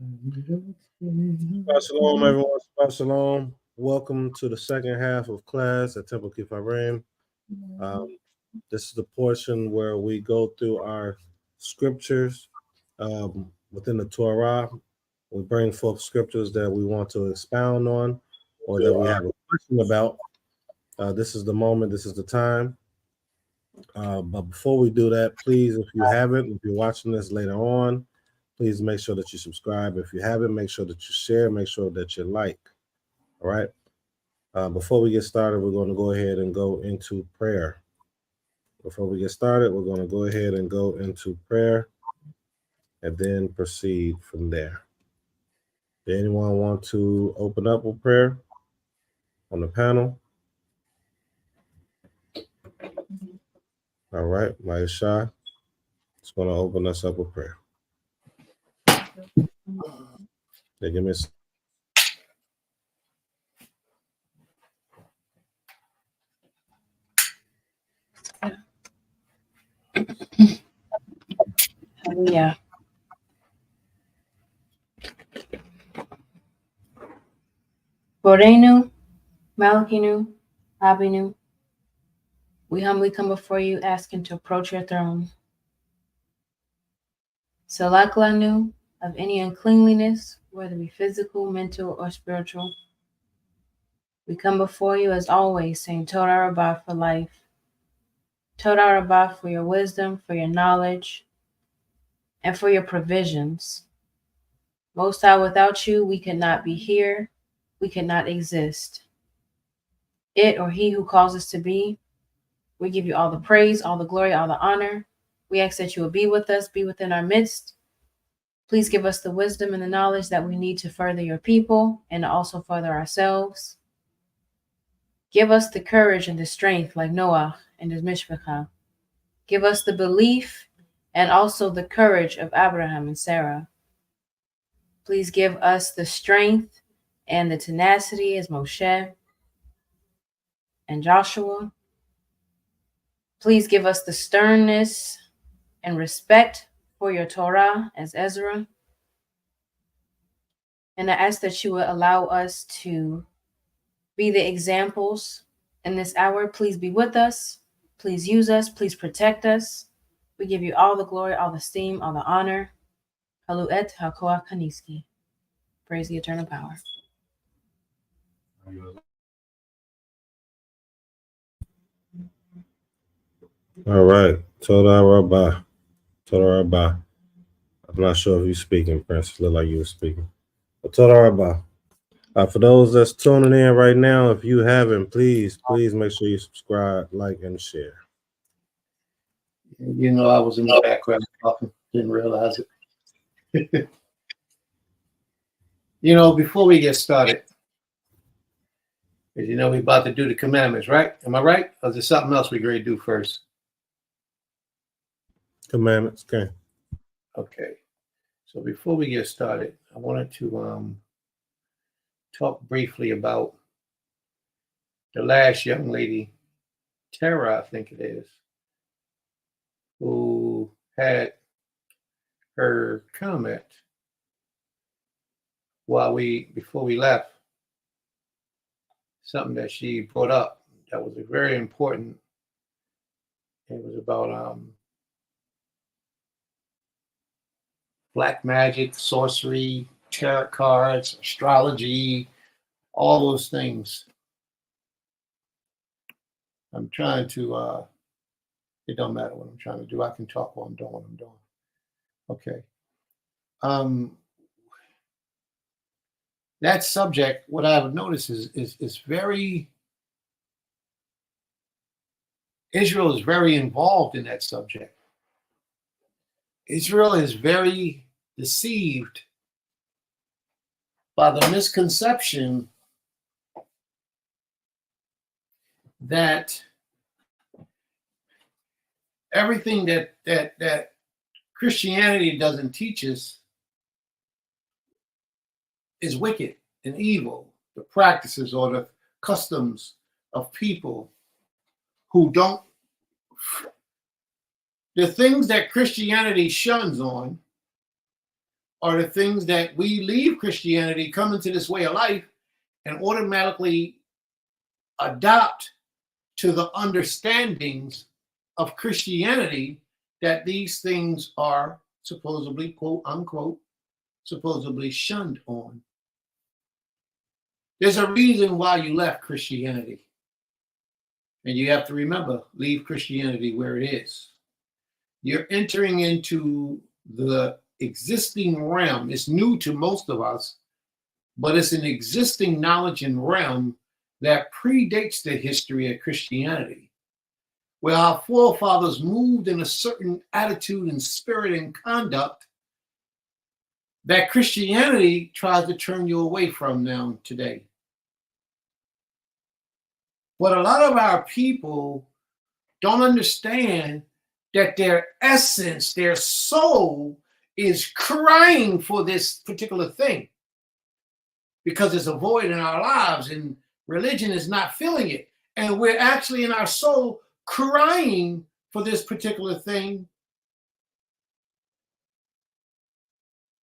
Shabbat Shalom, everyone. Shabbat Shalom. Welcome to the second half of class at Temple Kefarym. This is the portion where we go through our scriptures within the Torah. We bring forth scriptures that we want to expound on or that we have a question about. This is the moment, this is the time. But before we do that, please, if you haven't, if you're watching this later on, please make sure that you subscribe. If you haven't, make sure that you share, make sure that you like. All right. Before we get started, we're going to go ahead and go into prayer. Before we get started, we're going to go ahead and go into prayer and then proceed from there. Does anyone want to open up with prayer on the panel? All right. Maisha is going to open us up with prayer. Yeah, give me a Hallelujah. Borenu, Malakinu, Abinu, we humbly come before you asking to approach your throne. Salaklanu, of any uncleanliness, whether it be physical, mental, or spiritual. We come before you as always saying Todah Rabbah for life. Todah Rabbah for your wisdom, for your knowledge, and for your provisions. Most High, without you, we could not be here. We could not exist. It or he who calls us to be, we give you all the praise, all the glory, all the honor. We ask that you will be with us, be within our midst. Please give us the wisdom and the knowledge that we need to further your people and also further ourselves. Give us the courage and the strength like Noah and his mishpachah. Give us the belief and also the courage of Abraham and Sarah. Please give us the strength and the tenacity as Moshe and Joshua. Please give us the sternness and respect for your Torah as Ezra. And I ask that you will allow us to be the examples in this hour. Please be with us. Please use us. Please protect us. We give you all the glory, all the esteem, all the honor. Haluet hakoach kaniski. Praise the eternal power. All right. Todah Rabbah. Todah Rabbah. I'm not sure if you're speaking, Prince. It looked like you were speaking. But Todah Rabbah. For those that's tuning in right now, if you haven't, please make sure you subscribe, like, and share. You know, I was in the background talking, didn't realize it. You know, before we get started, as you know, we're about to do the commandments, right? Am I right? Or is there something else we're going to do first? Commandments, okay. Okay. So before we get started, I wanted to talk briefly about the last young lady, Tara, I think it is, who had her comment before we left. Something that she brought up that was very important. It was about black magic, sorcery, tarot cards, astrology, all those things. I'm trying to, it don't matter what I'm trying to do. I can talk while I'm doing what I'm doing. Okay. That subject, what I've noticed is very, Israel is very involved in that subject. Israel is very deceived by the misconception that everything that Christianity doesn't teach us is wicked and evil. The practices or the customs of people who don't, the things that Christianity shuns on are the things that we leave Christianity, come into this way of life, and automatically adopt to the understandings of Christianity that these things are supposedly, quote unquote, supposedly shunned on. There's a reason why you left Christianity. And you have to remember, leave Christianity where it is. You're entering into the existing realm. It's new to most of us, but it's an existing knowledge and realm that predates the history of Christianity, where our forefathers moved in a certain attitude and spirit and conduct that Christianity tries to turn you away from now today. But a lot of our people don't understand that their essence, their soul, is crying for this particular thing because it's a void in our lives and religion is not filling it. And we're actually in our soul crying for this particular thing.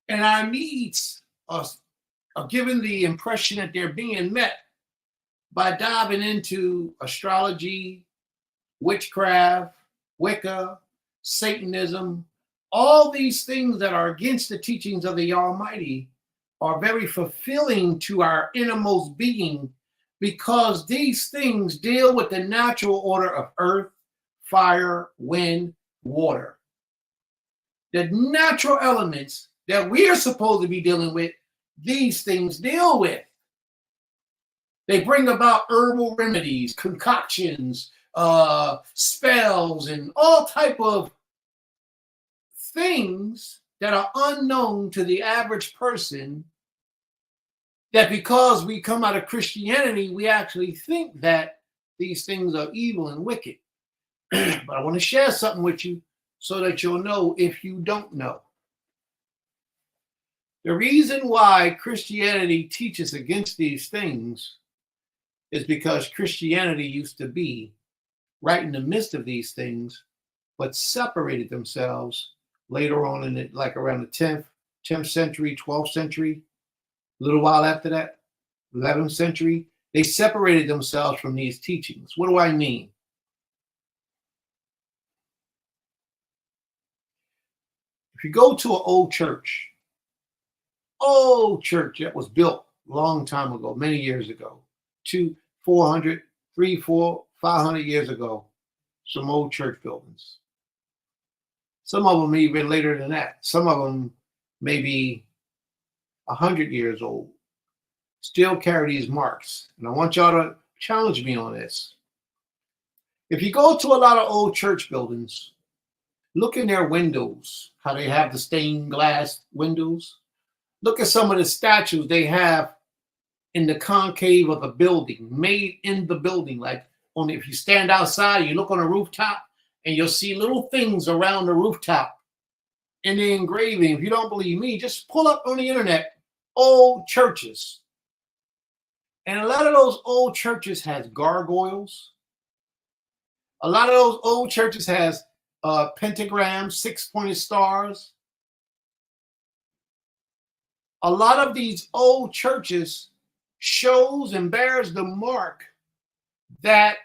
And our needs are given the impression that they're being met by diving into astrology, witchcraft, Wicca, Satanism. All these things that are against the teachings of the Almighty are very fulfilling to our innermost being, because these things deal with the natural order of earth, fire, wind, water. The natural elements that we are supposed to be dealing with, these things deal with. They bring about herbal remedies, concoctions, spells, and all type of things that are unknown to the average person, that because we come out of Christianity, we actually think that these things are evil and wicked. But I want to share something with you so that you'll know if you don't know. The reason why Christianity teaches against these things is because Christianity used to be right in the midst of these things, but separated themselves later on in it, like around the 10th century, 12th century, a little while after that, 11th century, they separated themselves from these teachings. What do I mean? If you go to an old church that was built a long time ago, many years ago, 200, 400, 300, 400, 500 years ago, some old church buildings. Some of them even later than that. Some of them maybe 100 years old, still carry these marks. And I want y'all to challenge me on this. If you go to a lot of old church buildings, look in their windows, how they have the stained glass windows. Look at some of the statues they have in the concave of the building, made in the building. Like if you stand outside, you look on a rooftop, and you'll see little things around the rooftop in the engraving. If you don't believe me, just pull up on the internet old churches. And a lot of those old churches has gargoyles. A lot of those old churches has pentagrams, 6-pointed stars. A lot of these old churches shows and bears the mark that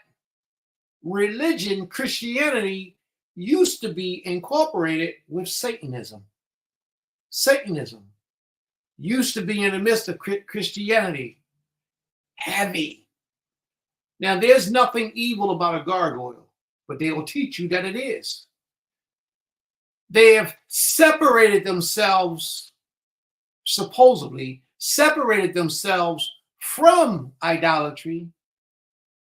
religion, Christianity, used to be incorporated with Satanism. Satanism used to be in the midst of Christianity. Heavy. Now, there's nothing evil about a gargoyle, but they will teach you that it is. They have separated themselves, supposedly separated themselves from idolatry.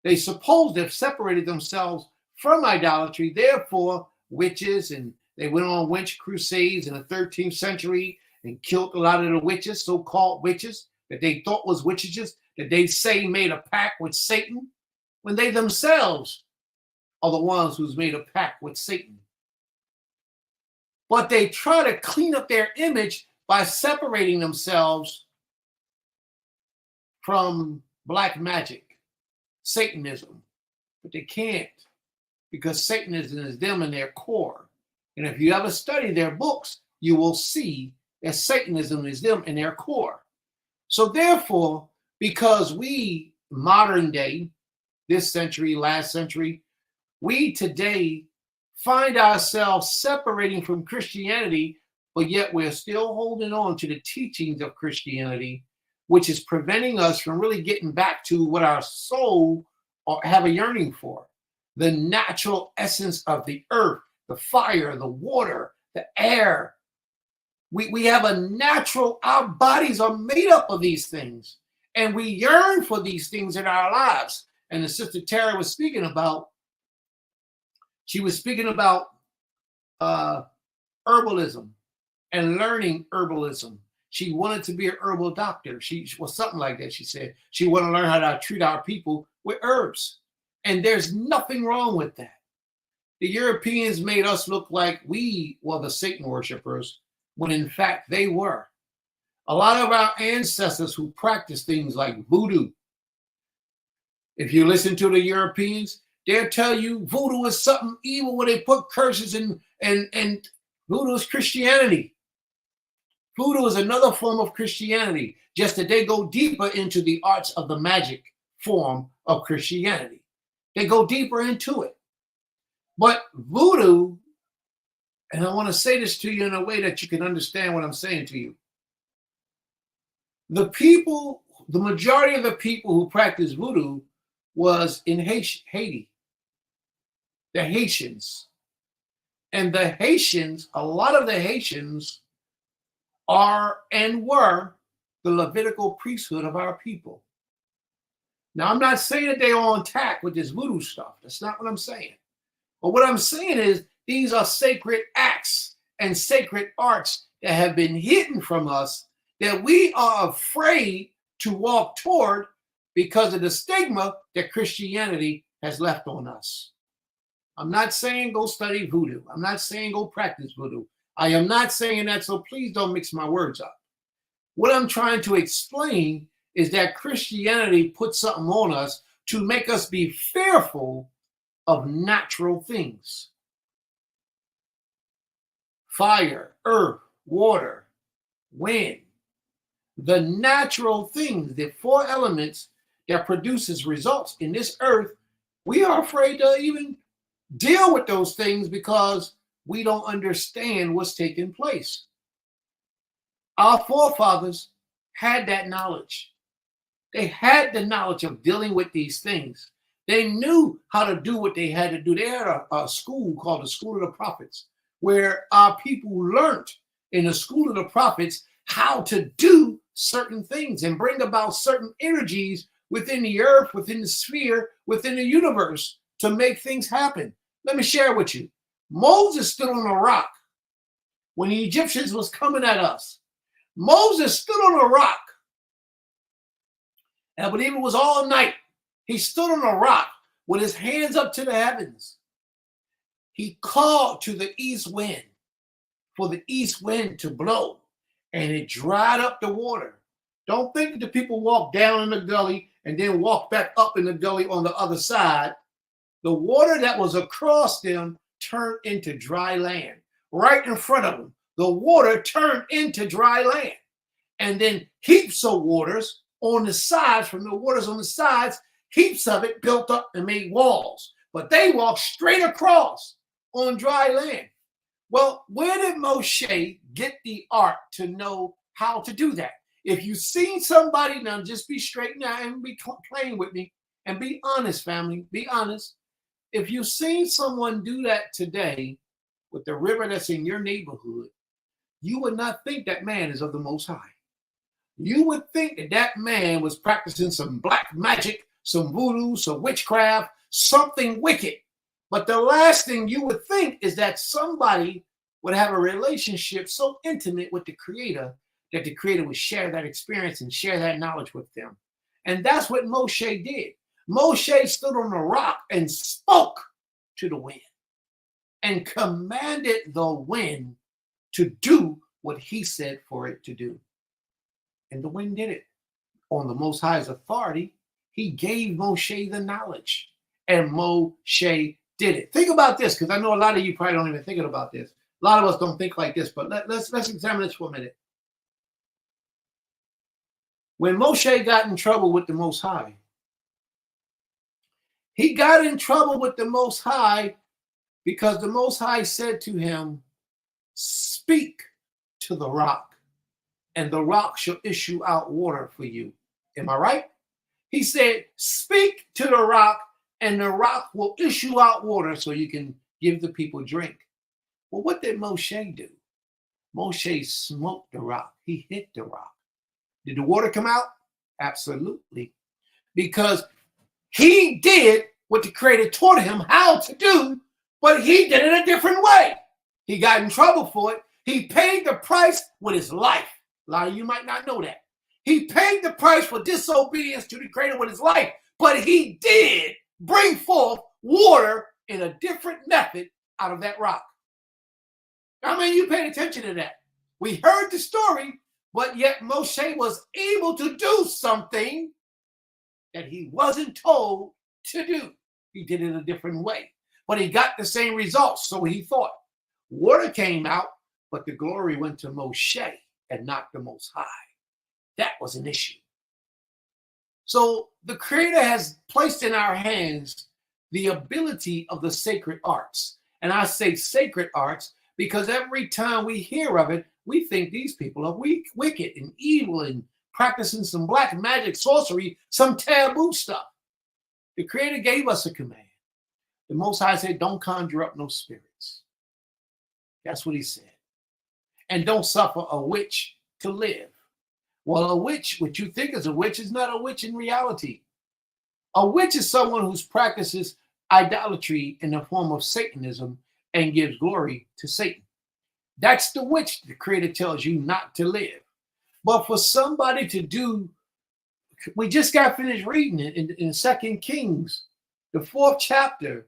They suppose they've separated themselves from idolatry, therefore witches, and they went on witch crusades in the 13th century and killed a lot of the witches, so-called witches, that they thought was witches, that they say made a pact with Satan, when they themselves are the ones who's made a pact with Satan. But they try to clean up their image by separating themselves from black magic, Satanism. But they can't, because Satanism is them in their core. And if you ever study their books, you will see that Satanism is them in their core. So therefore, because we, modern day, this century, last century, we today find ourselves separating from Christianity, but yet we're still holding on to the teachings of Christianity, which is preventing us from really getting back to what our soul or have a yearning for. The natural essence of the earth, the fire, the water, the air. We have a natural, our bodies are made up of these things, and we yearn for these things in our lives. And the Sister Tara was speaking about, she was speaking about herbalism and learning herbalism. She wanted to be an herbal doctor. She was something like that. She said she wanted to learn how to treat our people with herbs. And there's nothing wrong with that. The Europeans made us look like we were the Satan worshipers, when in fact they were. A lot of our ancestors who practiced things like voodoo. If you listen to the Europeans, they'll tell you voodoo is something evil where they put curses in, and voodoo is Christianity. Voodoo is another form of Christianity, just that they go deeper into the arts of the magic form of Christianity. They go deeper into it. But voodoo, and I want to say this to you in a way that you can understand what I'm saying to you. The people, the majority of the people who practice voodoo was in Haiti, the Haitians. And the Haitians, a lot of the Haitians are and were the Levitical priesthood of our people. Now, I'm not saying that they're on tack with this voodoo stuff. That's not what I'm saying. But what I'm saying is these are sacred acts and sacred arts that have been hidden from us that we are afraid to walk toward because of the stigma that Christianity has left on us. I'm not saying go study voodoo. I'm not saying go practice voodoo. I am not saying that, so please don't mix my words up. What I'm trying to explain is that Christianity put something on us to make us be fearful of natural things. Fire, earth, water, wind. The natural things, the four elements that produces results in this earth, we are afraid to even deal with those things because we don't understand what's taking place. Our forefathers had that knowledge. They had the knowledge of dealing with these things. They knew how to do what they had to do. They had a school called the School of the Prophets, where our people learned in the School of the Prophets how to do certain things and bring about certain energies within the earth, within the sphere, within the universe to make things happen. Let me share with you. Moses stood on a rock when the Egyptians was coming at us. Moses stood on a rock. And I believe it was all night. He stood on a rock with his hands up to the heavens. He called to the east wind for the east wind to blow, and it dried up the water. Don't think that the people walked down in the gully and then walked back up in the gully on the other side. The water that was across them turned into dry land. Right in front of them, the water turned into dry land. And then heaps of waters on the sides, from the waters on the sides, heaps of it built up and made walls. But they walked straight across on dry land. Well, where did Moshe get the art to know how to do that? If you've seen somebody, now just be straight now and be plain with me and be honest, family, be honest. If you've seen someone do that today with the river that's in your neighborhood, you would not think that man is of the Most High. You would think that that man was practicing some black magic, some voodoo, some witchcraft, something wicked. But the last thing you would think is that somebody would have a relationship so intimate with the Creator that the Creator would share that experience and share that knowledge with them. And that's what Moshe did. Moshe stood on a rock and spoke to the wind and commanded the wind to do what he said for it to do. And the wind did it. On the Most High's authority, he gave Moshe the knowledge, and Moshe did it. Think about this, because I know a lot of you probably don't even think about this. A lot of us don't think like this, but let's examine this for a minute. When Moshe got in trouble with the Most High, he got in trouble with the Most High because the Most High said to him, speak to the rock, and the rock shall issue out water for you. Am I right? He said, speak to the rock, and the rock will issue out water so you can give the people drink. Well, what did Moshe do? Moshe smoked the rock. He hit the rock. Did the water come out? Absolutely. Because he did what the Creator taught him how to do, but he did it a different way. He got in trouble for it. He paid the price with his life. A lot of you might not know that. He paid the price for disobedience to the Creator with his life, but he did bring forth water in a different method out of that rock. I mean, you paid attention to that. We heard the story, but yet Moshe was able to do something that he wasn't told to do. He did it a different way, but he got the same results. So he thought water came out, but the glory went to Moshe and not the Most High. That was an issue. So the Creator has placed in our hands the ability of the sacred arts. And I say sacred arts because every time we hear of it, we think these people are weak, wicked and evil and practicing some black magic, sorcery, some taboo stuff. The Creator gave us a command. The Most High said, don't conjure up no spirits. That's what he said. And don't suffer a witch to live. Well, a witch, what you think is a witch, is not a witch in reality. A witch is someone who practices idolatry in the form of Satanism and gives glory to Satan. That's the witch the Creator tells you not to live. But for somebody to do, we just got finished reading it in 2 Kings, the 4th chapter,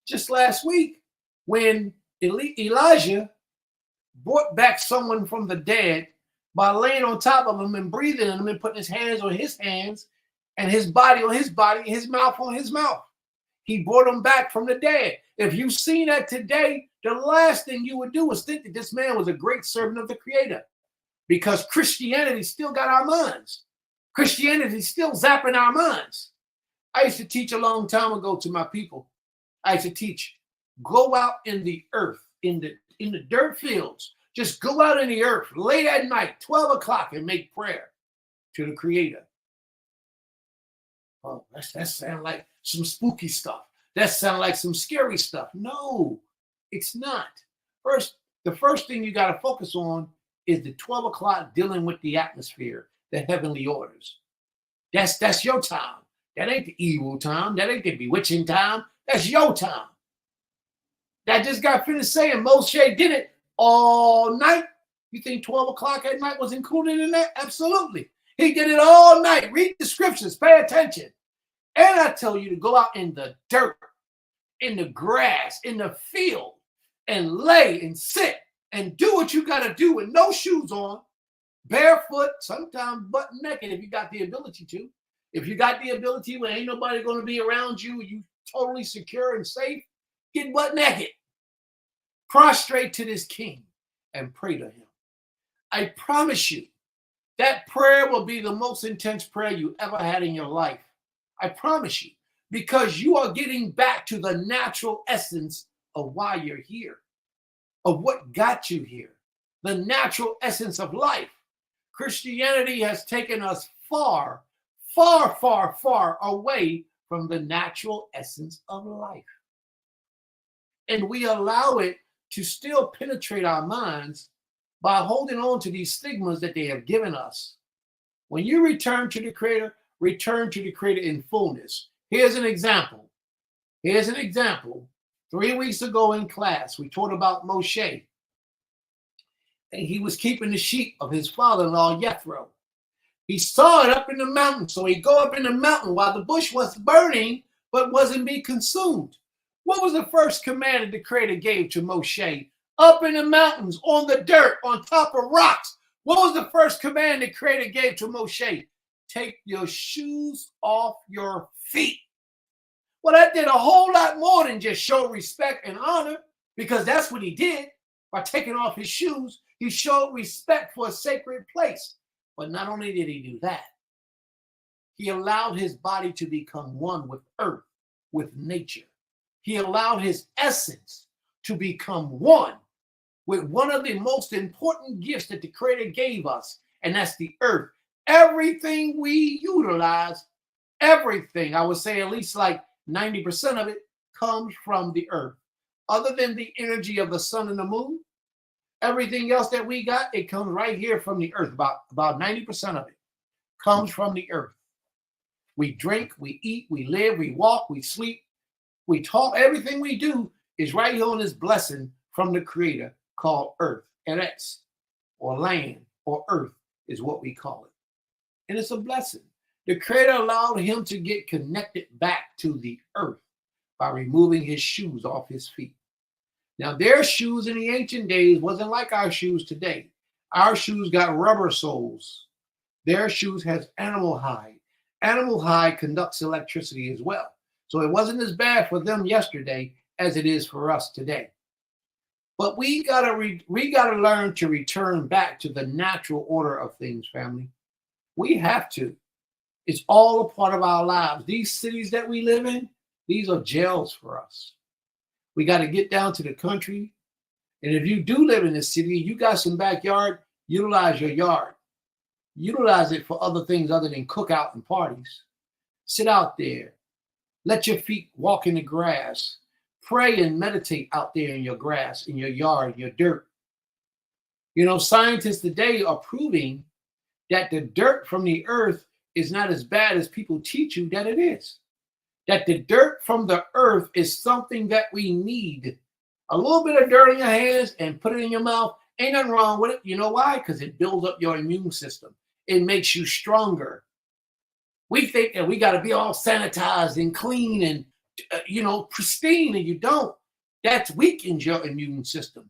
just last week, when Elijah brought back someone from the dead by laying on top of him and breathing in him and putting his hands on his hands and his body on his body, his mouth on his mouth. He brought him back from the dead. If you've seen that today, the last thing you would do is think that this man was a great servant of the Creator, because Christianity still got our minds. Christianity is still zapping our minds. I used to teach a long time ago to my people. I used to teach, go out in the earth, in the dirt fields. Just go out in the earth late at night, 12 o'clock, and make prayer to the Creator. Oh, that sounds like some spooky stuff. That sounds like some scary stuff. No, it's not. The first thing you got to focus on is the 12 o'clock, dealing with the atmosphere, the heavenly orders. That's your time. That ain't the evil time. That ain't the bewitching time. That's your time. That just got finished saying Moshe did it all night. You think 12 o'clock at night was included in that? Absolutely. He did it all night. Read the scriptures. Pay attention. And I tell you to go out in the dirt, in the grass, in the field, and lay and sit and do what you got to do with no shoes on, barefoot, sometimes butt naked if you got the ability to. If you got the ability when ain't nobody going to be around you, you totally secure and safe, get butt naked. Prostrate to this King and pray to him. I promise you, that prayer will be the most intense prayer you ever had in your life. I promise you, because you are getting back to the natural essence of why you're here, of what got you here, the natural essence of life. Christianity has taken us far, far, far, far away from the natural essence of life. And we allow it to still penetrate our minds by holding on to these stigmas that they have given us. When you return to the Creator in fullness. Here's an example. 3 weeks ago in class, we taught about Moshe. And he was keeping the sheep of his father-in-law, Jethro. He saw it up in the mountain. So he'd go up in the mountain while the bush was burning, but wasn't being consumed. What was the first command that the Creator gave to Moshe? Up in the mountains, on the dirt, on top of rocks. What was the first command the Creator gave to Moshe? Take your shoes off your feet. Well, that did a whole lot more than just show respect and honor, because that's what he did. By taking off his shoes, he showed respect for a sacred place. But not only did he do that, He allowed his body to become one with earth, with nature. He allowed his essence to become one with one of the most important gifts that the Creator gave us, and that's the earth. Everything we utilize, everything, I would say at least like 90% of it, comes from the earth. Other than the energy of the sun and the moon, everything else that we got, it comes right here from the earth. About 90% of it comes from the earth. We drink, we eat, we live, we walk, we sleep, we talk. Everything we do is right here on this blessing from the Creator called earth. Eretz, or land, or earth is what we call it. And it's a blessing. The Creator allowed him to get connected back to the earth by removing his shoes off his feet. Now, their shoes in the ancient days wasn't like our shoes today. Our shoes got rubber soles. Their shoes has animal hide. Animal hide conducts electricity as well. So it wasn't as bad for them yesterday as it is for us today. But we gotta learn to return back to the natural order of things, family. We have to. It's all a part of our lives. These cities that we live in, these are jails for us. We got to get down to the country. And if you do live in the city, you got some backyard, utilize your yard. Utilize it for other things other than cookout and parties. Sit out there. Let your feet walk in the grass. Pray and meditate out there in your grass, in your yard, in your dirt. You know, scientists today are proving that the dirt from the earth is not as bad as people teach you that it is. That the dirt from the earth is something that we need. A little bit of dirt in your hands and put it in your mouth. Ain't nothing wrong with it. You know why? Because it builds up your immune system. It makes you stronger. We think that we got to be all sanitized and clean and, pristine, and you don't. That weakens your immune system.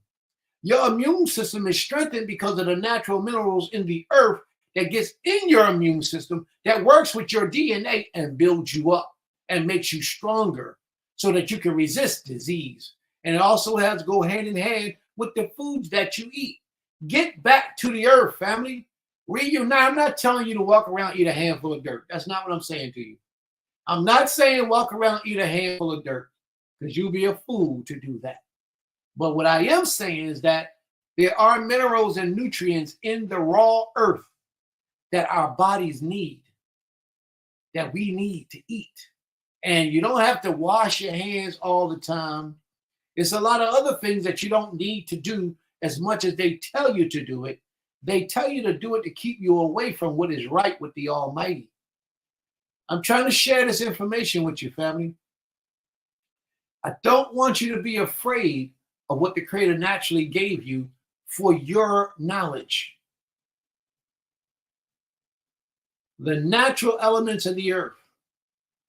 Your immune system is strengthened because of the natural minerals in the earth that gets in your immune system that works with your DNA and builds you up and makes you stronger so that you can resist disease. And it also has to go hand in hand with the foods that you eat. Get back to the earth, family. Reunite. I'm not telling you to walk around, eat a handful of dirt. That's not what I'm saying to you. I'm not saying walk around, eat a handful of dirt, because you'll be a fool to do that. But what I am saying is that there are minerals and nutrients in the raw earth that our bodies need, that we need to eat. And you don't have to wash your hands all the time. It's a lot of other things that you don't need to do as much as they tell you to do it. They tell you to do it to keep you away from what is right with the Almighty. I'm trying to share this information with you, family. I don't want you to be afraid of what the Creator naturally gave you for your knowledge. The natural elements of the earth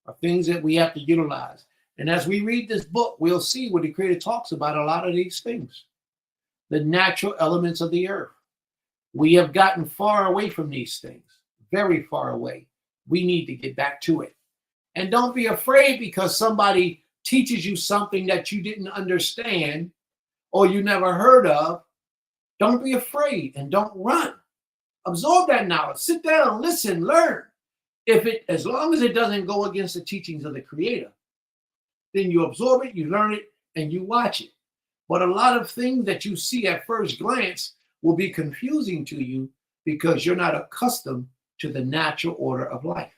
are things that we have to utilize. And as we read this book, we'll see what the Creator talks about a lot of these things. The natural elements of the earth. We have gotten far away from these things, very far away. We need to get back to it. And don't be afraid because somebody teaches you something that you didn't understand or you never heard of. Don't be afraid and don't run. Absorb that knowledge. Sit down, listen, learn. As long as it doesn't go against the teachings of the Creator, then you absorb it, you learn it, and you watch it. But a lot of things that you see at first glance will be confusing to you because you're not accustomed to the natural order of life.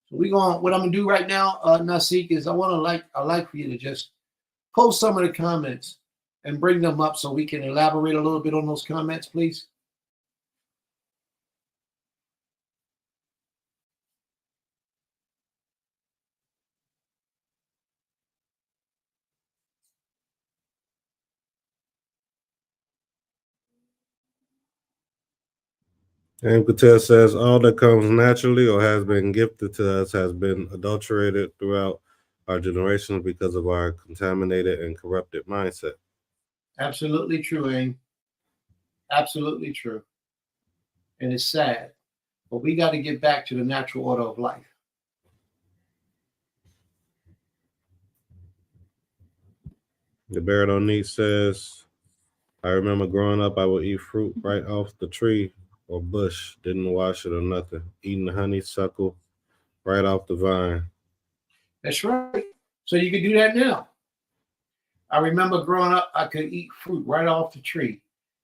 So what I'm gonna do right now, Nasik, is I like for you to just post some of the comments and bring them up so we can elaborate a little bit on those comments, please. And Patel says all that comes naturally or has been gifted to us has been adulterated throughout our generations because of our contaminated and corrupted mindset. Absolutely true, Aang. Absolutely true. And it's sad. But we got to get back to the natural order of life. The Baradonique says, I remember growing up, I would eat fruit right off the tree or bush. Didn't wash it or nothing. Eating the honeysuckle right off the vine. That's right. So you can do that now. I remember growing up, I could eat fruit right off the tree.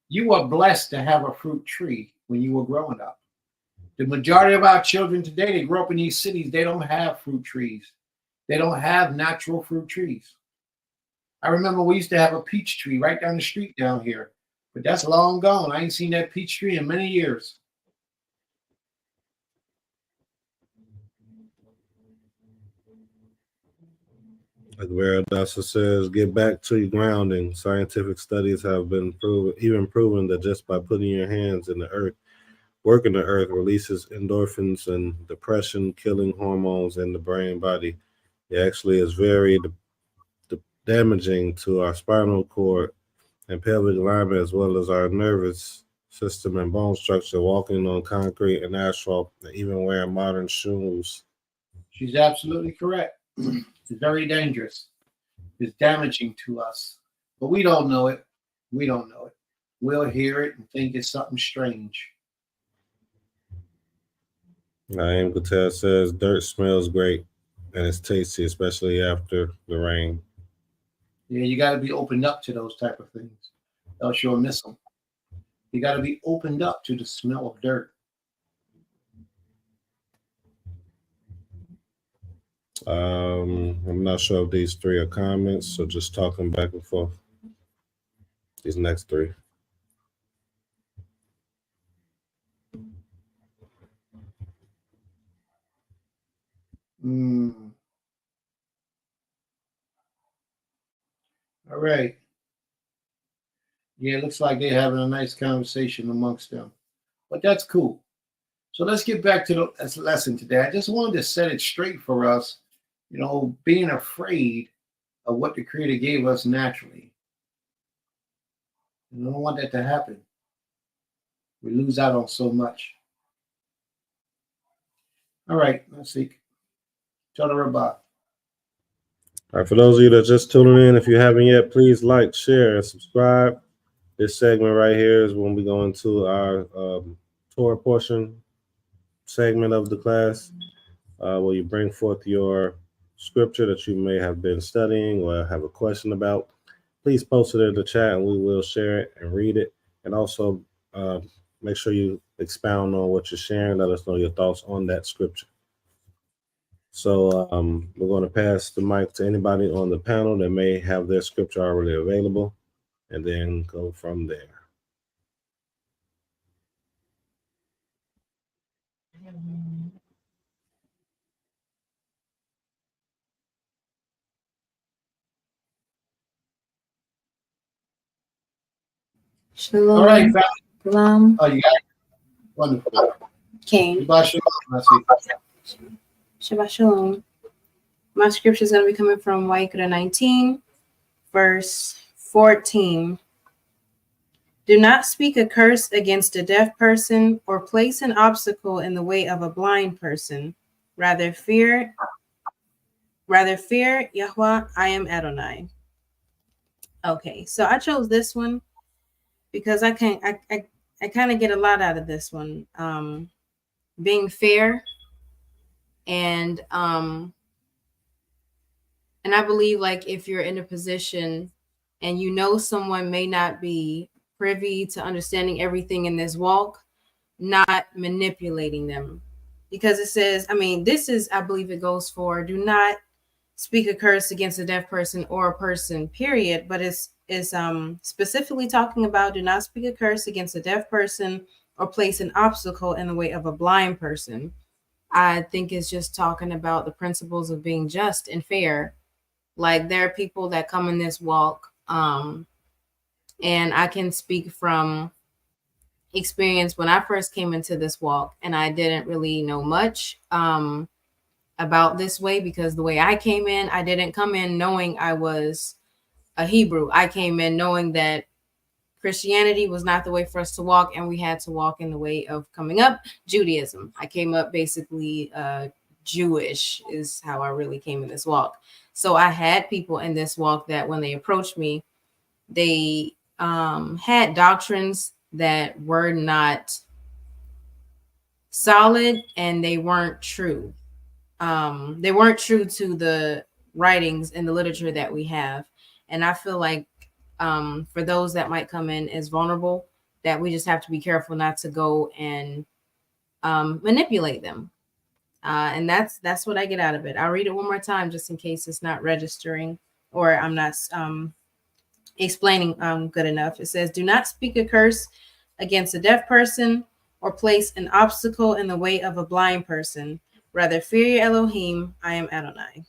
You were blessed to have a fruit tree when you were growing up. The majority of our children today, they grow up in these cities, they don't have fruit trees. They don't have natural fruit trees. I remember we used to have a peach tree right down the street down here, but that's long gone. I ain't seen that peach tree in many years. Like Veridasa says, get back to your grounding. Scientific studies have been proven that just by putting your hands in the earth, working the earth releases endorphins and depression killing hormones in the brain body. It actually is very damaging to our spinal cord and pelvic alignment as well as our nervous system and bone structure, walking on concrete and asphalt, and even wearing modern shoes. She's absolutely correct. It's very dangerous. It's damaging to us. But we don't know it. We don't know it. We'll hear it and think it's something strange. Naeem Patel says dirt smells great and it's tasty, especially after the rain. Yeah, you got to be opened up to those type of things, else you'll miss them. You got to be opened up to the smell of dirt. I'm not sure if these three are comments, so just talking back and forth. These next three. All right. Yeah, it looks like they're having a nice conversation amongst them. But that's cool. So let's get back to the lesson today. I just wanted to set it straight for us, being afraid of what the Creator gave us naturally. And I don't want that to happen. We lose out on so much. All right, let's see. Tell her about. All right, for those of you that are just tuning in, if you haven't yet, please like, share, and subscribe. This segment right here is when we go into our Torah portion segment of the class, where you bring forth your scripture that you may have been studying or have a question about. Please post it in the chat and we will share it and read it. And also make sure you expound on what you're sharing. Let us know your thoughts on that scripture. So we're going to pass the mic to anybody on the panel that may have their scripture already available and then go from there. Shalom. All right, family. Shalom. Oh, you got it? Wonderful. King. Shabbat shalom, Nasi. Shabbat shalom. My scripture is going to be coming from Wayikra 19, verse 14. Do not speak a curse against a deaf person or place an obstacle in the way of a blind person. Rather fear Yahweh, I am Adonai. Okay, so I chose this one because I kind of get a lot out of this one. Being fair and I believe like if you're in a position and you know someone may not be privy to understanding everything in this walk, not manipulating them. Because it says, I believe it goes for do not speak a curse against a deaf person or a person, period. But it's specifically talking about do not speak a curse against a deaf person or place an obstacle in the way of a blind person. I think it's just talking about the principles of being just and fair. Like there are people that come in this walk, and I can speak from experience when I first came into this walk, and I didn't really know much about this way because the way I came in, I didn't come in knowing I was a Hebrew. I came in knowing that Christianity was not the way for us to walk, and we had to walk in the way of coming up Judaism. I came up basically Jewish is how I really came in this walk. So I had people in this walk that when they approached me, they had doctrines that were not solid and they weren't true. They weren't true to the writings and the literature that we have. And I feel like for those that might come in as vulnerable, that we just have to be careful not to go and manipulate them. And that's what I get out of it. I'll read it one more time just in case it's not registering or I'm not explaining good enough. It says, "Do not speak a curse against a deaf person or place an obstacle in the way of a blind person. Rather fear your Elohim. I am Adonai."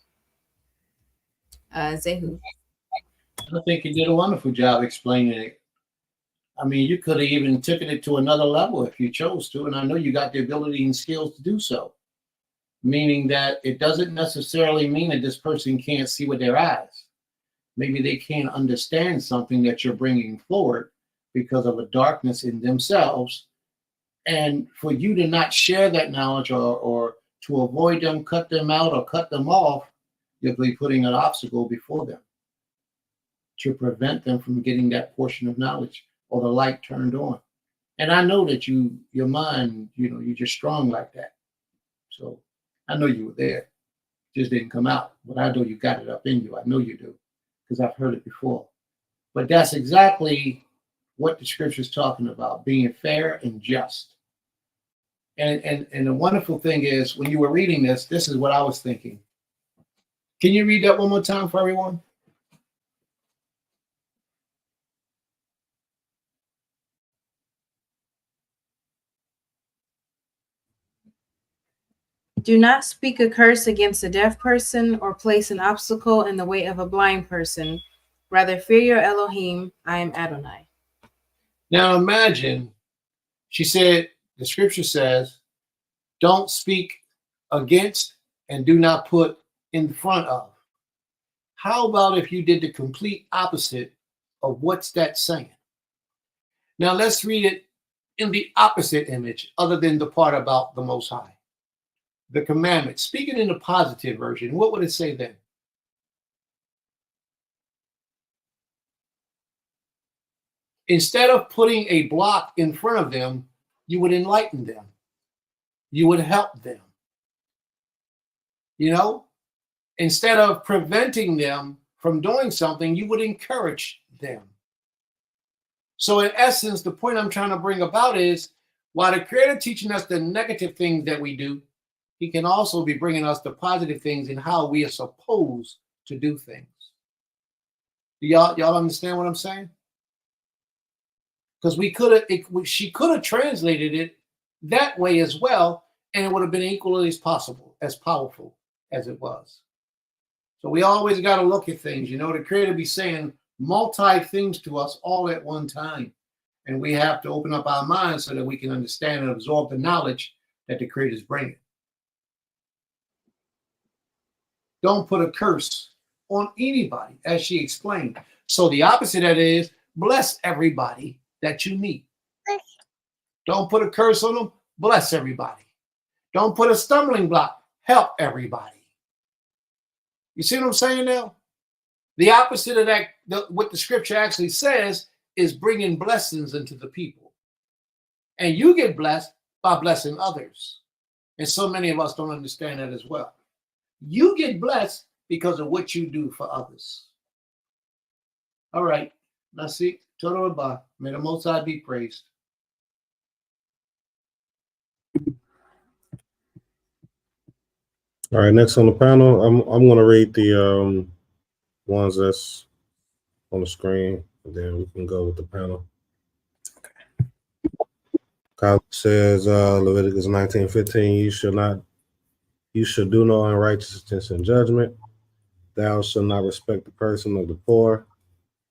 Zehu. I think you did a wonderful job explaining it. I mean, you could have even taken it to another level if you chose to, and I know you got the ability and skills to do so. Meaning that it doesn't necessarily mean that this person can't see with their eyes. Maybe they can't understand something that you're bringing forward because of a darkness in themselves. And for you to not share that knowledge or to avoid them, cut them out or cut them off, you'll be putting an obstacle before them to prevent them from getting that portion of knowledge or the light turned on. And I know that your mind, you're just strong like that. So I know you were there, just didn't come out. But I know you got it up in you. I know you do, because I've heard it before. But that's exactly what the scripture is talking about, being fair and just. And the wonderful thing is, when you were reading this is what I was thinking. Can you read that one more time for everyone? "Do not speak a curse against a deaf person or place an obstacle in the way of a blind person. Rather fear your Elohim. I am Adonai." Now imagine, she said, the scripture says, don't speak against and do not put in front of. How about if you did the complete opposite of what's that saying? Now let's read it in the opposite image, other than the part about the Most High. The commandment, speaking in the positive version, what would it say then? Instead of putting a block in front of them, you would enlighten them. You would help them. Instead of preventing them from doing something, you would encourage them. So in essence, the point I'm trying to bring about is, while the Creator teaching us the negative things that we do, He can also be bringing us the positive things in how we are supposed to do things. Do y'all understand what I'm saying? Because she could have translated it that way as well, and it would have been equally as possible, as powerful as it was. So we always got to look at things. The Creator be saying multi things to us all at one time, and we have to open up our minds so that we can understand and absorb the knowledge that the Creator is bringing. Don't put a curse on anybody, as she explained. So the opposite of that is bless everybody that you meet. Don't put a curse on them, bless everybody. Don't put a stumbling block, help everybody. You see what I'm saying now? The opposite of that, what the scripture actually says, is bringing blessings into the people. And you get blessed by blessing others. And so many of us don't understand that as well. You get blessed because of what you do for others. All right. Now see, Total Rabah, may the Most High be praised. All right, next on the panel, I'm going to read the ones that's on the screen, and then we can go with the panel. Okay. Kyle says, Leviticus 19:15, you shall do no unrighteousness in judgment. Thou shalt not respect the person of the poor,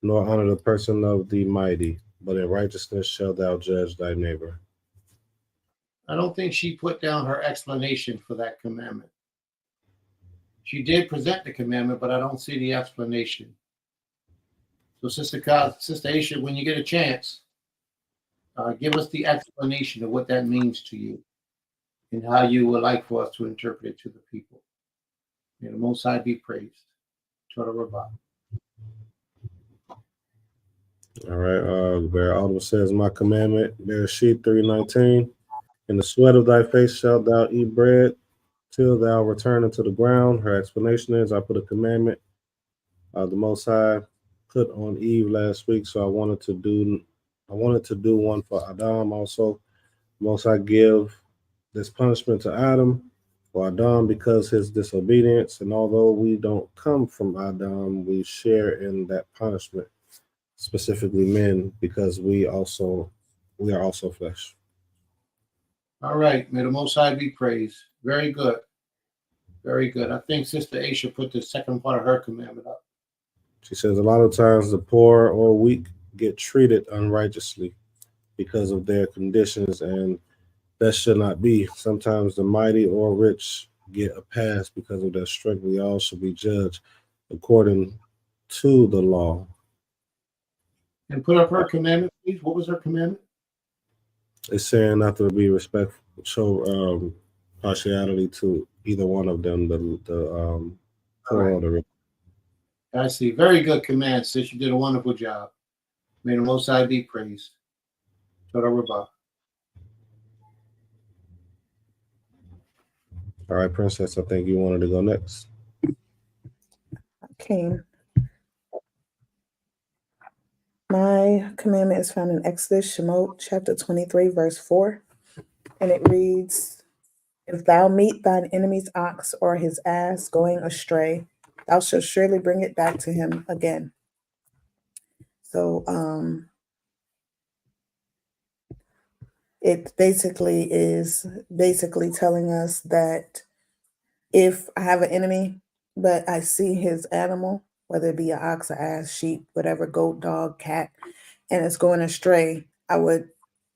nor honor the person of the mighty, but in righteousness shalt thou judge thy neighbor. I don't think she put down her explanation for that commandment. She did present the commandment, but I don't see the explanation. So Sister Aisha, when you get a chance, give us the explanation of what that means to you and how you would like for us to interpret it to the people. May the Most High be praised. Total Rabah. All right. Bear Autumn says, my commandment, Bereshit 3:19. In the sweat of thy face shalt thou eat bread till thou return unto the ground. Her explanation is, I put a commandment the Most High put on Eve last week, so I wanted to do one for Adam also. Most High give this punishment to Adam or Adam because his disobedience, and although we don't come from Adam, we share in that punishment, specifically men, because we are also flesh. All right. May the Most High be praised. Very good. Very good. I think Sister Aisha put the second part of her commandment up. She says a lot of times the poor or weak get treated unrighteously because of their conditions, and that should not be. Sometimes the mighty or rich get a pass because of their strength. We all should be judged according to the law. And put up her commandment, please. What was her commandment? It's saying not to be respectful, show partiality to either one of them, the poor or the rich. I see. Very good command, sis. You did a wonderful job. May the Most High be praised. Toda Rabah. All right, Princess, I think you wanted to go next. Okay. My commandment is found in Exodus, Shemot, chapter 23, verse 4. And it reads, if thou meet thine enemy's ox or his ass going astray, thou shalt surely bring it back to him again. So it is basically telling us that if I have an enemy, but I see his animal, whether it be an ox, an ass, sheep, whatever, goat, dog, cat, and it's going astray, I would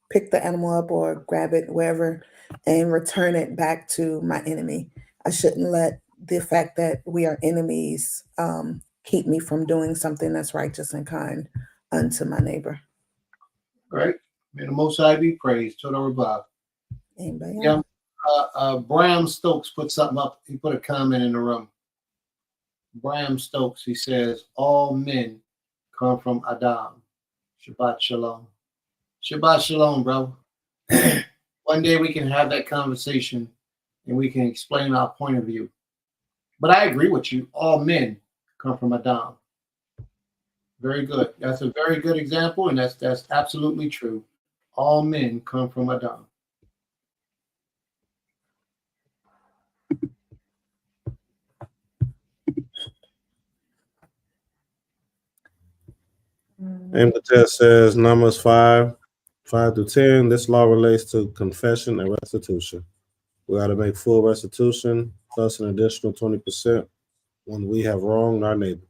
pick the animal up or grab it, wherever, and return it back to my enemy. I shouldn't let the fact that we are enemies keep me from doing something that's righteous and kind unto my neighbor. Right? May the Most High be praised. Toda Rabah. Anybody Yeah. else? Bram Stokes put something up. He put a comment in the room. Bram Stokes, he says, all men come from Adam. Shabbat Shalom. Shabbat Shalom, bro. One day we can have that conversation and we can explain our point of view. But I agree with you. All men come from Adam. Very good. That's a very good example, and that's absolutely true. All men come from Adam. Imhotep says Numbers 5 through 10. This law relates to confession and restitution. We got to make full restitution plus an additional 20% when we have wronged our neighbor,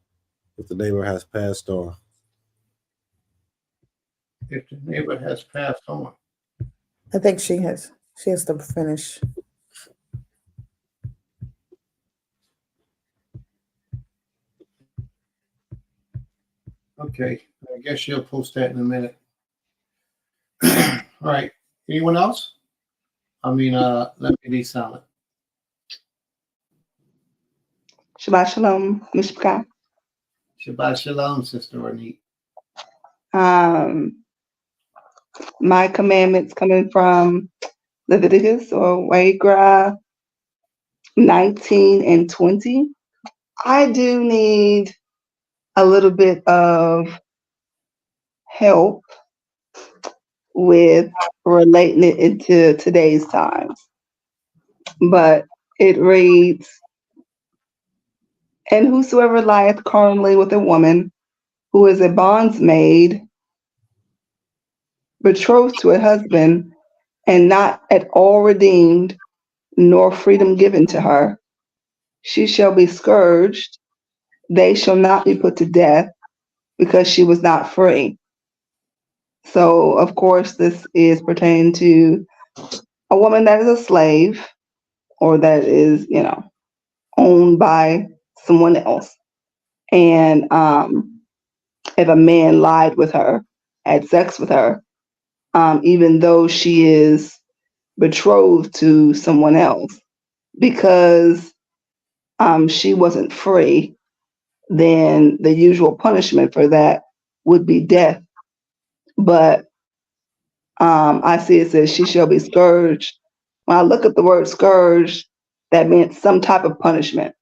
if the neighbor has passed on. If the neighbor has passed on. I think she has to finish. Okay, I guess she'll post that in a minute. All right. Anyone else? Let me be silent. Shabbat Shalom, Mishpah. Shabbat Shalom, Sister Ranit. My commandments coming from Leviticus or Wagra 19 and 20. I do need a little bit of help with relating it into today's times. But it reads, and whosoever lieth carnally with a woman who is a bondsmaid, betrothed to a husband, and not at all redeemed, nor freedom given to her, she shall be scourged. They shall not be put to death, because she was not free. So, of course, this is pertaining to a woman that is a slave or that is, owned by someone else. And if a man lied with her, had sex with her, even though she is betrothed to someone else, because she wasn't free, then the usual punishment for that would be death. But I see it says she shall be scourged. When I look at the word scourged, that meant some type of punishment.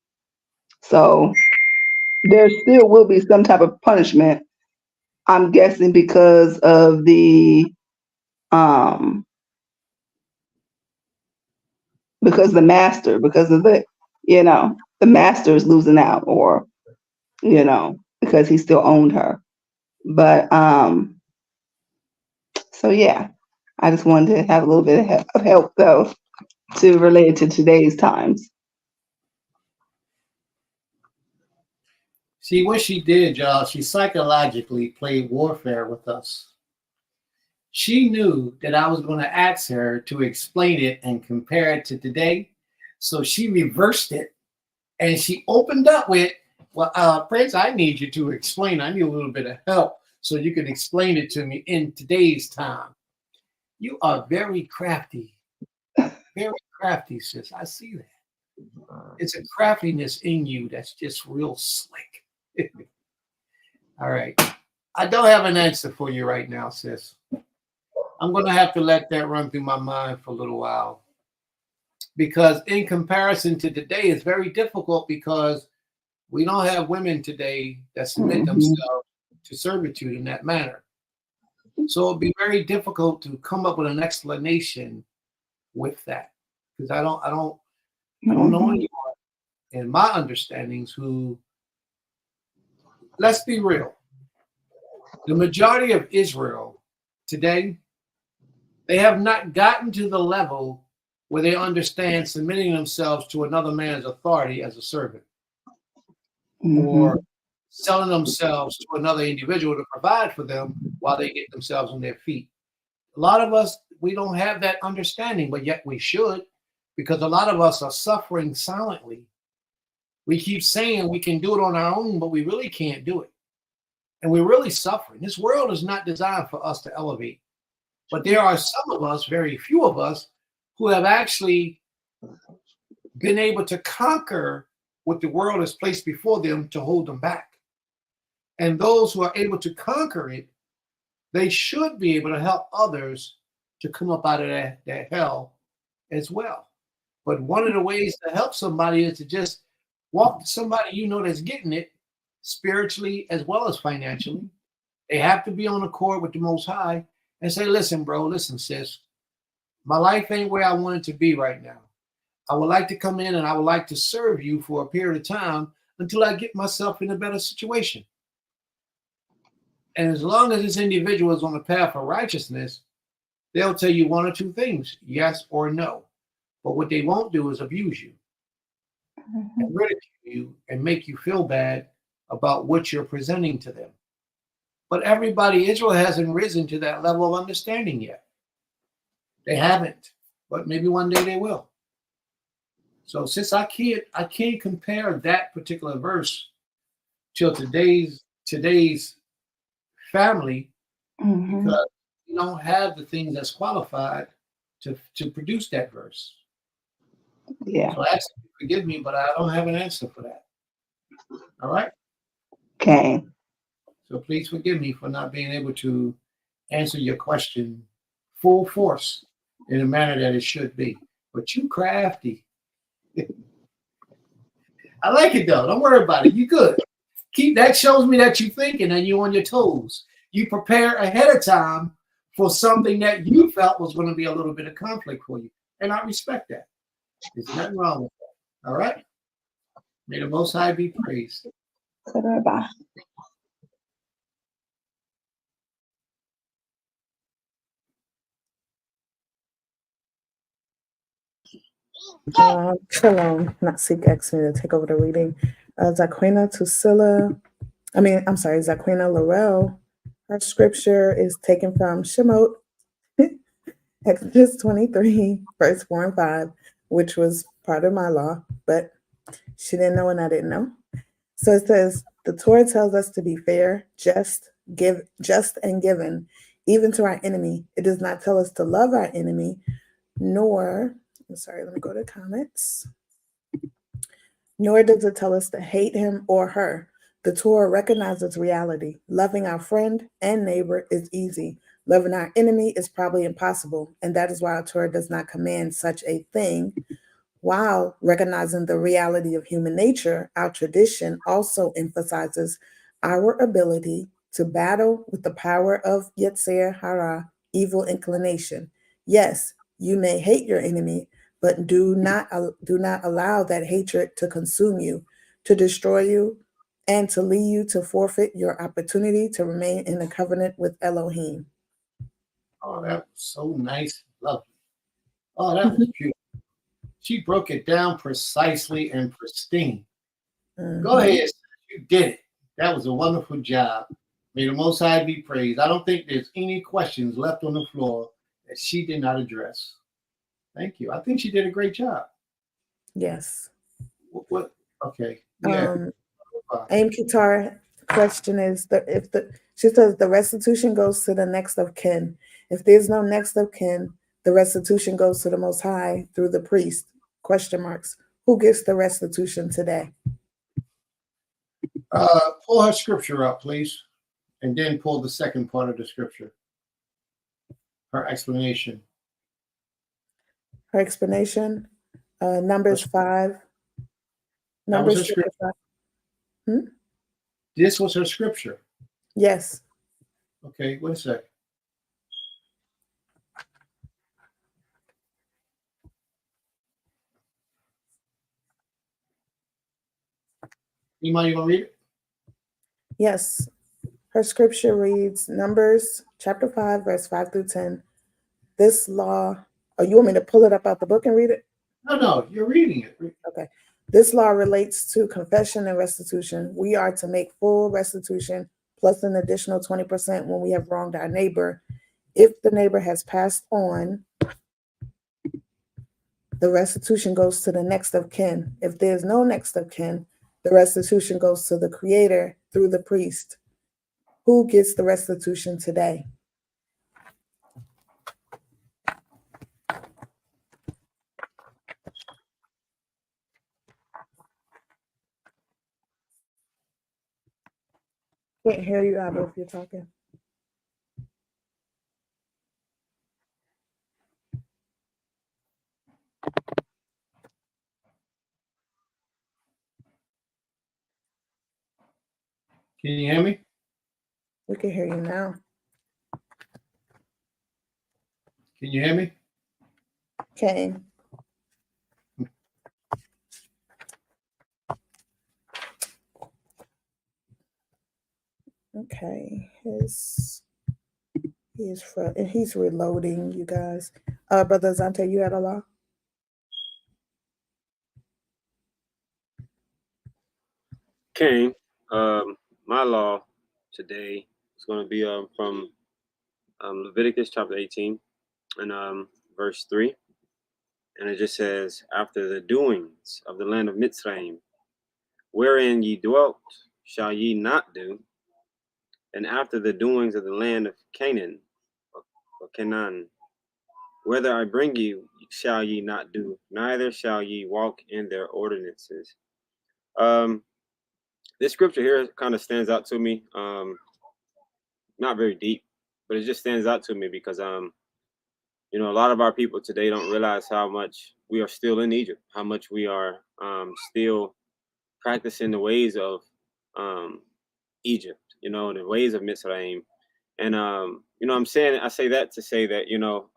So there still will be some type of punishment. I'm guessing because of um the master, because of the master is losing out, or because he still owned her. But so yeah, I just wanted to have a little bit of help though to relate it to today's times. See, what she did, y'all, she psychologically played warfare with us. She knew that I was going to ask her to explain it and compare it to today. So she reversed it and she opened up with, well, Prince, I need you to explain. I need a little bit of help so you can explain it to me in today's time. You are very crafty, sis. I see that. It's a craftiness in you that's just real slick. All right. I don't have an answer for you right now, sis. I'm going to have to let that run through my mind for a little while. Because in comparison to today, it's very difficult because we don't have women today that submit themselves to servitude in that manner. So it'd be very difficult to come up with an explanation with that. Because I don't know anyone in my understandings who, let's be real, the majority of Israel today, they have not gotten to the level where they understand submitting themselves to another man's authority as a servant, or selling themselves to another individual to provide for them while they get themselves on their feet. A lot of us, we don't have that understanding, but yet we should, because a lot of us are suffering silently. We keep saying we can do it on our own, but we really can't do it. And we're really suffering. This world is not designed for us to elevate. But there are some of us, very few of us, who have actually been able to conquer what the world has placed before them to hold them back. And those who are able to conquer it, they should be able to help others to come up out of that hell as well. But one of the ways to help somebody is to just walk to somebody that's getting it spiritually as well as financially. They have to be on accord with the Most High and say, listen, bro, listen, sis, my life ain't where I want it to be right now. I would like to come in and I would like to serve you for a period of time until I get myself in a better situation. And as long as this individual is on the path of righteousness, they'll tell you one or two things, yes or no. But what they won't do is abuse you and ridicule you and make you feel bad about what you're presenting to them. But Israel hasn't risen to that level of understanding yet. They haven't, but maybe one day they will. So since I can't compare that particular verse to today's family, because we don't have the things that's qualified to produce that verse. Yeah. So actually, forgive me, but I don't have an answer for that. All right? Okay. So please forgive me for not being able to answer your question full force in a manner that it should be. But you crafty. I like it though. Don't worry about it. You good. That shows me that you're thinking and you're on your toes. You prepare ahead of time for something that you felt was going to be a little bit of conflict for you. And I respect that. There's nothing wrong with that. All right? May the Most High be praised. Shalom, not seek asked me to take over the reading. Zaquina Laurel, her scripture is taken from Shemot, Exodus 23, verse 4 and 5, which was part of my law, but she didn't know and I didn't know. So it says, the Torah tells us to be fair, just and given, even to our enemy. It does not tell us to love our enemy, nor let me go to comments. Nor does it tell us to hate him or her. The Torah recognizes reality. Loving our friend and neighbor is easy. Loving our enemy is probably impossible, and that is why our Torah does not command such a thing. While recognizing the reality of human nature, our tradition also emphasizes our ability to battle with the power of Yetzer Hara, evil inclination. Yes, you may hate your enemy, but do not allow that hatred to consume you, to destroy you, and to lead you to forfeit your opportunity to remain in a covenant with Elohim. Oh, that was so nice, lovely. Oh, that was beautiful. She broke it down precisely and pristine. Go ahead, you did it. That was a wonderful job. May the Most High be praised. I don't think there's any questions left on the floor that she did not address. Thank you. I think she did a great job. Yes. What? Okay. Yeah. Aim Kitar question is she says the restitution goes to the next of kin. If there's no next of kin, the restitution goes to the Most High through the priest. Question marks. Who gets the restitution today? Pull her scripture up, please, and then pull the second part of the scripture. Her explanation. Her explanation. Numbers 5. Numbers 5. This was her scripture. Yes. Okay, one sec. Iman, you want to read it? Yes. Her scripture reads Numbers chapter 5, verse 5 through 10. This law, you want me to pull it up out the book and read it? No, you're reading it. Okay. This law relates to confession and restitution. We are to make full restitution plus an additional 20% when we have wronged our neighbor. If the neighbor has passed on, the restitution goes to the next of kin. If there's no next of kin, the restitution goes to the Creator through the priest. Who gets the restitution today? Can't hear you, Abba, if you're talking. Can you hear me? We can hear you now. Can you hear me? Okay. Okay. He's reloading, you guys. Brother Zante, you had a law? King, my law today is going to be from Leviticus chapter 18 and verse 3. And it just says, after the doings of the land of Mitzrayim, wherein ye dwelt, shall ye not do, and after the doings of the land of Canaan, or Canaan, whether I bring you, shall ye not do, neither shall ye walk in their ordinances. This scripture here kind of stands out to me. Not very deep, but it just stands out to me because a lot of our people today don't realize how much we are still in Egypt, how much we are still practicing the ways of Egypt, the ways of Mitzrayim. And I say that to say that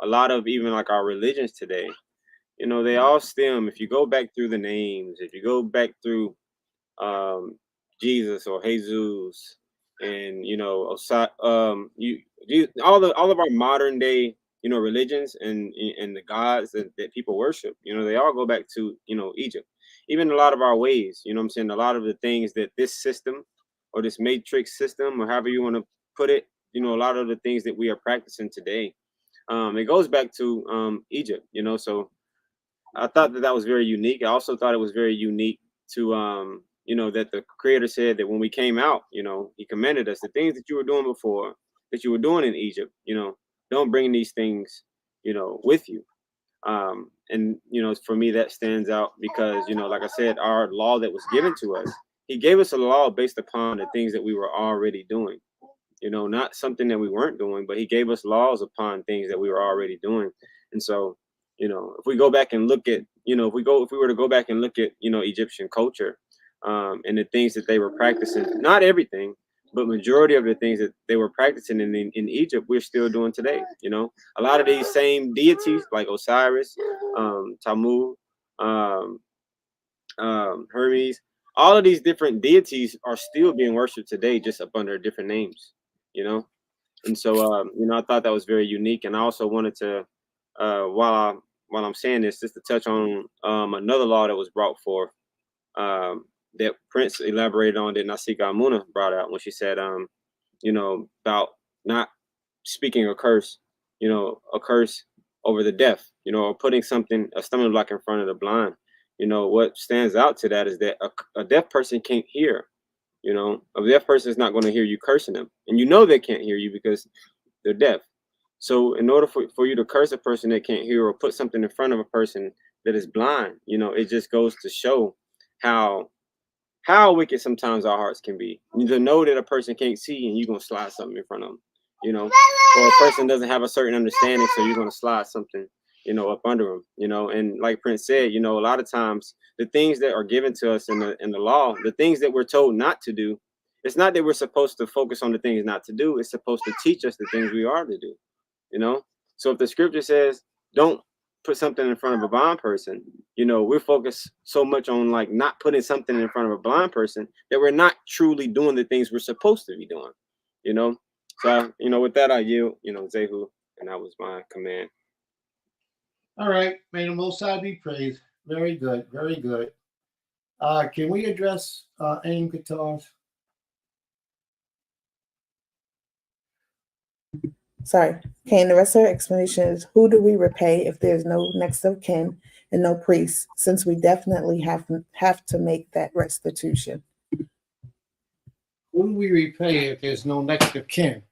a lot of even like our religions today, they all stem, if you go back through the names, if you go back through Jesus or Jesus, and all of our modern day religions and the gods that people worship, they all go back to Egypt. Even a lot of our ways, a lot of the things that this system or this matrix system, or however you want to put it, a lot of the things that we are practicing today, it goes back to Egypt. So I thought that was very unique. I also thought it was very unique to that the Creator said that when we came out, he commanded us the things that you were doing before, that you were doing in Egypt, don't bring these things, with you. And for me, that stands out because, like I said, our law that was given to us, he gave us a law based upon the things that we were already doing. not something that we weren't doing, but he gave us laws upon things that we were already doing. And so, if we go back and look at, if we were to go back and look at, Egyptian culture, and the things that they were practicing, not everything, but majority of the things that they were practicing in Egypt, we're still doing today. A lot of these same deities like Osiris, Tammuz, Hermes, all of these different deities are still being worshipped today, just up under different names. And so I thought that was very unique. And I also wanted to, while I'm saying this, just to touch on another law that was brought forth, that Prince elaborated on, that Nasika Amuna brought out when she said, about not speaking a curse over the deaf, or putting a stumbling block in front of the blind. What stands out to that is that a deaf person can't hear. A deaf person is not going to hear you cursing them, and they can't hear you because they're deaf. So in order for you to curse a person that can't hear, or put something in front of a person that is blind, it just goes to show how wicked sometimes our hearts can be. You to know that a person can't see and you're going to slide something in front of them, or a person doesn't have a certain understanding, so you're going to slide something, up under them, and like Prince said, a lot of times the things that are given to us in the law, the things that we're told not to do, it's not that we're supposed to focus on the things not to do. It's supposed to teach us the things we are to do, So if the scripture says, don't put something in front of a blind person, we're focused so much on like not putting something in front of a blind person that we're not truly doing the things we're supposed to be doing, So, with that, I yield, Zehu, and that was my command. All right. May the Most High be praised. Very good. Very good. Can we address aim guitars? Sorry. Okay, and the rest of the explanation is, who do we repay if there's no next of kin and no priest, since we definitely have to make that restitution? Who do we repay if there's no next of kin?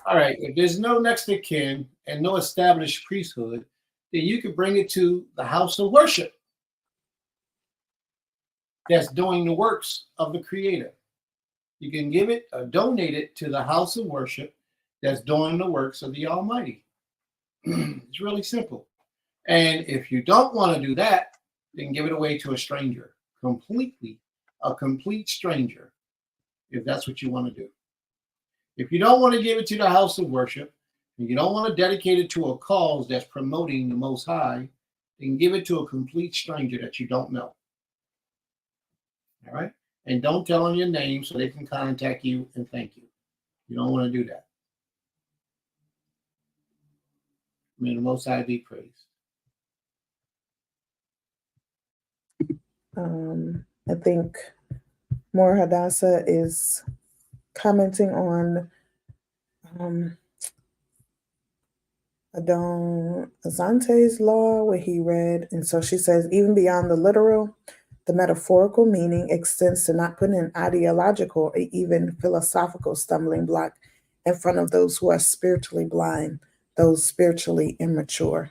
All right, if there's no next of kin and no established priesthood, then you could bring it to the house of worship that's doing the works of the Creator. You can give it or donate it to the house of worship that's doing the works of the Almighty. It's really simple. And if you don't want to do that, then give it away to a stranger, a complete stranger, if that's what you want to do. If you don't want to give it to the house of worship, and you don't want to dedicate it to a cause that's promoting the Most High, then give it to a complete stranger that you don't know. All right? And don't tell them your name so they can contact you and thank you. You don't want to do that. May the Most High be praised. I think More Hadassah is commenting on Adon Azante's law, where he read, and so she says, even beyond the literal, the metaphorical meaning extends to not putting an ideological or even philosophical stumbling block in front of those who are spiritually blind, those spiritually immature.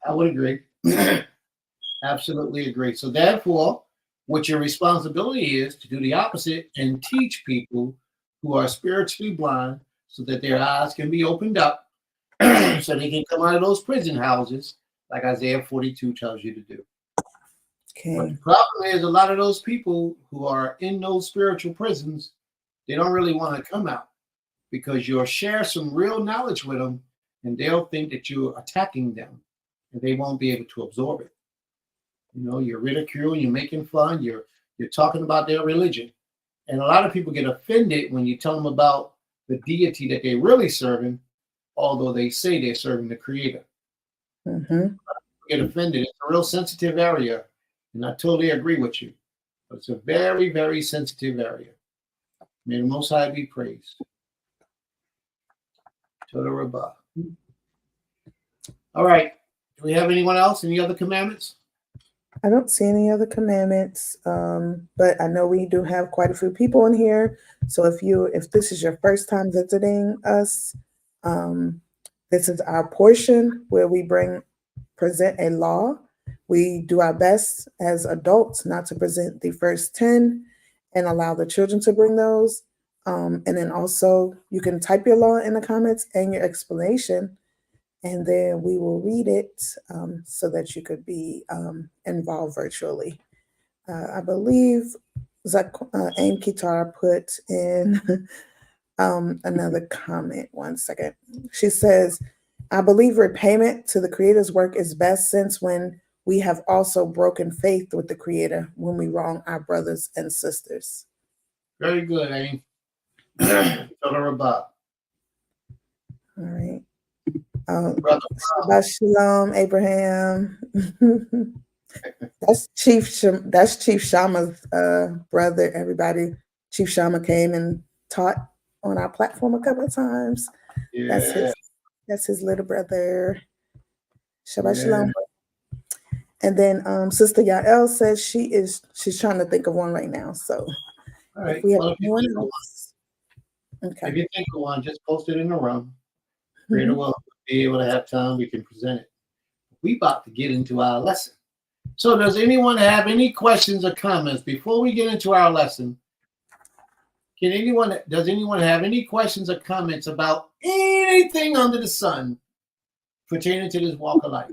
I would agree. Absolutely agree. So therefore, what your responsibility is to do the opposite and teach people who are spiritually blind so that their eyes can be opened up so they can come out of those prison houses like Isaiah 42 tells you to do. Okay. But the problem is a lot of those people who are in those spiritual prisons, they don't really want to come out because you'll share some real knowledge with them and they'll think that you're attacking them and they won't be able to absorb it. You're ridiculing, you're making fun, you're talking about their religion. And a lot of people get offended when you tell them about the deity that they're really serving, although they say they're serving the Creator. Mm-hmm. Get offended. It's a real sensitive area, and I totally agree with you. But it's a very, very sensitive area. May the Most High be praised. Toda Rabbah. All right. Do we have anyone else? Any other commandments? I don't see any other commandments, but I know we do have quite a few people in here. So if this is your first time visiting us, this is our portion where we present a law. We do our best as adults not to present the first 10, and allow the children to bring those. And then also you can type your law in the comments and your explanation, and then we will read it so that you could be involved virtually. I believe Aim Kitar put in another comment. 1 second. She says, I believe repayment to the Creator's work is best, since when we have also broken faith with the Creator when we wrong our brothers and sisters. Very good, Aim. All right. Brother Shabbat Shalom, Abraham. That's Chief Shama's brother. Everybody, Chief Shama came and taught on our platform a couple of times. Yeah. That's his little brother. Shabbat Shalom. And then Sister Yael says she's trying to think of one right now. So All right. if we have Well, anyone else. Okay. If you think of one, just post it in the room. Creator will be able to have time. We can present it. We about to get into our lesson. So does anyone have any questions or comments before we get into our lesson? Does anyone have any questions or comments about anything under the sun pertaining to this walk of life?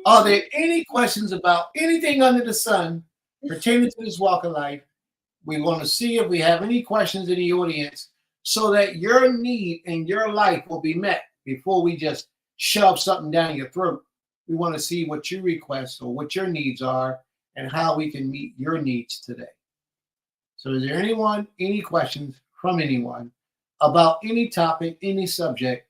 Are there any questions about anything under the sun pertaining to this walk of life? We want to see if we have any questions in the audience so that your need in your life will be met before we just shove something down your throat. We want to see what you request or what your needs are and how we can meet your needs today. So is there any questions from anyone about any topic, any subject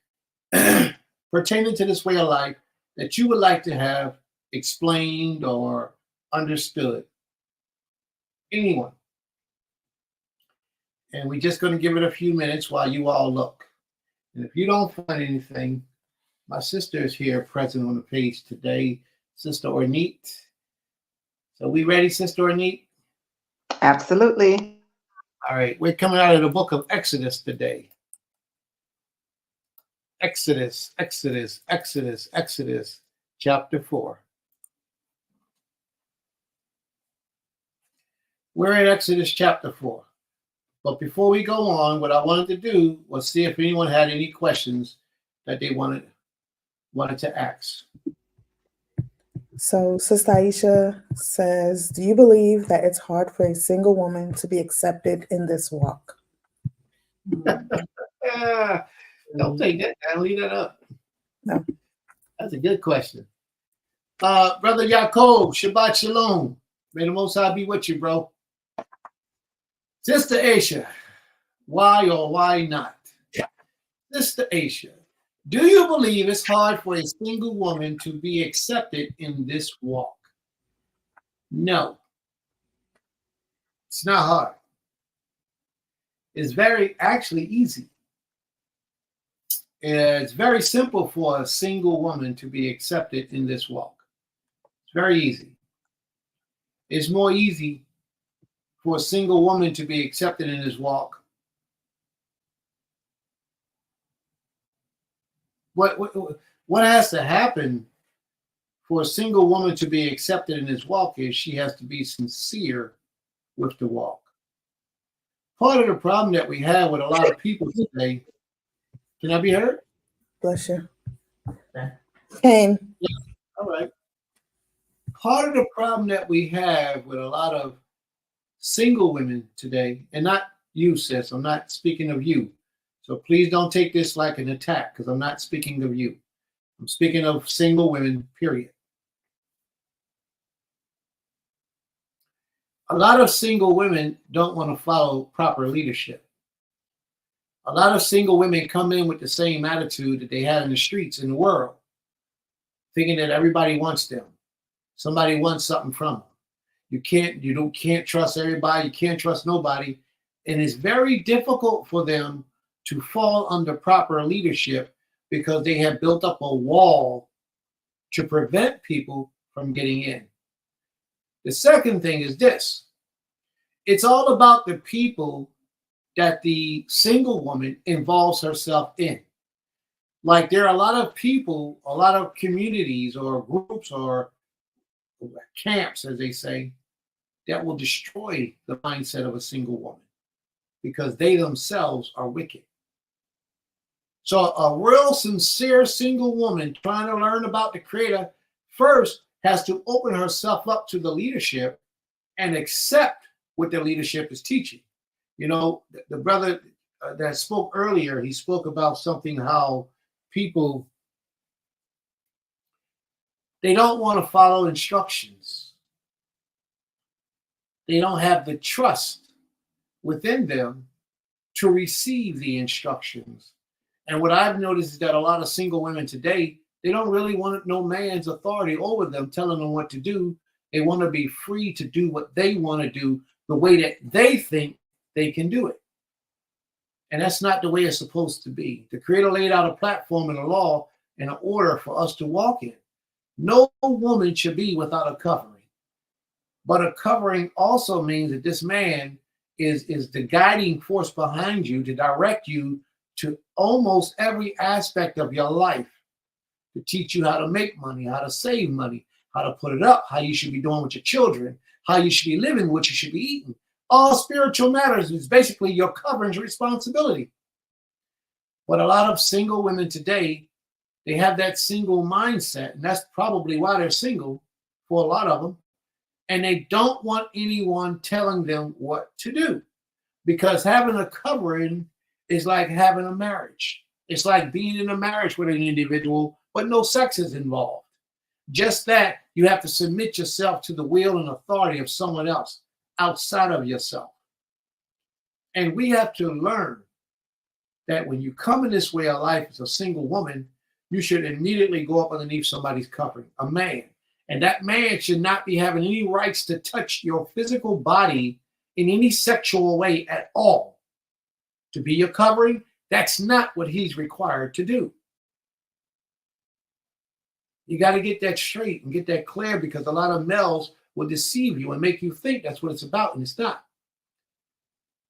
pertaining to this way of life that you would like to have explained or understood? Anyone? And we're just going to give it a few minutes while you all look. And if you don't find anything, my sister is here present on the page today, Sister Ornette. So we ready, Sister Ornette? Absolutely. All right, we're coming out of the book of Exodus today. Exodus, chapter 4. We're in Exodus chapter 4. But before we go on, what I wanted to do was see if anyone had any questions that they wanted to ask. So Sister Aisha says, do you believe that it's hard for a single woman to be accepted in this walk? Don't take that down. Leave that up. No. That's a good question. Brother Yaakov, Shabbat Shalom. May the Most High be with you, bro. Sister Aisha, why or why not? Sister Aisha, do you believe it's hard for a single woman to be accepted in this walk? No. It's not hard. It's actually easy. It's very simple for a single woman to be accepted in this walk. It's very easy. It's more easy for a single woman to be accepted in this walk. What has to happen for a single woman to be accepted in this walk is she has to be sincere with the walk. Part of the problem that we have with a lot of people today, can I be heard? Bless you. Came. Yeah. All right. Part of the problem that we have with a lot of single women today, and not you, sis, I'm not speaking of you. So please don't take this like an attack, because I'm not speaking of you. I'm speaking of single women, period. A lot of single women don't want to follow proper leadership. A lot of single women come in with the same attitude that they had in the streets in the world, thinking that everybody wants them. Somebody wants something from them. You can't trust everybody. You can't trust nobody. And it's very difficult for them to fall under proper leadership because they have built up a wall to prevent people from getting in. The second thing is this. It's all about the people that the single woman involves herself in. Like there are a lot of people, a lot of communities or groups or camps, as they say, that will destroy the mindset of a single woman because they themselves are wicked. So a real sincere single woman trying to learn about the Creator first has to open herself up to the leadership and accept what the leadership is teaching. You know, the brother that spoke earlier, he spoke about something how people, they don't want to follow instructions. They don't have the trust within them to receive the instructions. And what I've noticed is that a lot of single women today, they don't really want no man's authority over them, telling them what to do. They want to be free to do what they want to do the way that they think they can do it. And that's not the way it's supposed to be. The Creator laid out a platform and a law and an order for us to walk in. No woman should be without a covering. But a covering also means that this man is the guiding force behind you to direct you to almost every aspect of your life, to teach you how to make money, how to save money, how to put it up, how you should be doing with your children, how you should be living, what you should be eating. All spiritual matters is basically your covering's responsibility. But a lot of single women today, they have that single mindset, and that's probably why they're single for a lot of them. And they don't want anyone telling them what to do, because having a covering is like having a marriage. It's like being in a marriage with an individual, but no sex is involved. Just that you have to submit yourself to the will and authority of someone else outside of yourself. And we have to learn that when you come in this way of life as a single woman, you should immediately go up underneath somebody's covering, a man. And that man should not be having any rights to touch your physical body in any sexual way at all. To be your covering, that's not what he's required to do. You got to get that straight and get that clear, because a lot of males will deceive you and make you think that's what it's about, and it's not.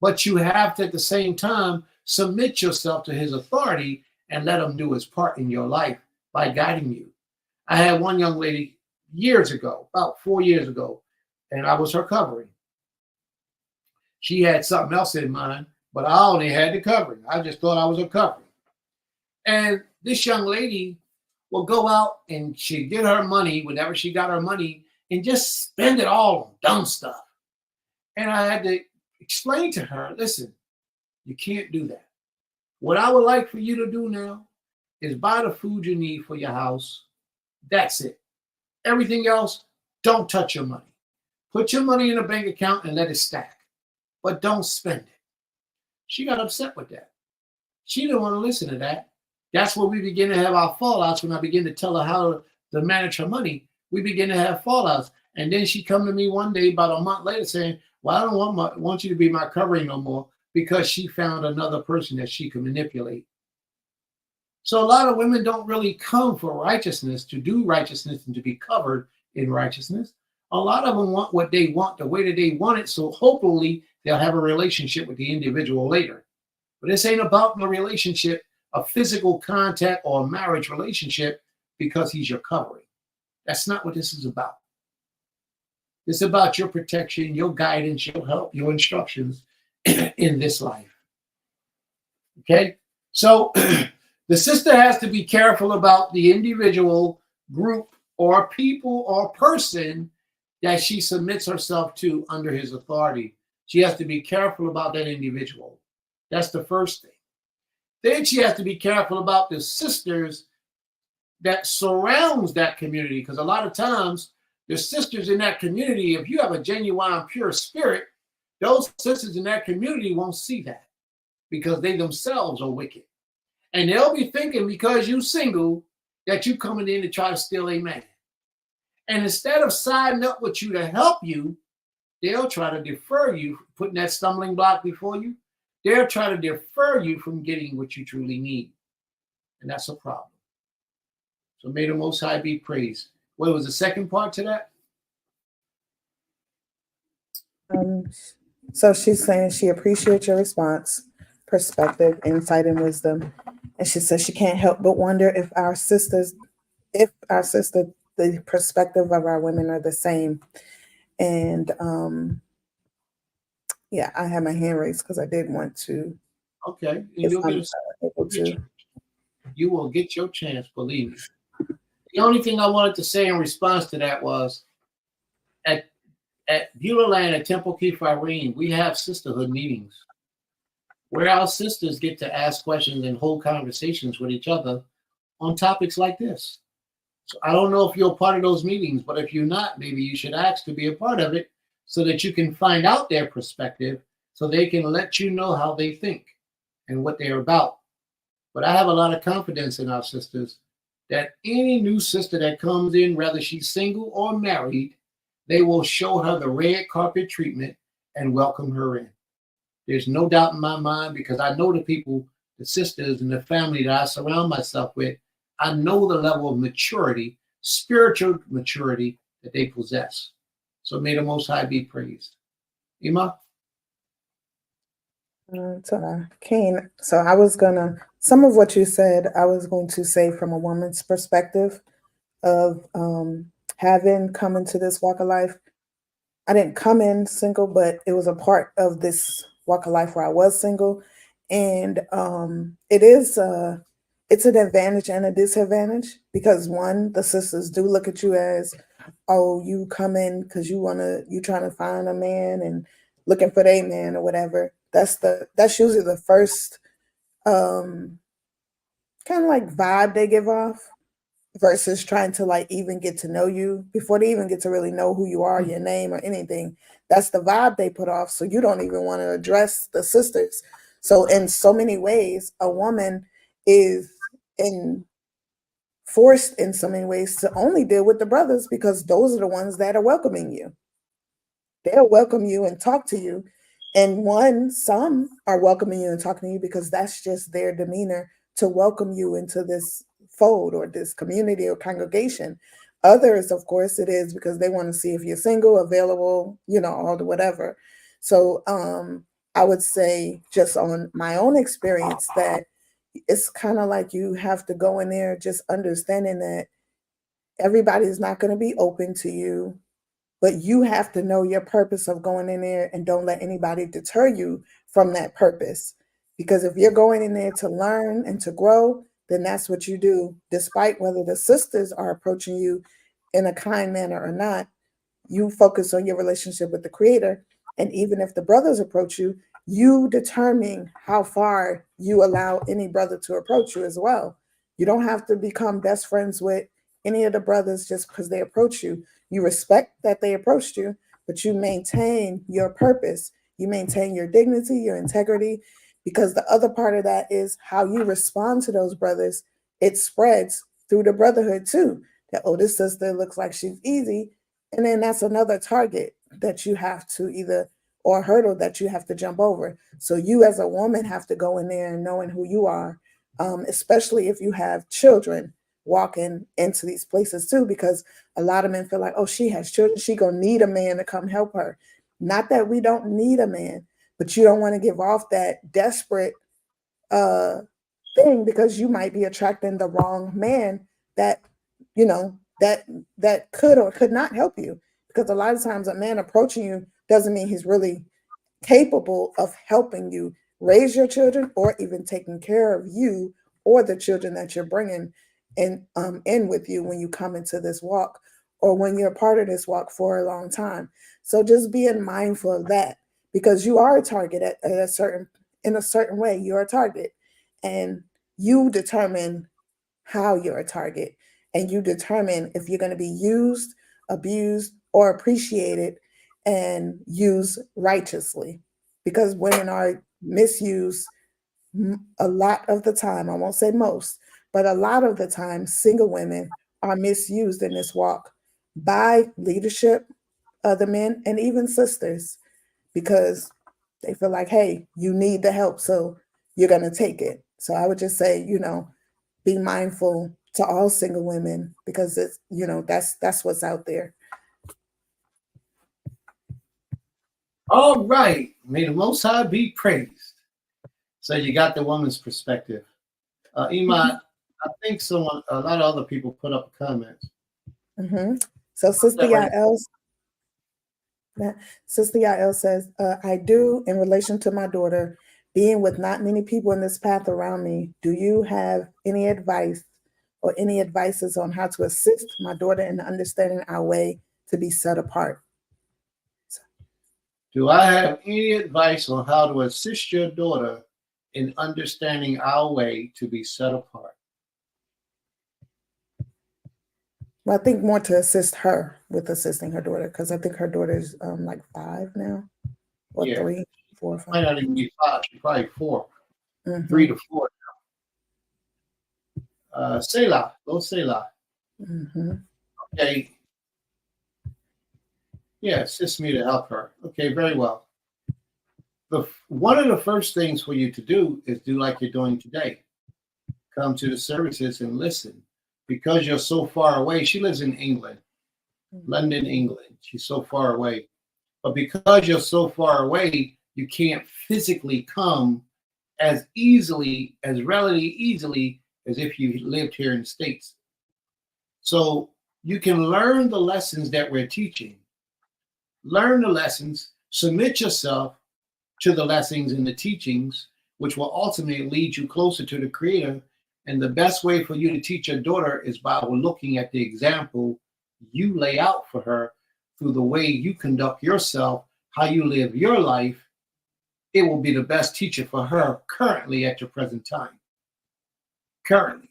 But you have to, at the same time, submit yourself to his authority and let him do his part in your life by guiding you. I had one young lady years ago, about 4 years ago, and I was her covering. She had something else in mind, but I only had the covering. I just thought I was her covering. And this young lady will go out and she'd get her money whenever she got her money and just spend it all on dumb stuff. And I had to explain to her, listen, you can't do that. What I would like for you to do now is buy the food you need for your house. That's it. Everything else, don't touch your money. Put your money in a bank account and let it stack, but don't spend it. She got upset with that. She didn't want to listen to that. That's where we begin to have our fallouts. When I begin to tell her how to manage her money, we begin to have fallouts. And then she come to me one day about a month later saying, well, I don't want you to be my covering no more, because she found another person that she can manipulate. So a lot of women don't really come for righteousness, to do righteousness and to be covered in righteousness. A lot of them want what they want the way that they want it, so hopefully they'll have a relationship with the individual later. But this ain't about no relationship, a physical contact or a marriage relationship, because he's your covering. That's not what this is about. It's about your protection, your guidance, your help, your instructions in this life. Okay? So the sister has to be careful about the individual, group, or people or person that she submits herself to under his authority. She has to be careful about that individual. That's the first thing. Then she has to be careful about the sisters that surrounds that community, because a lot of times the sisters in that community, if you have a genuine, pure spirit, those sisters in that community won't see that, because they themselves are wicked. And they'll be thinking, because you're single, that you coming in to try to steal a man. And instead of siding up with you to help you, they'll try to defer you, putting that stumbling block before you. They'll try to defer you from getting what you truly need. And that's a problem. So may the Most High be praised. What was the second part to that? So she's saying she appreciates your response, perspective, insight, and wisdom. And she says she can't help but wonder if our sister, the perspective of our women are the same. And yeah, I had my hand raised because I did want to. Okay, If you'll I'm get able to. you will get your chance, believe me. The only thing I wanted to say in response to that was at Beulah Land at Temple Kefarym, we have sisterhood meetings where our sisters get to ask questions and hold conversations with each other on topics like this. So I don't know if you're a part of those meetings, but if you're not, maybe you should ask to be a part of it so that you can find out their perspective so they can let you know how they think and what they're about. But I have a lot of confidence in our sisters that any new sister that comes in, whether she's single or married, they will show her the red carpet treatment and welcome her in. There's no doubt in my mind because I know the people, the sisters and the family that I surround myself with. I know the level of maturity, spiritual maturity that they possess. So may the Most High be praised. Ima? Kane, so I was gonna, some of what you said, I was going to say from a woman's perspective of having come into this walk of life. I didn't come in single, but it was a part of this walk of life where I was single. And it's an advantage and a disadvantage because one, the sisters do look at you as, oh, you come in because you trying to find a man and looking for a man or whatever. That's usually the first kind of like vibe they give off versus trying to like even get to know you before they even get to really know who you are, your name or anything. That's the vibe they put off. So you don't even want to address the sisters. So in so many ways, a woman is in forced in so many ways to only deal with the brothers because those are the ones that are welcoming you. They'll welcome you and talk to you. And some are welcoming you and talking to you because that's just their demeanor to welcome you into this fold or this community or congregation. Others, of course, it is because they want to see if you're single, available, all the whatever. So I would say just on my own experience that it's kind of like you have to go in there just understanding that everybody's not going to be open to you, but you have to know your purpose of going in there and don't let anybody deter you from that purpose. Because if you're going in there to learn and to grow, then that's what you do, despite whether the sisters are approaching you in a kind manner or not. You focus on your relationship with the creator. And even if the brothers approach you, you determine how far you allow any brother to approach you as well. You don't have to become best friends with any of the brothers just because they approach you. You respect that they approached you, but you maintain your purpose. You maintain your dignity, your integrity, because the other part of that is how you respond to those brothers. It spreads through the brotherhood too. That, oh, this sister looks like she's easy. And then that's another target that you have to either, or hurdle that you have to jump over. So you as a woman have to go in there and knowing who you are, especially if you have children walking into these places too, because a lot of men feel like, oh, she has children, she gonna need a man to come help her. Not that we don't need a man, but you don't want to give off that desperate thing because you might be attracting the wrong man that that could or could not help you, because a lot of times a man approaching you doesn't mean he's really capable of helping you raise your children or even taking care of you or the children that you're bringing in with you when you come into this walk or when you're part of this walk for a long time. So just being mindful of that, because you are a target in a certain way. You're a target, and you determine how you're a target, and you determine if you're going to be used, abused, or appreciated and used righteously. Because women are misused a lot of the time. I won't say most, but a lot of the time, single women are misused in this walk by leadership, other men, and even sisters, because they feel like, hey, you need the help, so you're going to take it. So I would just say, be mindful to all single women, because it's, that's what's out there. All right. May the Most High be praised. So you got the woman's perspective. Ima, I think a lot of other people put up comments. Mm-hmm. So Sister Yael, Sister Yael says, I do in relation to my daughter, being with not many people in this path around me. Do you have any advice or any advices on how to assist my daughter in understanding our way to be set apart? Do I have any advice on how to assist your daughter in understanding our way to be set apart? Well, I think more to assist her with assisting her daughter, because I think her daughter's like 5 now, or Yeah. 3, 4, or 5. Might not even be 5, she's probably 4, Mhm. 3 to 4. Selah, go Selah. Mhm. Okay. Yeah, assist me to help her. Okay, very well. One of the first things for you to do is do like you're doing today. Come to the services and listen. Because you're so far away, she lives in England, London, England. She's so far away. But because you're so far away, you can't physically come as easily, as relatively easily as if you lived here in the States. So you can learn the lessons that we're teaching. Learn the lessons, submit yourself to the lessons and the teachings, which will ultimately lead you closer to the Creator. And the best way for you to teach your daughter is by looking at the example you lay out for her through the way you conduct yourself, how you live your life. It will be the best teacher for her currently at your present time. Currently,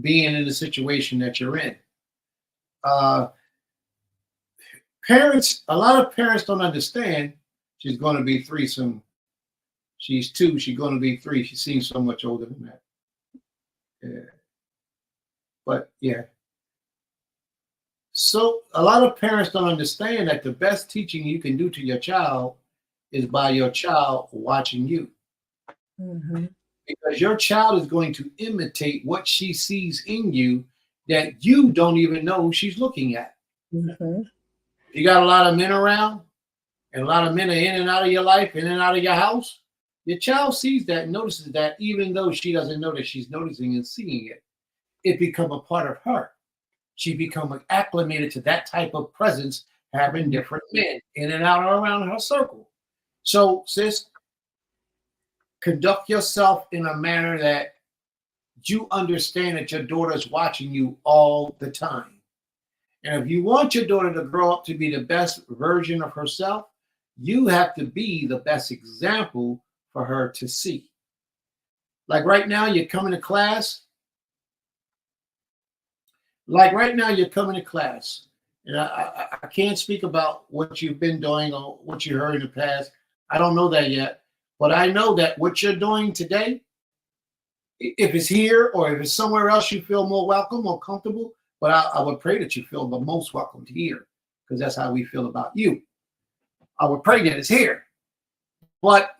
being in the situation that you're in. Parents, a lot of parents don't understand she's going to be 3 soon. She's 2, she's going to be 3. She seems so much older than that. Yeah. But yeah. So a lot of parents don't understand that the best teaching you can do to your child is by your child watching you. Mhm. Because your child is going to imitate what she sees in you that you don't even know she's looking at. Mhm. You got a lot of men around, and a lot of men are in and out of your life, in and out of your house. Your child sees that and notices that, even though she doesn't know that she's noticing and seeing it, it become a part of her. She become acclimated to that type of presence, having different men in and out or around her circle. So, sis, conduct yourself in a manner that you understand that your daughter is watching you all the time. And if you want your daughter to grow up to be the best version of herself, you have to be the best example for her to see. Like right now, you're coming to class. And I can't speak about what you've been doing or what you heard in the past. I don't know that yet. But I know that what you're doing today, if it's here or if it's somewhere else you feel more welcome or comfortable, but I would pray that you feel the most welcome here, because that's how we feel about you. I would pray that it's here. But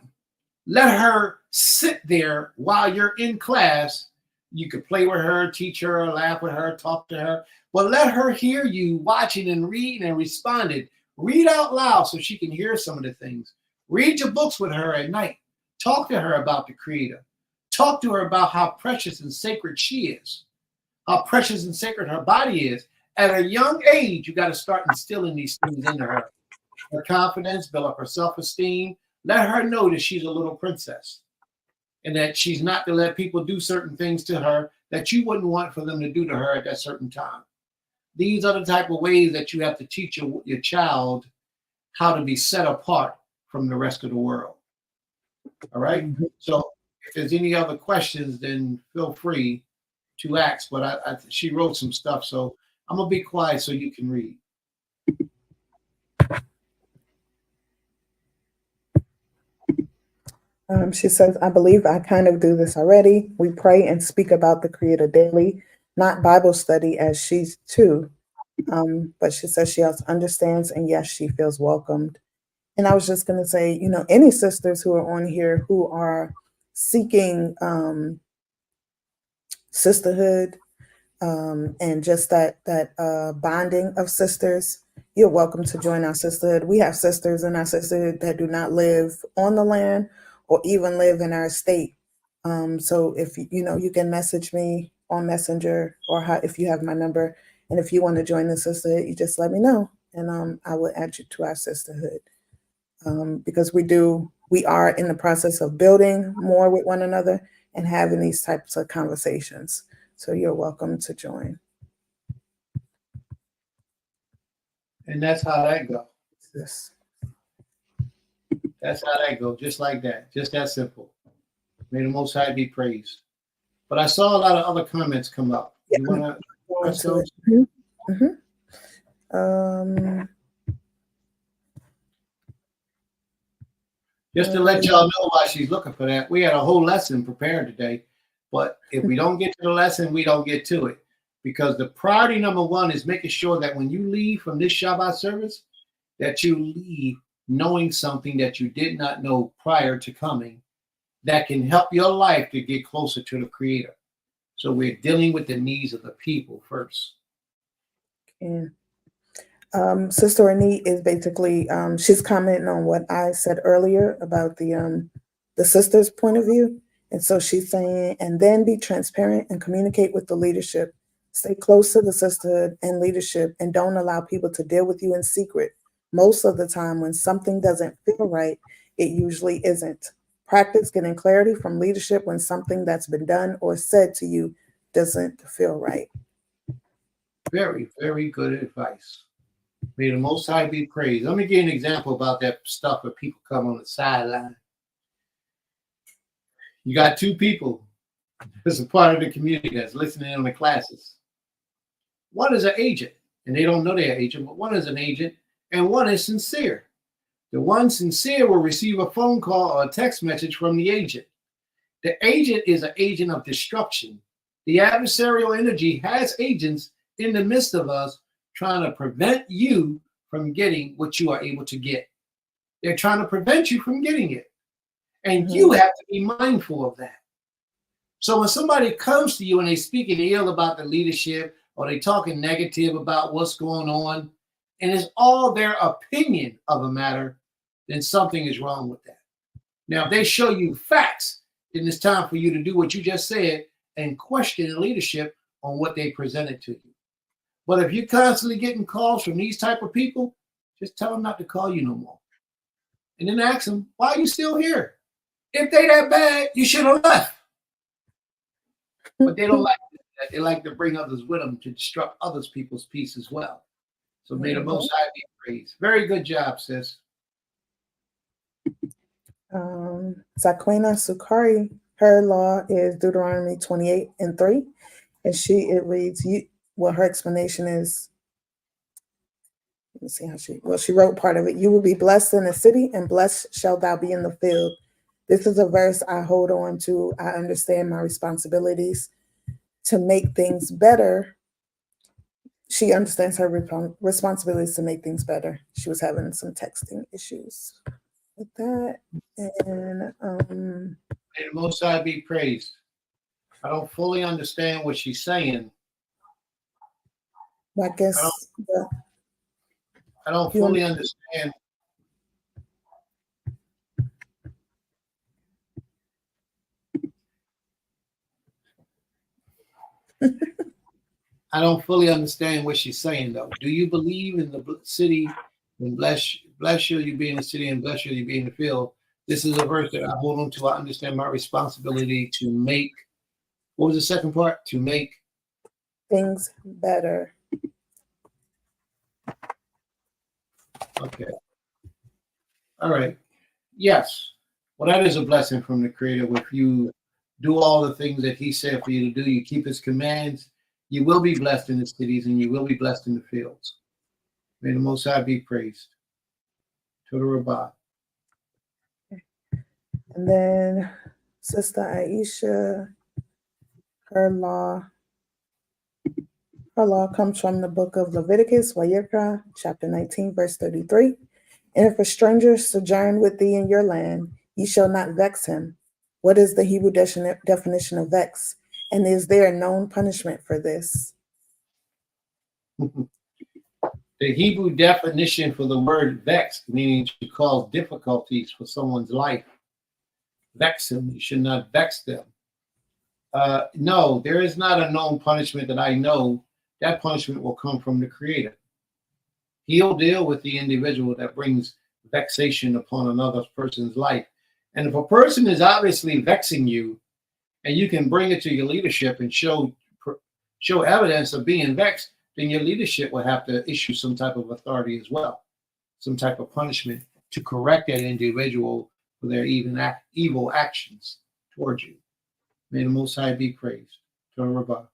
let her sit there while you're in class. You could play with her, teach her, laugh with her, talk to her. But let her hear you watching and reading and responding. Read out loud so she can hear some of the things. Read your books with her at night. Talk to her about the Creator. Talk to her about how precious and sacred she is, how precious and sacred her body is. At a young age, you got to start instilling these things into her. Her confidence, build up her self-esteem. Let her know that she's a little princess and that she's not to let people do certain things to her that you wouldn't want for them to do to her at that certain time. These are the type of ways that you have to teach your child how to be set apart from the rest of the world. All right? Mhm. So if there's any other questions, then feel free to ask. But she wrote some stuff, so I'm going to be quiet so you can read. She says, I believe I kind of do this already. We pray and speak about the Creator daily, not Bible study as she's too. But she says she also understands, and yes, she feels welcomed. And I was just going to say, any sisters who are on here who are seeking sisterhood, and just that bonding of sisters, you're welcome to join our sisterhood. We have sisters in our sisterhood that do not live on the land or even live in our state. So if you can message me on Messenger, or if you have my number, and if you want to join the sisterhood, you just let me know, and I will add you to our sisterhood, because we are in the process of building more with one another and having these types of conversations. So you're welcome to join. And that's how that goes. This. That's how that goes. Just like that. Just that simple. May the Most High be praised. But I saw a lot of other comments come up. Yeah, You want to Go press into those? it. Mhm. Just to let y'all know why she's looking for that, we had a whole lesson prepared today. But if we don't get to the lesson, we don't get to it. Because the priority number one is making sure that when you leave from this Shabbat service, that you leave knowing something that you did not know prior to coming that can help your life to get closer to the Creator. So we're dealing with the needs of the people first. Yeah. Sister Renee is basically she's commenting on what I said earlier about the sister's point of view. And so she's saying, and then be transparent and communicate with the leadership. Stay close to the sisterhood and leadership and don't allow people to deal with you in secret. Most of the time when something doesn't feel right, it usually isn't. Practice getting clarity from leadership when something that's been done or said to you doesn't feel right. Very, very good advice. May the Most High be praised. Let me give you an example about that stuff where people come on the sideline. You got two people that's a part of the community that's listening in the classes. One is an agent, and they don't know they're an agent, but one is an agent, and one is sincere. The one sincere will receive a phone call or a text message from the agent. The agent is an agent of destruction. The adversarial energy has agents in the midst of us trying to prevent you from getting what you are able to get. They're trying to prevent you from getting it. And you have to be mindful of that. So when somebody comes to you and they speaking ill about the leadership or they talking negative about what's going on, and it's all their opinion of a matter, then something is wrong with that. Now, if they show you facts, then it's time for you to do what you just said and question the leadership on what they presented to you. But if you're constantly getting calls from these type of people, just tell them not to call you no more. And then ask them, why are you still here? If they that bad, you should have left. But they don't like that. They like to bring others with them to disrupt other people's peace as well. So may the Most High be praised. Very good job, sis. Zaquina Sukari, her law is Deuteronomy 28:3. And it reads, her explanation is, let me see how she wrote part of it. You will be blessed in the city and blessed shall thou be in the field. This is a verse I hold on to. I understand my responsibilities to make things better. She understands her responsibilities to make things better. She was having some texting issues with that. And May the Most High be praised. I don't fully understand what she's saying. I guess I don't fully understand. I don't fully understand what she's saying, though. Do you believe in the city and bless you be in the city and bless you be in the field? This is a verse that I hold on to. I understand my responsibility to make, what was the second part? To make things better. Okay. All right. Yes. Well, that is a blessing from the Creator. If you do all the things that He said for you to do, you keep His commands, you will be blessed in the cities and you will be blessed in the fields. May the Most High be praised. To the Rabbah. And then Sister Aisha, her law comes from the book of Leviticus, Vayikra, chapter 19, verse 33. And if a stranger sojourn with thee in your land, ye shall not vex him. What is the Hebrew definition of vex? And is there a known punishment for this? The Hebrew definition for the word vex, meaning to cause difficulties for someone's life. Vex them. You should not vex them. No, there is not a known punishment that I know. That punishment will come from the Creator. He'll deal with the individual that brings vexation upon another person's life. And if a person is obviously vexing you, and you can bring it to your leadership and show evidence of being vexed, then your leadership will have to issue some type of authority as well, some type of punishment to correct that individual for their evil actions towards you. May the Most High be praised. Torah.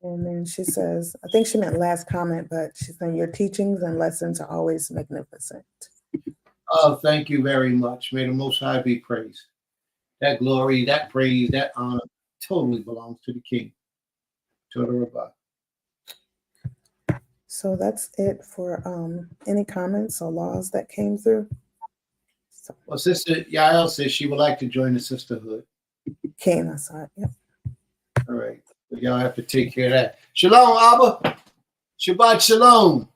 And then she says, I think she meant last comment, but she's saying your teachings and lessons are always magnificent. Oh, thank you very much. May the Most High be praised. That glory, that praise, that honor totally belongs to the King. Torah. So that's it for any comments or laws that came through. So, Well, Sister Yael says she would like to join the sisterhood. Kane, I saw it. Yep. All right. So y'all have to take care of that. Shalom, Abba. Shabbat shalom.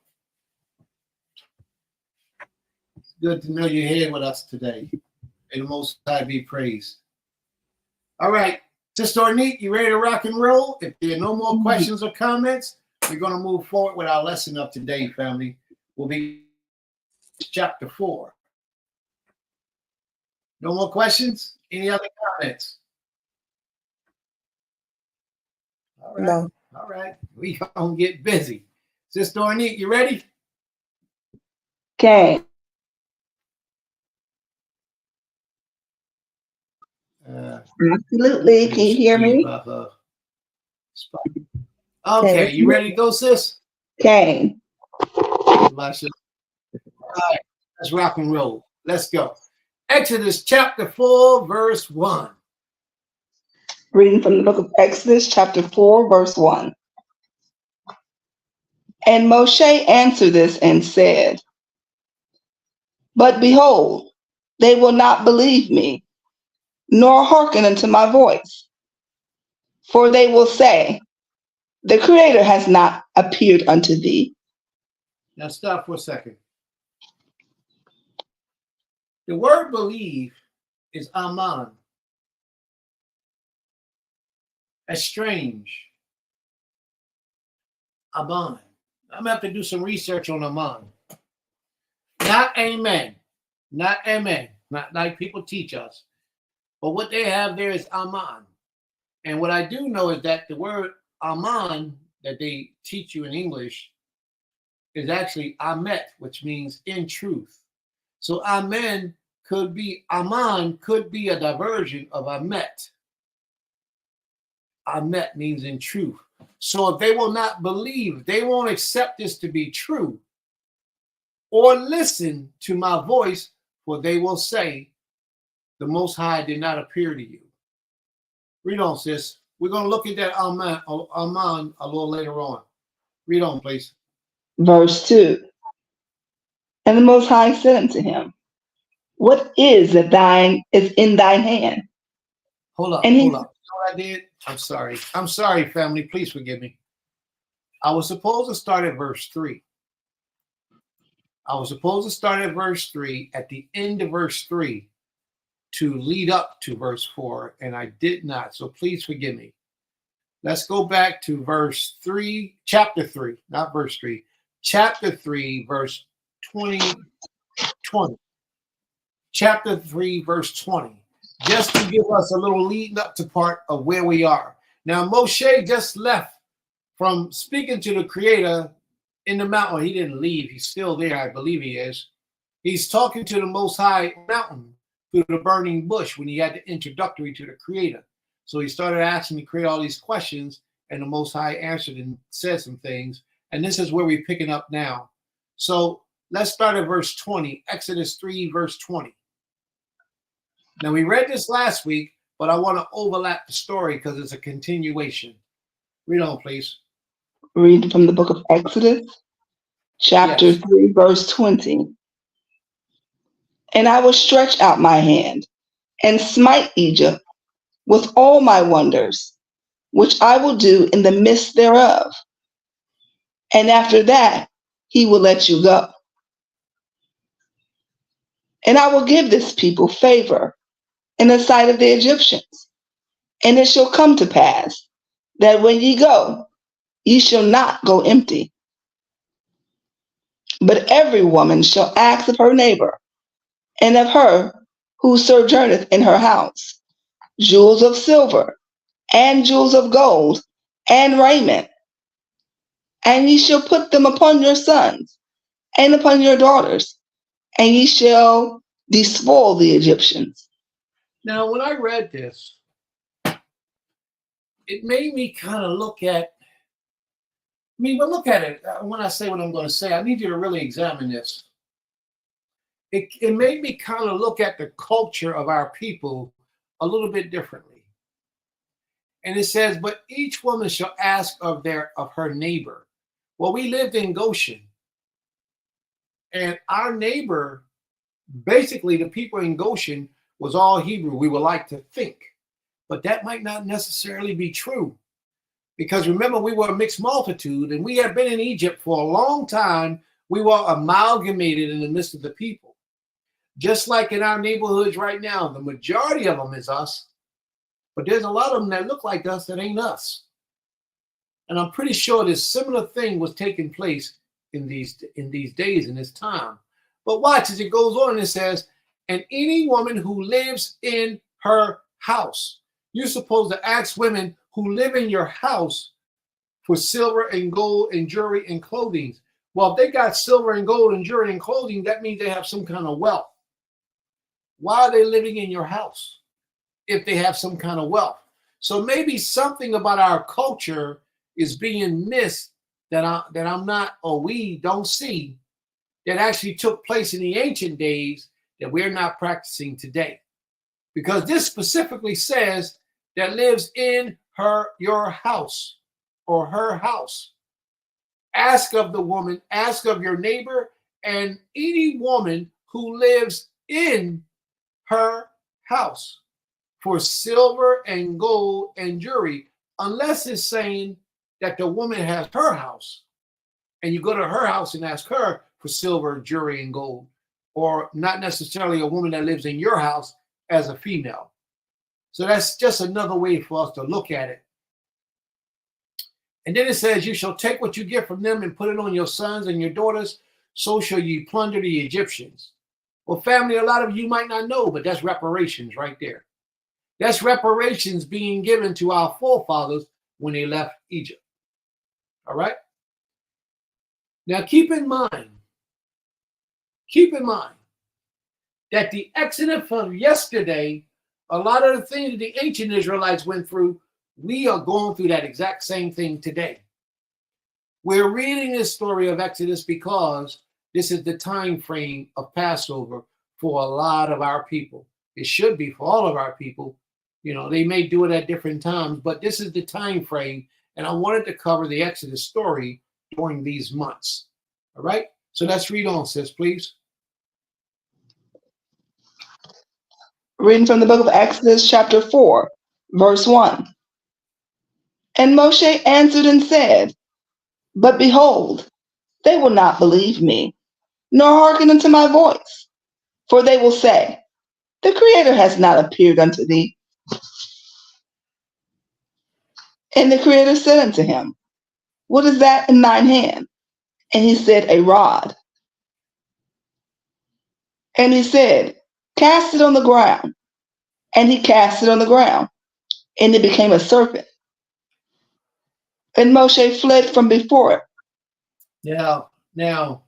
It's good to know you're here with us today. May the Most High be praised. All right. Sister Ornette, you ready to rock and roll? If there are no more questions or comments, we're going to move forward with our lesson of today, family. We'll be chapter 4. No more questions? Any other comments? All right. No. All right. We gonna get busy. Sister Ornette, you ready? Okay. Absolutely. Can you hear me? Okay, you ready to go, sis? Okay. All right, let's rock and roll. Let's go. Exodus chapter 4, verse 1. Reading from the book of Exodus, chapter 4, verse 1. And Moshe answered this and said, But behold, they will not believe me, nor hearken unto my voice. For they will say, The Creator has not appeared unto thee. Now stop for a second. The word believe is aman. Estrange. Aman. I'm going to have to do some research on aman. Not amen. Not amen. Not like people teach us. But what they have there is aman. And what I do know is that the word aman that they teach you in English is actually amet, which means in truth. So amen could be, aman could be a diversion of amet. Amet means in truth. So if they will not believe, they won't accept this to be true, or listen to my voice, for they will say, the Most High did not appear to you. Read on, sis. We're going to look at that aman a little later on. Read on, please. Verse 2. And the Most High said unto him, What is that thine is in thine hand? Hold up, And he, hold up. You know what I did? I'm sorry. I'm sorry, family. Please forgive me. I was supposed to start at verse 3. I was supposed to start at verse 3, at the end of verse 3, to lead up to verse 4, and I did not. So please forgive me. Let's go back to verse 3, chapter 3, not verse 3. Chapter 3, verse 20. Chapter 3, verse 20. Just to give us a little leading up to part of where we are. Now, Moshe just left from speaking to the Creator in the mountain. He didn't leave. He's still there. I believe he is. He's talking to the Most High mountain through the burning bush when he had the introductory to the Creator. So he started asking the Creator all these questions, and the Most High answered and said some things. And this is where we're picking up now. So let's start at verse 20, Exodus 3, verse 20. Now, we read this last week, but I want to overlap the story because it's a continuation. Read on, please. reading from the book of Exodus, chapter Yes. 3, verse 20. And I will stretch out my hand and smite Egypt with all my wonders, which I will do in the midst thereof. And after that, he will let you go. And I will give this people favor in the sight of the Egyptians. And it shall come to pass that when ye go, ye shall not go empty. But every woman shall ask of her neighbor, and of her who sojourneth in her house, jewels of silver, and jewels of gold, and raiment. And ye shall put them upon your sons, and upon your daughters, and ye shall despoil the Egyptians. Now, when I read this, it made me kind of look at, but look at it. When I say what I'm going to say, I need you to really examine this. It made me kind of look at the culture of our people a little bit differently. And it says, but each woman shall ask of her neighbor. Well, we lived in Goshen, and our neighbor, basically the people in Goshen, was all Hebrew, we would like to think. But that might not necessarily be true. Because remember, we were a mixed multitude, and we had been in Egypt for a long time. We were amalgamated in the midst of the people. Just like in our neighborhoods right now, the majority of them is us, but there's a lot of them that look like us that ain't us. And I'm pretty sure this similar thing was taking place in these days, in this time. But watch, as it goes on, it says, and any woman who lives in her house. You're supposed to ask women who live in your house for silver and gold and jewelry and clothing. Well, if they got silver and gold and jewelry and clothing, that means they have some kind of wealth. Why are they living in your house if they have some kind of wealth? So maybe something about our culture is being missed that I'm not, or we don't see, that actually took place in the ancient days that we're not practicing today. Because this specifically says that lives in your house or her house. Ask of the woman, ask of your neighbor, and any woman who lives in her house for silver and gold and jewelry, unless it's saying that the woman has her house and you go to her house and ask her for silver, jewelry, and gold, or not necessarily a woman that lives in your house as a female. So that's just another way for us to look at it. And then it says, you shall take what you get from them and put it on your sons and your daughters, so shall you plunder the Egyptians. Well, family, a lot of you might not know, but that's reparations right there. That's reparations being given to our forefathers when they left Egypt. All right? Now, keep in mind that the Exodus from yesterday, a lot of the things that the ancient Israelites went through, we are going through that exact same thing today. We're reading this story of Exodus because this is the time frame of Passover for a lot of our people. It should be for all of our people. You know, they may do it at different times, but this is the time frame, and I wanted to cover the Exodus story during these months. All right? So let's read on, sis, please. Reading from the book of Exodus, chapter 4, verse 1. And Moshe answered and said, but behold, they will not believe me, nor hearken unto my voice. For they will say, the Creator has not appeared unto thee. And the Creator said unto him, what is that in thine hand? And he said, a rod. And he said, cast it on the ground. And he cast it on the ground, and it became a serpent. And Moshe fled from before it. Now,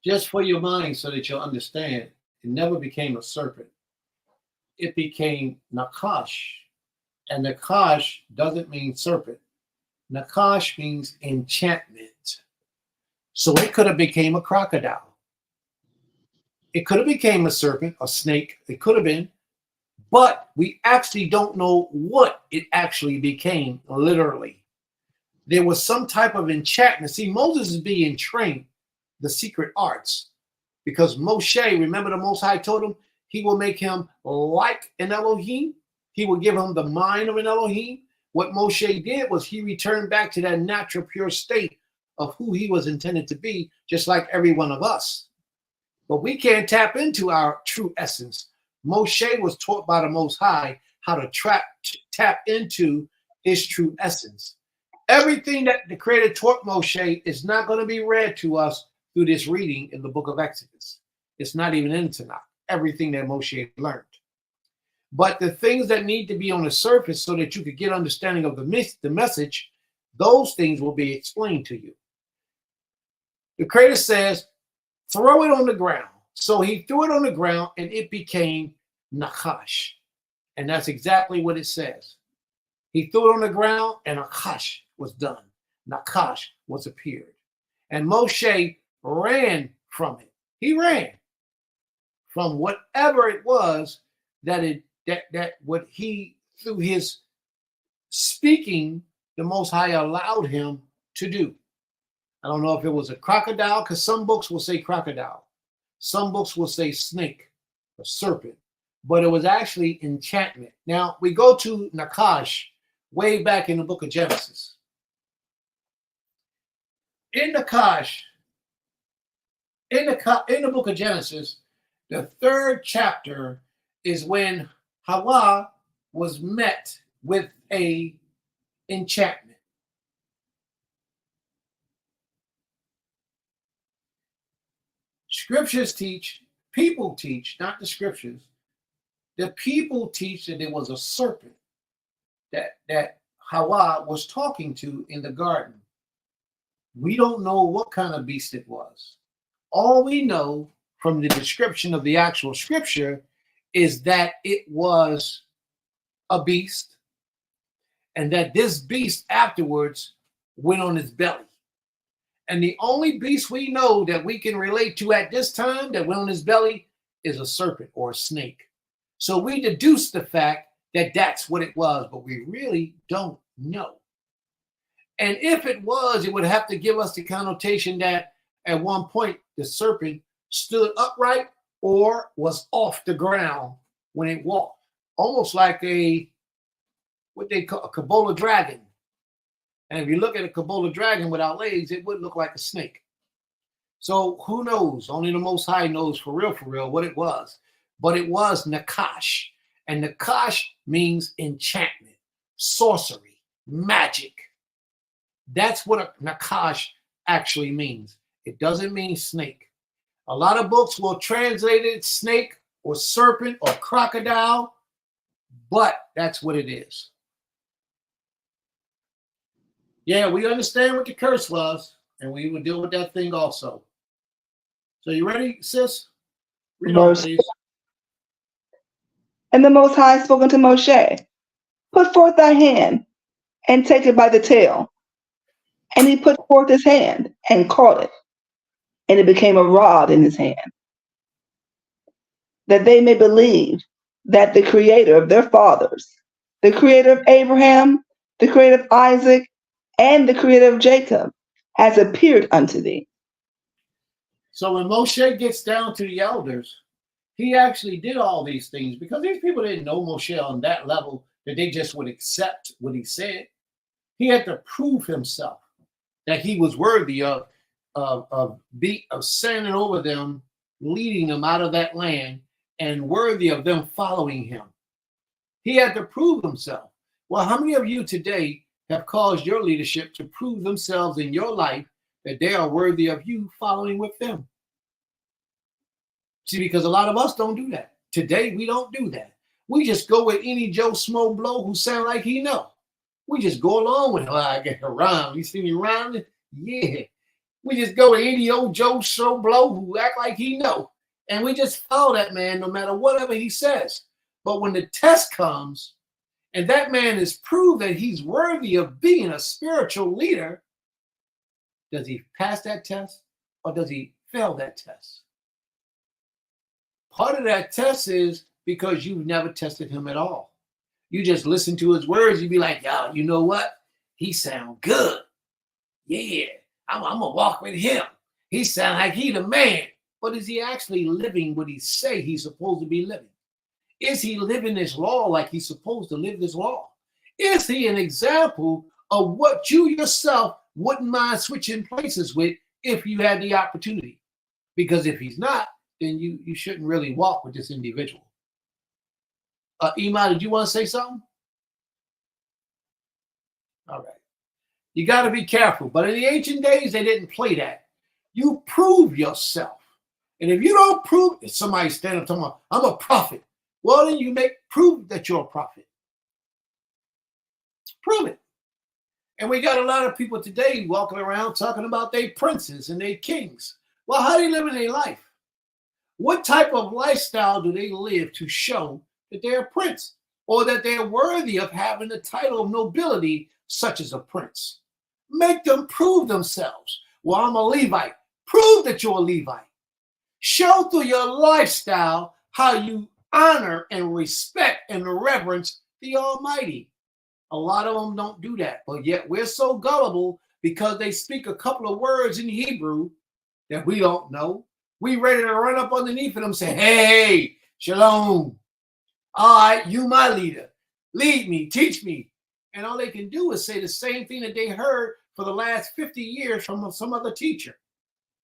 just for your mind so that you'll understand, it never became a serpent. It became Nakash. And Nakash doesn't mean serpent. Nakash means enchantment. So it could have became a crocodile. It could have became a serpent, a snake. It could have been. But we actually don't know what it actually became, literally. There was some type of enchantment. See, Moses is being trained the secret arts because Moshe, remember the Most High told him he will make him like an Elohim. He will give him the mind of an Elohim. What Moshe did was he returned back to that natural, pure state of who he was intended to be, just like every one of us. But we can't tap into our true essence. Moshe was taught by the Most High how to tap into his true essence. everything that the Creator taught Moshe is not going to be read to us through this reading in the book of Exodus. It's not even in Tanakh, everything that Moshe learned. But the things that need to be on the surface so that you could get understanding of the message, those things will be explained to you. The Creator says, throw it on the ground. So he threw it on the ground and it became Nakash. And that's exactly what it says. He threw it on the ground and Nakash was done. Nakash was appeared. And Moshe ran from it. He ran from whatever it was that what he, through his speaking, the Most High allowed him to do. I don't know if it was a crocodile, because some books will say crocodile. Some books will say snake or serpent, but it was actually enchantment. Now we go to Nakash way back in the book of Genesis. In Nakash, in the book of Genesis, the 3rd chapter is when Hawa was met with a enchantment. Scriptures teach, people teach, not the scriptures. The people teach that there was a serpent that Hawa was talking to in the garden. We don't know what kind of beast it was. All we know from the description of the actual scripture is that it was a beast, and that this beast afterwards went on its belly. And the only beast we know that we can relate to at this time that went on his belly is a serpent or a snake. So we deduce the fact that that's what it was, but we really don't know. And if it was, it would have to give us the connotation that at one point the serpent stood upright or was off the ground when it walked, almost like what they call a Kabbalah dragon. And if you look at a Kabbalah dragon without legs, it would look like a snake. So who knows? Only the Most High knows for real what it was. But it was Nakash. And Nakash means enchantment, sorcery, magic. That's what a Nakash actually means. It doesn't mean snake. A lot of books will translate it snake or serpent or crocodile, but that's what it is. Yeah, we understand what the curse was, and we will deal with that thing also. So you ready, sis? Read on, please. And the Most High spoke unto Moshe, put forth thy hand and take it by the tail. And he put forth his hand and caught it, and it became a rod in his hand, that they may believe that the Creator of their fathers, the Creator of Abraham, the Creator of Isaac, and the Creator of Jacob, has appeared unto thee. So when Moshe gets down to the elders, he actually did all these things because these people didn't know Moshe on that level that they just would accept what he said. He had to prove himself that he was worthy of sending over them, leading them out of that land, and worthy of them following him. He had to prove himself. Well, how many of you today have caused your leadership to prove themselves in your life that they are worthy of you following with them? See, because a lot of us don't do that. Today, we don't do that. We just go with any Joe Smo Blow who sound like he know. We just go along with him. I get around. You see me around? Yeah. We just go with any old Joe Smo Blow who act like he know. And we just follow that man no matter whatever he says. But when the test comes, and that man is proved that he's worthy of being a spiritual leader, does he pass that test or does he fail that test? Part of that test is because you've never tested him at all. You just listen to his words. You be like, yo, you know what? He sound good. Yeah, I'm going to walk with him. He sound like he the man. But is he actually living what he say he's supposed to be living? Is he living this law like he's supposed to live this law? Is he an example of what you yourself wouldn't mind switching places with if you had the opportunity? Because if he's not, then you shouldn't really walk with this individual. Ima, did you want to say something? All right. You got to be careful. But in the ancient days, they didn't play that. You prove yourself. And if you don't prove, if somebody stand up talking about, I'm a prophet, well, then you prove that you're a prophet. Prove it. And we got a lot of people today walking around talking about their princes and their kings. Well, how do they live in their life? What type of lifestyle do they live to show that they're a prince or that they're worthy of having the title of nobility such as a prince? Make them prove themselves. Well, I'm a Levite. Prove that you're a Levite. Show through your lifestyle how you honor and respect and reverence the Almighty. A lot of them don't do that, but yet we're so gullible because they speak a couple of words in Hebrew that we don't know. We ready to run up underneath them and say, hey, shalom. All right, you my leader. Lead me, teach me. And all they can do is say the same thing that they heard for the last 50 years from some other teacher.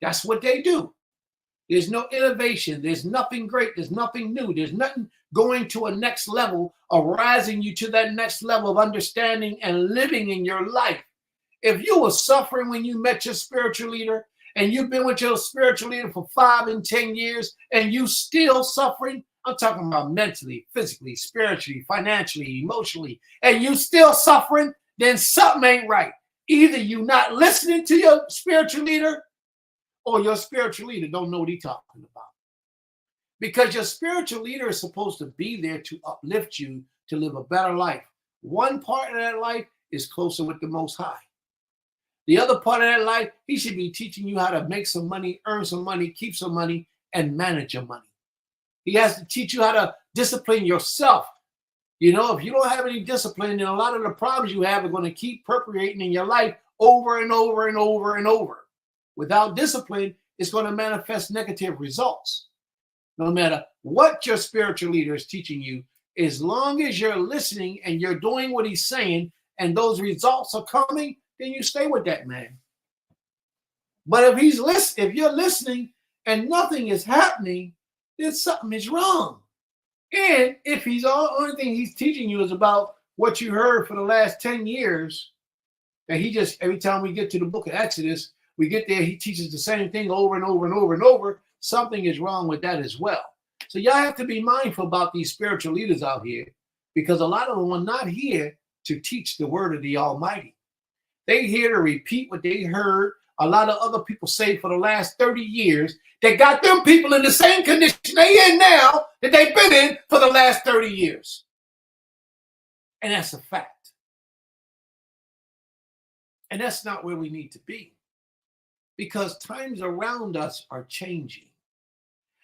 That's what they do. There's no innovation. There's nothing great. There's nothing new. There's nothing going to a next level of rising you to that next level of understanding and living in your life. If you were suffering when you met your spiritual leader and you've been with your spiritual leader for 5 and 10 years and you still suffering, I'm talking about mentally, physically, spiritually, financially, emotionally, and you still suffering, then something ain't right. Either you not listening to your spiritual leader or your spiritual leader don't know what he's talking about. Because your spiritual leader is supposed to be there to uplift you to live a better life. One part of that life is closer with the Most High. The other part of that life, he should be teaching you how to make some money, earn some money, keep some money, and manage your money. He has to teach you how to discipline yourself. You know, if you don't have any discipline, then a lot of the problems you have are going to keep perpetuating in your life over and over and over and over. Without discipline, it's going to manifest negative results. No matter what your spiritual leader is teaching you, as long as you're listening and you're doing what he's saying and those results are coming, then you stay with that man. But if you're listening and nothing is happening, then something is wrong. And if the only thing he's teaching you is about what you heard for the last 10 years, and he just, every time we get to the book of Exodus, we get there, he teaches the same thing over and over and over and over, something is wrong with that as well. So y'all have to be mindful about these spiritual leaders out here, because a lot of them are not here to teach the word of the Almighty. They're here to repeat what they heard a lot of other people say for the last 30 years. They got them people in the same condition they in now that they've been in for the last 30 years. And that's a fact. And that's not where we need to be, because times around us are changing.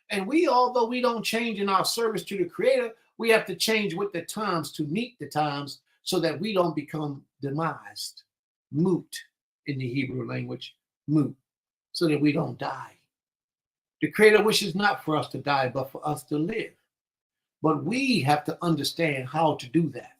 And we, although we don't change in our service to the Creator, we have to change with the times to meet the times so that we don't become demised, moot in the Hebrew language, moot, so that we don't die. The Creator wishes not for us to die, but for us to live. But we have to understand how to do that.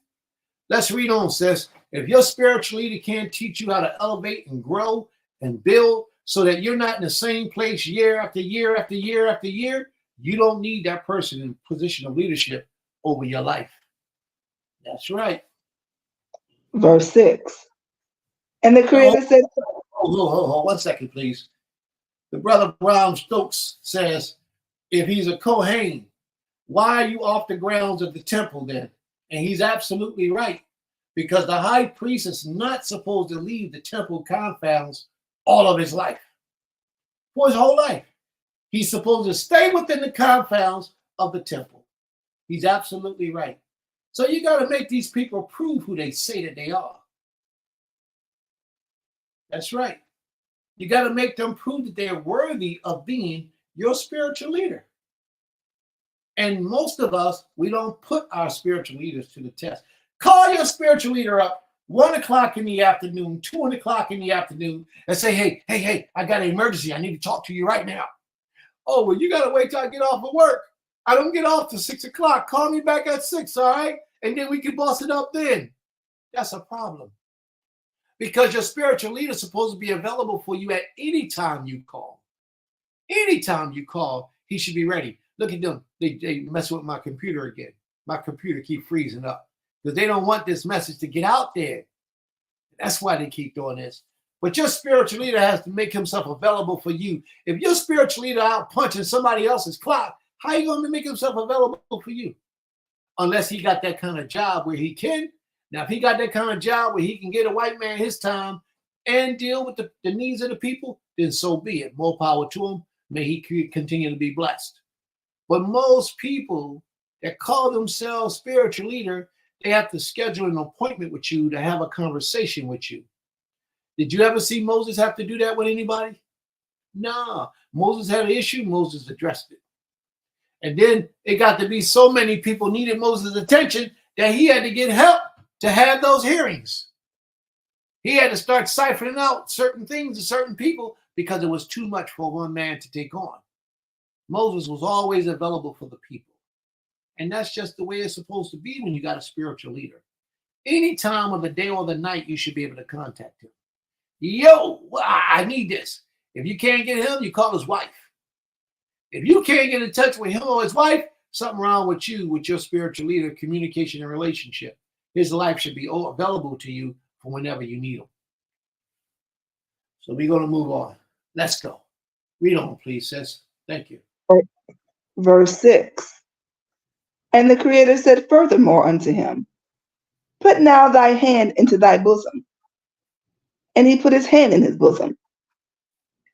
Let's read on, sis. If your spiritual leader can't teach you how to elevate and grow and build so that you're not in the same place year after year after year after year, you don't need that person in position of leadership over your life. That's right. Verse 6. And the Creator said, Hold 1 second, please. The brother Brown Stokes says, if he's a Kohen, why are you off the grounds of the temple then? And he's absolutely right, because the high priest is not supposed to leave the temple confounds all of his life, for his whole life. He's supposed to stay within the confounds of the temple. He's absolutely right. So you got to make these people prove who they say that they are. That's right. You got to make them prove that they're worthy of being your spiritual leader. And most of us, we don't put our spiritual leaders to the test. Call your spiritual leader up 1 o'clock in the afternoon, 2 o'clock in the afternoon, and say, hey, I got an emergency. I need to talk to you right now. Oh, well, you got to wait till I get off of work. I don't get off till 6 o'clock. Call me back at 6, all right? And then we can boss it up then. That's a problem. Because your spiritual leader is supposed to be available for you at any time you call. Anytime you call, he should be ready. Look at them. They mess with my computer again. My computer keep freezing up because they don't want this message to get out there. That's why they keep doing this. But your spiritual leader has to make himself available for you. If your spiritual leader out punching somebody else's clock, how are you going to make himself available for you? Unless he got that kind of job where he can. Now, if he got that kind of job where he can get a white man his time and deal with the needs of the people, then so be it. More power to him. May he continue to be blessed. But most people that call themselves spiritual leader, they have to schedule an appointment with you to have a conversation with you. Did you ever see Moses have to do that with anybody? No. Moses had an issue. Moses addressed it. And then it got to be so many people needed Moses' attention that he had to get help to have those hearings. He had to start ciphering out certain things to certain people because it was too much for one man to take on. Moses was always available for the people. And that's just the way it's supposed to be when you got a spiritual leader. Any time of the day or the night, you should be able to contact him. Yo, I need this. If you can't get him, you call his wife. If you can't get in touch with him or his wife, something wrong with you, with your spiritual leader, communication and relationship. His life should be available to you for whenever you need him. So we're going to move on. Let's go. Read on, please, sis. Thank you. Verse 6. And the Creator said furthermore unto him, put now thy hand into thy bosom. And he put his hand in his bosom.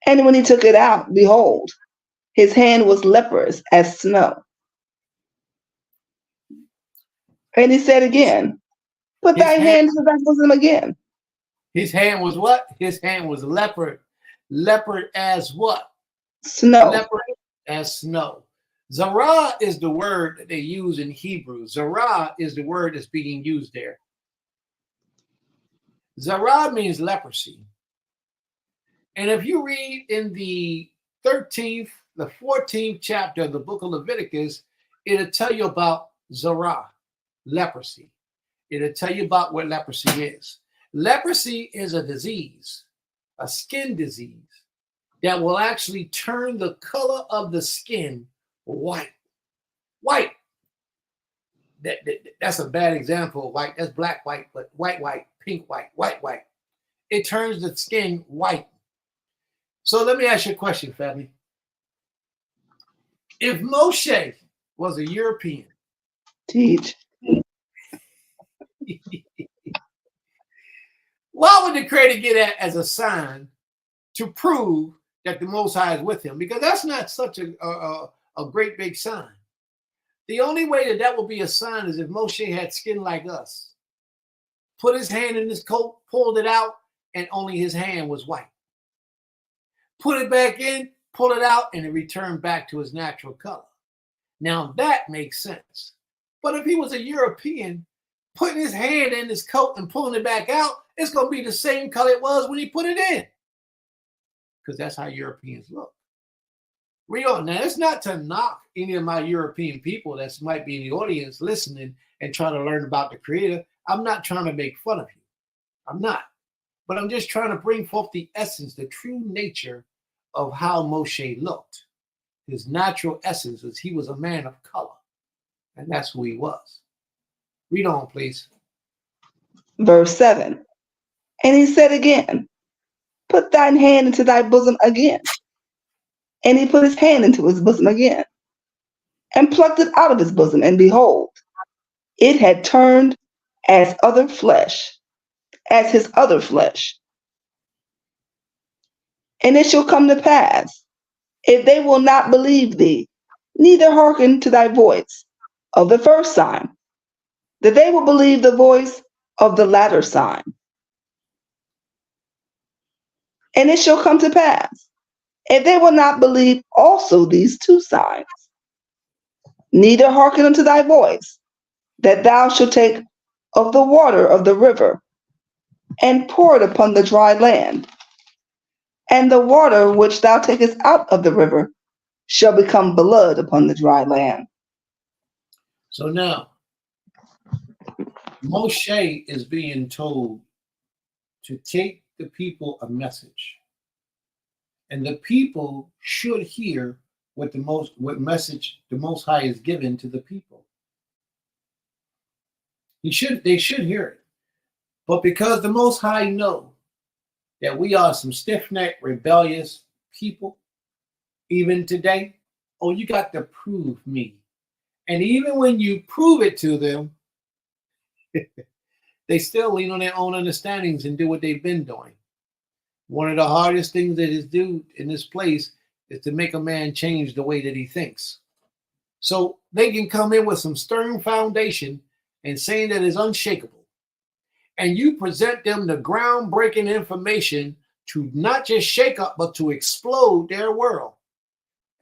And when he took it out, behold, his hand was leprous as snow. And he said again, put thy hand into thy bosom again. His hand was what? His hand was leopard. Leopard as what? Snow. Leopard as snow. Zara is the word that they use in Hebrew. Zara is the word that's being used there. Zara means leprosy. And if you read in the 13th, the 14th chapter of the book of Leviticus, it'll tell you about Zara, leprosy. It'll tell you about what leprosy is. Leprosy is a disease, a skin disease, that will actually turn the color of the skin white. White. That's a bad example of white. That's black white, but white, pink white, white. It turns the skin white. So let me ask you a question, family. If Moshe was a European, Teach. why would the Creator get that as a sign to prove that the Most High is with him? Because that's not such a great big sign. The only way that will be a sign is if Moshe had skin like us, put his hand in his coat, pulled it out, and only his hand was white. Put it back in, pull it out, and it returned back to his natural color. Now that makes sense. But if he was a European, putting his hand in his coat and pulling it back out, it's going to be the same color it was when he put it in. Because that's how Europeans look. Read on. Now, it's not to knock any of my European people that might be in the audience listening and trying to learn about the Creator. I'm not trying to make fun of you. I'm not. But I'm just trying to bring forth the essence, the true nature of how Moshe looked. His natural essence is he was a man of color. And that's who he was. Read on, please. Verse 7. And he said again, put thine hand into thy bosom again. And he put his hand into his bosom again, and plucked it out of his bosom, and behold, it had turned as other flesh, as his other flesh. And it shall come to pass, if they will not believe thee, neither hearken to thy voice of the first sign, that they will believe the voice of the latter sign. And it shall come to pass, if they will not believe also these two signs, neither hearken unto thy voice, that thou shalt take of the water of the river, and pour it upon the dry land. And the water which thou takest out of the river shall become blood upon the dry land. So now, Moshe is being told to take the people a message. And the people should hear what message the Most High is given to the people. They should hear it. But because the Most High know that we are some stiff-necked, rebellious people, even today, oh, you got to prove me. And even when you prove it to them, they still lean on their own understandings and do what they've been doing. One of the hardest things that is due in this place is to make a man change the way that he thinks. So they can come in with some stern foundation and saying that is unshakable. And you present them the groundbreaking information to not just shake up, but to explode their world.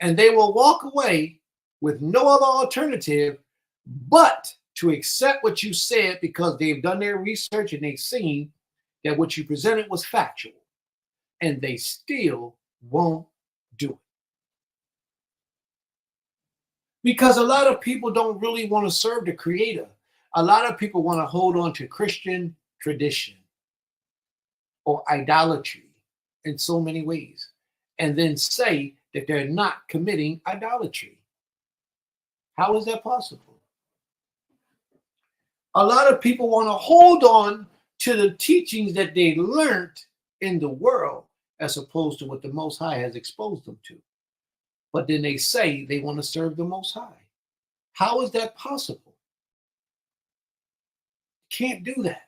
And they will walk away with no other alternative but to accept what you said because they've done their research and they've seen that what you presented was factual. And they still won't do it. Because a lot of people don't really want to serve the Creator. A lot of people want to hold on to Christian tradition or idolatry in so many ways, and then say that they're not committing idolatry. How is that possible? A lot of people want to hold on to the teachings that they learned in the world as opposed to what the Most High has exposed them to. But then they say they want to serve the Most High. How is that possible? Can't do that.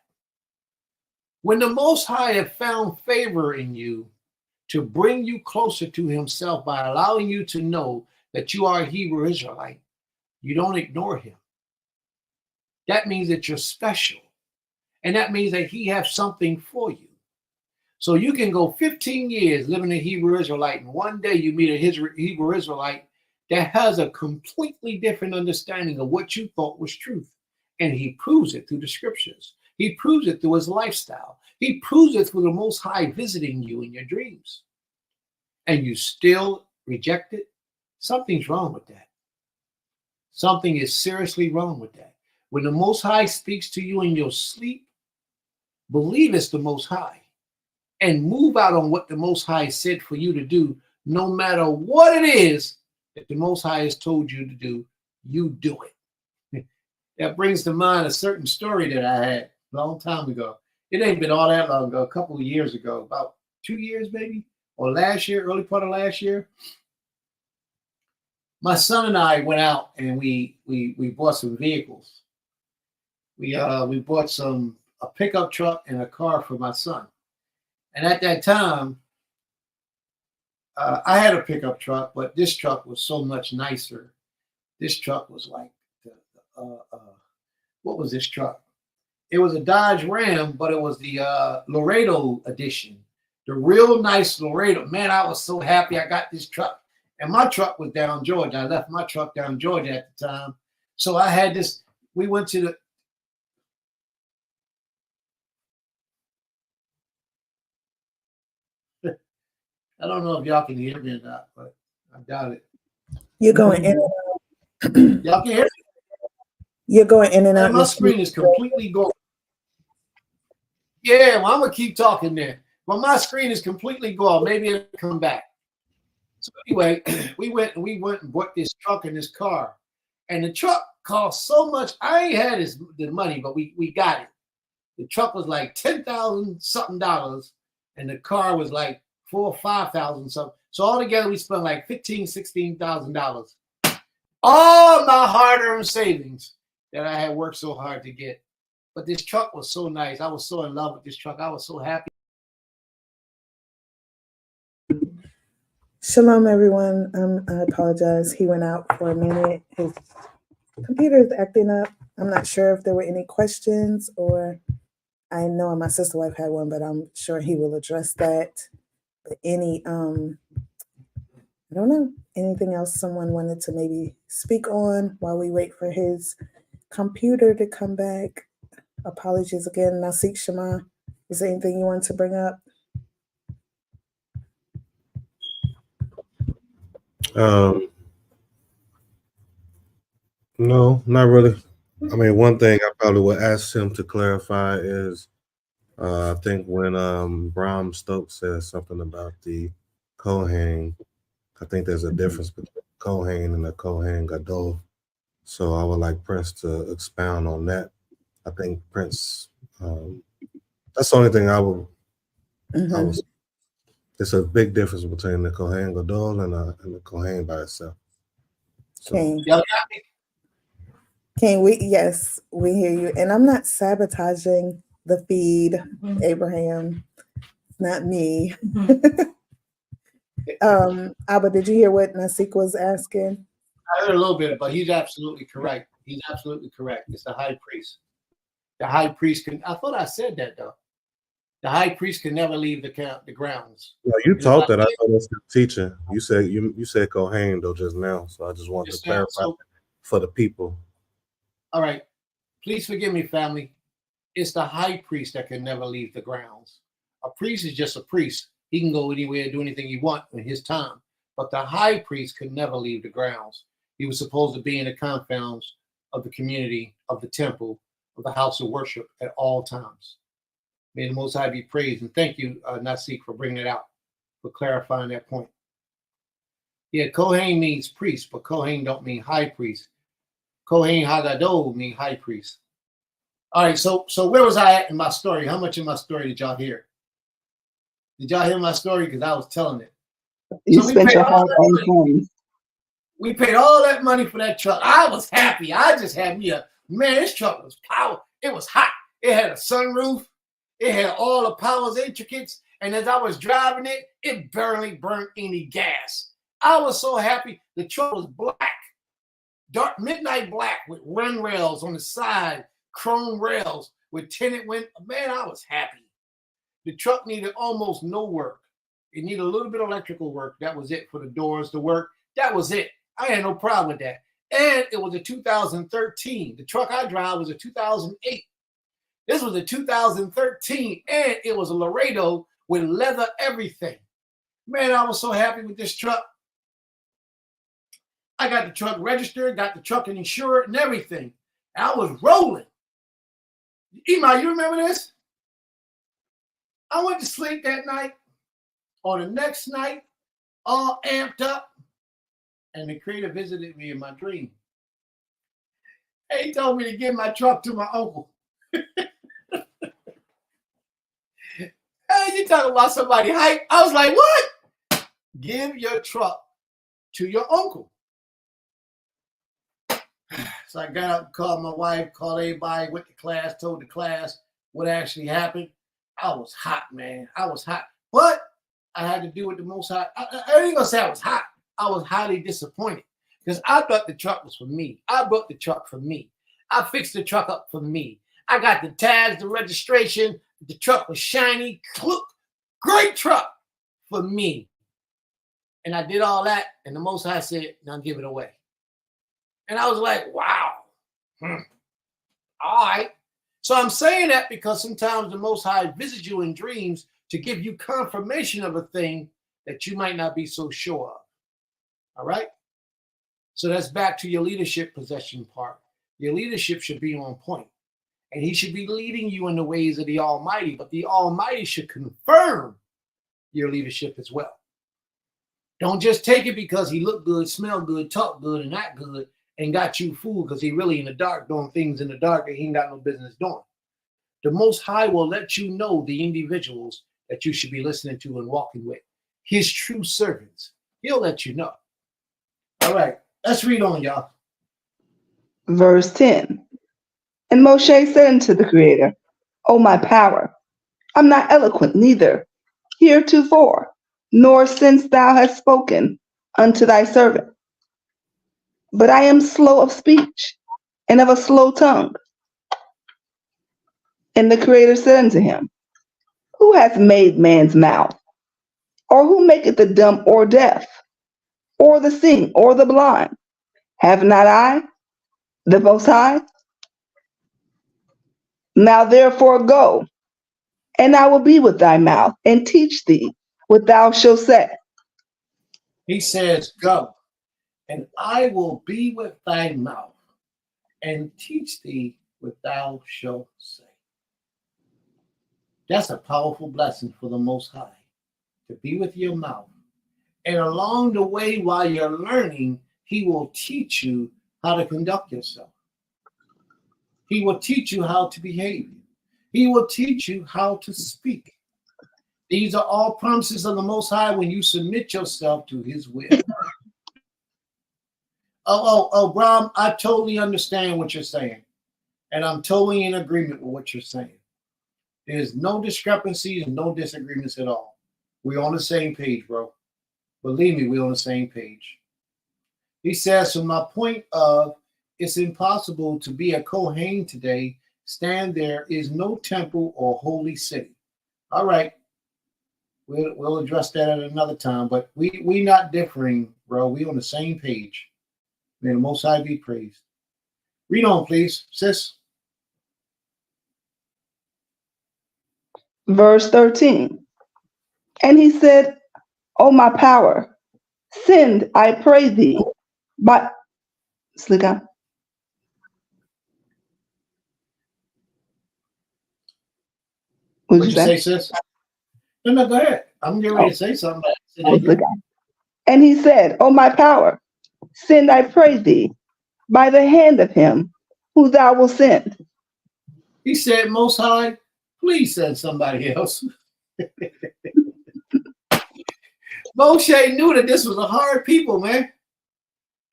When the Most High have found favor in you to bring you closer to himself by allowing you to know that you are a Hebrew Israelite, you don't ignore him. That means that you're special. And that means that he has something for you. So you can go 15 years living a Hebrew Israelite, and one day you meet a Hebrew Israelite that has a completely different understanding of what you thought was truth. And he proves it through the scriptures. He proves it through his lifestyle. He proves it through the Most High visiting you in your dreams. And you still reject it? Something's wrong with that. Something is seriously wrong with that. When the Most High speaks to you in your sleep, believe it's the Most High and move out on what the Most High said for you to do, no matter what it is that the Most High has told you to do, you do it. That brings to mind a certain story that I had a long time ago. It ain't been all that long ago, a couple of years ago, about 2 years maybe, or last year, early part of last year. My son and I went out and we bought some vehicles. We bought a pickup truck and a car for my son. And at that time, I had a pickup truck, but this truck was so much nicer. This truck was like, what was this truck? It was a Dodge Ram, but it was the Laredo edition, the real nice Laredo. Man, I was so happy I got this truck. And my truck was down Georgia. I left my truck down Georgia at the time. So I had this, we went to the, I don't know if y'all can hear me or not, but I doubt it. You're going in and out. Y'all can hear me? You're going in and out. My screen is completely gone. Yeah, well, I'm going to keep talking there. Well, my screen is completely gone. Maybe it'll come back. So anyway, we went and bought this truck and this car. And the truck cost so much. I ain't had the money, but we got it. The truck was like $10,000 something, and the car was like $4,000 or $5,000 something. So altogether, we spent like $15,000, $16,000. All my hard-earned savings that I had worked so hard to get. But this truck was so nice. I was so in love with this truck. I was so happy. Shalom, everyone. I apologize. He went out for a minute. His computer is acting up. I'm not sure if there were any questions, or I know my sister wife had one, but I'm sure he will address that. But any, I don't know, anything else someone wanted to maybe speak on while we wait for his computer to come back? Apologies again. Nasik Shema, is there anything you want to bring up? No, not really. I mean, one thing I probably would ask him to clarify is, I think when Bram Stokes says something about the Kohen, I think there's a difference between Kohen and a Kohen Gadol. So I would like Prince to expound on that. I think Prince That's the only thing I would. Mhm. It's a big difference between the Kohen Gadol and the Kohen by itself. So King. Y'all got me? King, yes, we hear you. And I'm not sabotaging the feed, Mhm. Abraham. It's not me. Mhm. Abba, did you hear what Nasik was asking? I heard a little bit, but he's absolutely correct. He's absolutely correct. It's the high priest. The high priest can. I thought I said that though. The high priest can never leave the grounds. yeah, you And taught if I that. I did, thought that's the teaching. You said Kohen though just now, so I just wanted to just now, clarify so for the people. all right. Please forgive me, family. It's the high priest that can never leave the grounds. A priest is just a priest. He can go anywhere, do anything he wants in his time. But the high priest could never leave the grounds. He was supposed to be in the confounds of the community, of the temple, of the house of worship at all times. May the Most High be praised. And thank you, Nasik, for bringing it out, for clarifying that point. Yeah, Kohen means priest, but Kohen don't mean high priest. Kohen Hagadol mean high priest. All right, so where was I at in my story? How much of my story did y'all hear? Did y'all hear my story? Because I was telling it. You So we spent paid your all that hard-earned money. funds. We paid all that money for that truck. I was happy. I just had me this truck was power. It was hot. It had a sunroof. It had all the powers intricates. And as I was driving it, it barely burnt any gas. I was so happy. The truck was black, dark midnight black with run rails on the side, chrome rails with tinted windows. Man, I was happy. The truck needed almost no work. It needed a little bit of electrical work. That was it for the doors to work. That was it. I had no problem with that. And it was a 2013. The truck I drive was a 2008. This was a 2013, and it was a Laredo with leather everything. Man, I was so happy with this truck. I got the truck registered, got the truck insured and everything. I was rolling. Ema, you remember this? I went to sleep that night. On the next night, all amped up, and the creator visited me in my dream. He told me to give my truck to my uncle. Hey, you talking about somebody hype? I was like, what? Give your truck to your uncle. So I got up, called my wife, called everybody, went to class, told the class what actually happened. I was hot, man. I was hot. But I had to do with the Most High. I ain't gonna say I was hot. I was highly disappointed because I thought the truck was for me. I bought the truck for me. I fixed the truck up for me. I got the tags, the registration. The truck was shiny. Great truck for me. And I did all that. And the Most High said, now give it away. And I was like, wow. All right. So I'm saying that because sometimes the Most High visits you in dreams to give you confirmation of a thing that you might not be so sure of. All right? So that's back to your leadership possession part. Your leadership should be on point. And he should be leading you in the ways of the Almighty, but the Almighty should confirm your leadership as well. Don't just take it because he looked good, smelled good, talked good, and act good, and got you fooled because he really in the dark doing things in the dark that he ain't got no business doing. The Most High will let you know the individuals that you should be listening to and walking with. His true servants. He'll let you know. All right, let's read on, y'all. Verse 10. And Moshe said unto the Creator, O my power, I'm not eloquent neither heretofore, nor since thou hast spoken unto thy servant. But I am slow of speech and of a slow tongue. And the Creator said unto him, Who hath made man's mouth? Or who maketh the dumb or deaf, or the seeing, or the blind? Have not I, the Most High? Now therefore go, and I will be with thy mouth, and teach thee what thou shalt say. He says, go, and I will be with thy mouth, and teach thee what thou shalt say. That's a powerful blessing for the Most High, to be with your mouth. And along the way, while you're learning, he will teach you how to conduct yourself. He will teach you how to behave. He will teach you how to speak. These are all promises of the Most High when you submit yourself to his will. Bram, I totally understand what you're saying. And I'm totally in agreement with what you're saying. There's no discrepancies and no disagreements at all. We're on the same page, bro. Believe me, we're on the same page. He says, from my point of, it's impossible to be a Kohen today, stand there is no temple or holy city. All right. We'll address that at another time, but we not differing, bro. We on the same page. May the Most High be praised. Read on, please, sis. Verse 13. And he said, O my power, send, I pray thee, by Sliga. What What'd did you say, sis? No, go ahead. I'm getting ready to say something. And he said, O my power, send, I pray thee, by the hand of him who thou wilt send. He said, Most High, please send somebody else. Moshe knew that this was a hard people, man.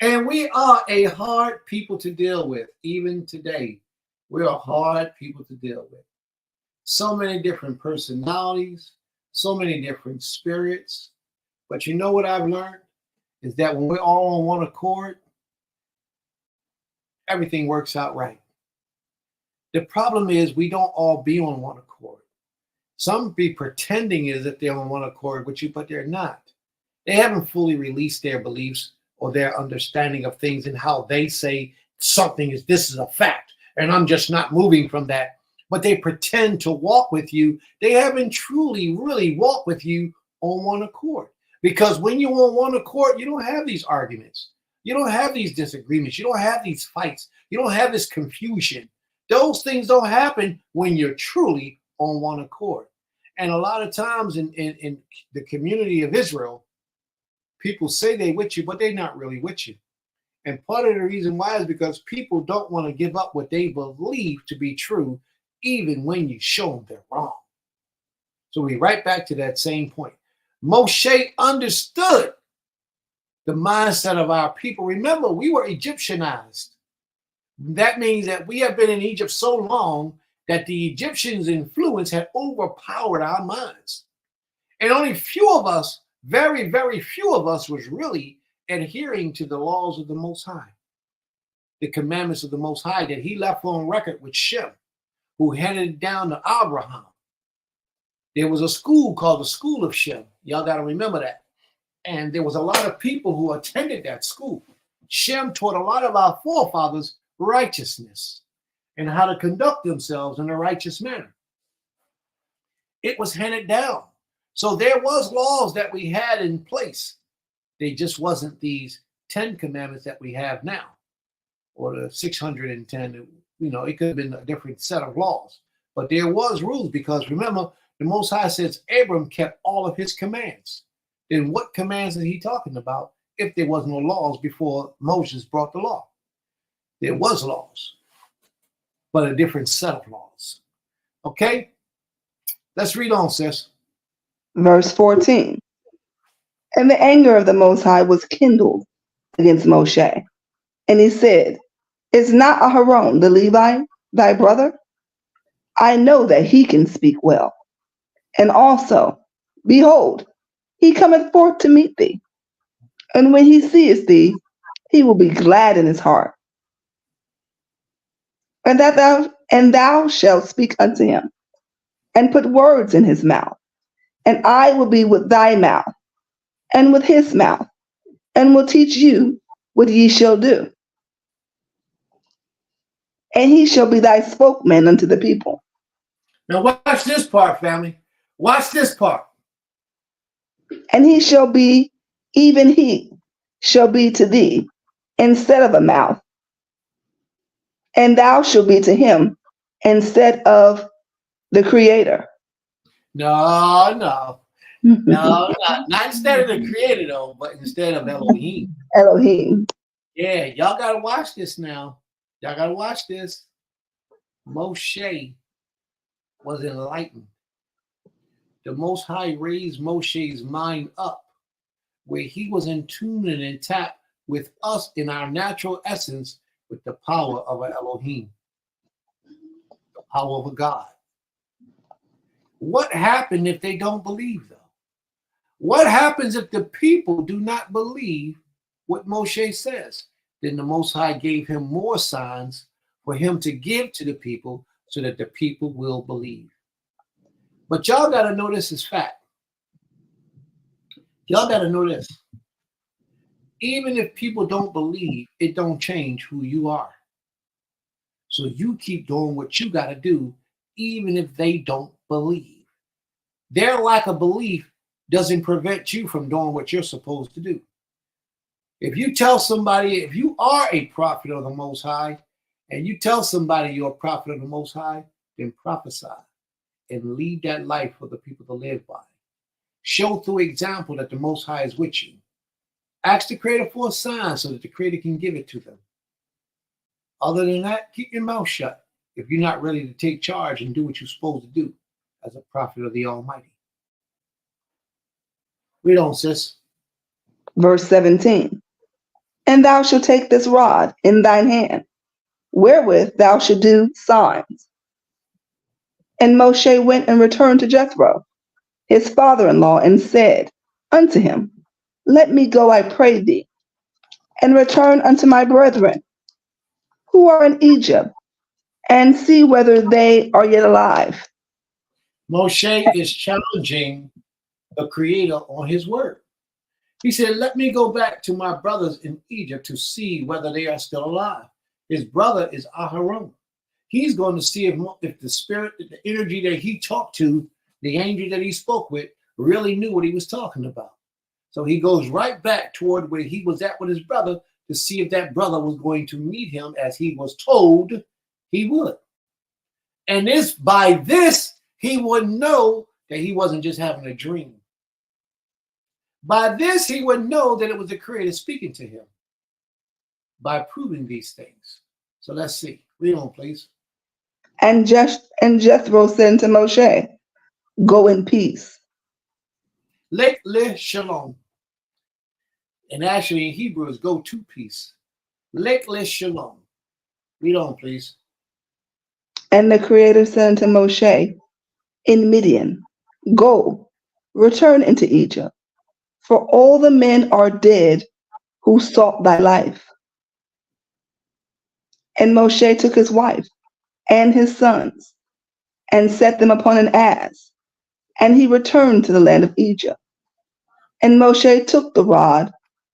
And we are a hard people to deal with, even today. We're a hard people to deal with. So many different personalities, so many different spirits. But you know what I've learned? Is that when we're all on one accord, everything works out right. The problem is we don't all be on one accord. Some be pretending as if they're on one accord with you, but they're not. They haven't fully released their beliefs or their understanding of things and how they say something is, this is a fact, and I'm just not moving from that. But they pretend to walk with you. They haven't truly, really walked with you on one accord. Because when you're on one accord, you don't have these arguments. You don't have these disagreements. You don't have these fights. You don't have this confusion. Those things don't happen when you're truly on one accord. And a lot of times in the community of Israel, people say they with you, but they're not really with you. And part of the reason why is because people don't want to give up what they believe to be true, even when you show them they're wrong. So we right back to that same point. Moshe understood the mindset of our people. Remember, we were Egyptianized. That means that we have been in Egypt so long that the Egyptians' influence had overpowered our minds. And only few of us, very, very few of us, was really adhering to the laws of the Most High, the commandments of the Most High that he left on record with Shem, who handed it down to Abraham. There was a school called the School of Shem. Y'all got to remember that. And there was a lot of people who attended that school. Shem taught a lot of our forefathers righteousness and how to conduct themselves in a righteous manner. It was handed down. So there was laws that we had in place. They just wasn't these 10 commandments that we have now, or the 610. You know, it could have been a different set of laws. But there was rules because remember, the Most High says Abram kept all of his commands. Then what commands is he talking about if there was no laws before Moses brought the law? There was laws, but a different set of laws. Okay? Let's read on, sis. Verse 14. And the anger of the Most High was kindled against Moshe. And he said, Is not Aharon the Levite thy brother? I know that he can speak well. And also, behold, he cometh forth to meet thee. And when he seeth thee, he will be glad in his heart. And thou shalt speak unto him, and put words in his mouth. And I will be with thy mouth, and with his mouth, and will teach you what ye shall do. And he shall be thy spokesman unto the people. Now watch this part, family. Watch this part. And he shall be, even he shall be to thee instead of a mouth. And thou shalt be to him instead of the Creator. No, not instead of the Creator, though, but instead of Elohim. Elohim. Yeah, y'all got to watch this now. Y'all got to watch this. Moshe was enlightened. The Most High raised Moshe's mind up where he was in tune and in tap with us in our natural essence with the power of an Elohim, the power of a God. What happened if they don't believe, though? What happens if the people do not believe what Moshe says? Then the Most High gave him more signs for him to give to the people so that the people will believe. But y'all got to know this is fact. Y'all got to know this. Even if people don't believe, it don't change who you are. So you keep doing what you got to do, even if they don't believe. Their lack of belief doesn't prevent you from doing what you're supposed to do. If you tell somebody, if you are a prophet of the Most High, and you tell somebody you're a prophet of the Most High, then prophesy and lead that life for the people to live by. Show through example that the Most High is with you. Ask the Creator for a sign so that the Creator can give it to them. Other than that, keep your mouth shut if you're not ready to take charge and do what you're supposed to do as a prophet of the Almighty. Read on, sis. Verse 17. And thou shalt take this rod in thine hand, wherewith thou shalt do signs. And Moshe went and returned to Jethro, his father-in-law, and said unto him, Let me go, I pray thee, and return unto my brethren, who are in Egypt, and see whether they are yet alive. Moshe is challenging the Creator on his word. He said, let me go back to my brothers in Egypt to see whether they are still alive. His brother is Aharon. He's going to see if the spirit, the energy that he talked to, the angel that he spoke with, really knew what he was talking about. So he goes right back toward where he was at with his brother to see if that brother was going to meet him as he was told he would. And by this, he would know that he wasn't just having a dream. By this, he would know that it was the Creator speaking to him by proving these things. So let's see. Read on, please. And Jethro said unto Moshe, Go in peace. Lek le shalom. And actually in Hebrew is go to peace. Lek le shalom. Read on, please. And the Creator said unto Moshe in Midian, Go, return into Egypt, for all the men are dead who sought thy life. And Moshe took his wife and his sons, and set them upon an ass, and he returned to the land of Egypt. And Moshe took the rod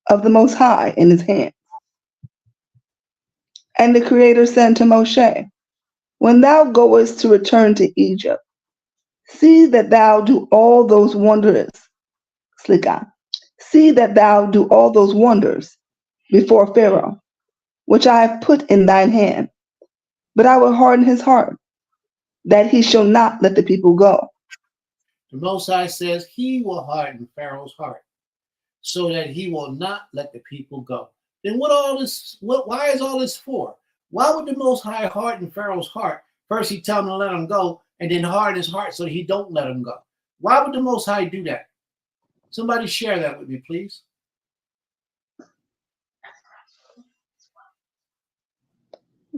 of the Most High in his hand. And the Creator said to Moshe, When thou goest to return to Egypt, see that thou do all those wonders, see that thou do all those wonders before Pharaoh, which I have put in thine hand. But I will harden his heart, that he shall not let the people go. The Most High says he will harden Pharaoh's heart so that he will not let the people go. Then why is all this for? Why would the Most High harden Pharaoh's heart? First he tell him to let him go, and then harden his heart so that he don't let him go. Why would the Most High do that? Somebody share that with me, please.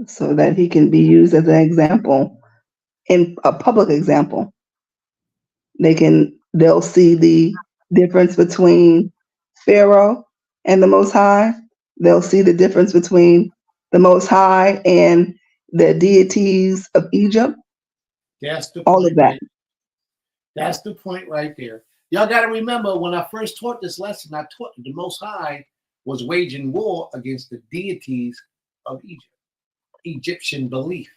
So that he can be used as an example, in a public example. They'll see the difference between Pharaoh and the Most High. They'll see the difference between the Most High and the deities of Egypt. That's the all point, of that. right? That's the point right there. Y'all got to remember, when I first taught this lesson, I taught that the Most High was waging war against the deities of Egypt, Egyptian belief.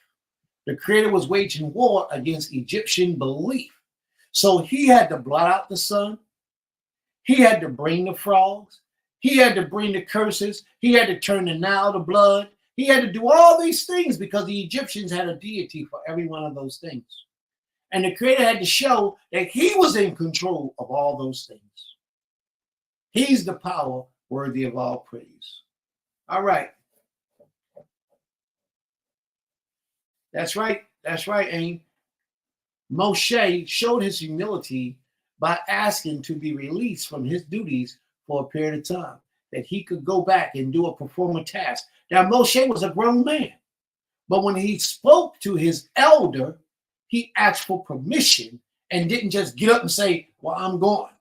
The Creator was waging war against Egyptian belief. So he had to blot out the sun. He had to bring the frogs. He had to bring the curses. He had to turn the Nile to blood. He had to do all these things because the Egyptians had a deity for every one of those things. And the Creator had to show that he was in control of all those things. He's the power worthy of all praise. All right. That's right. That's right, Aim. Moshe showed his humility by asking to be released from his duties for a period of time, that he could go back and perform a task. Now, Moshe was a grown man, but when he spoke to his elder, he asked for permission and didn't just get up and say, well, I'm going.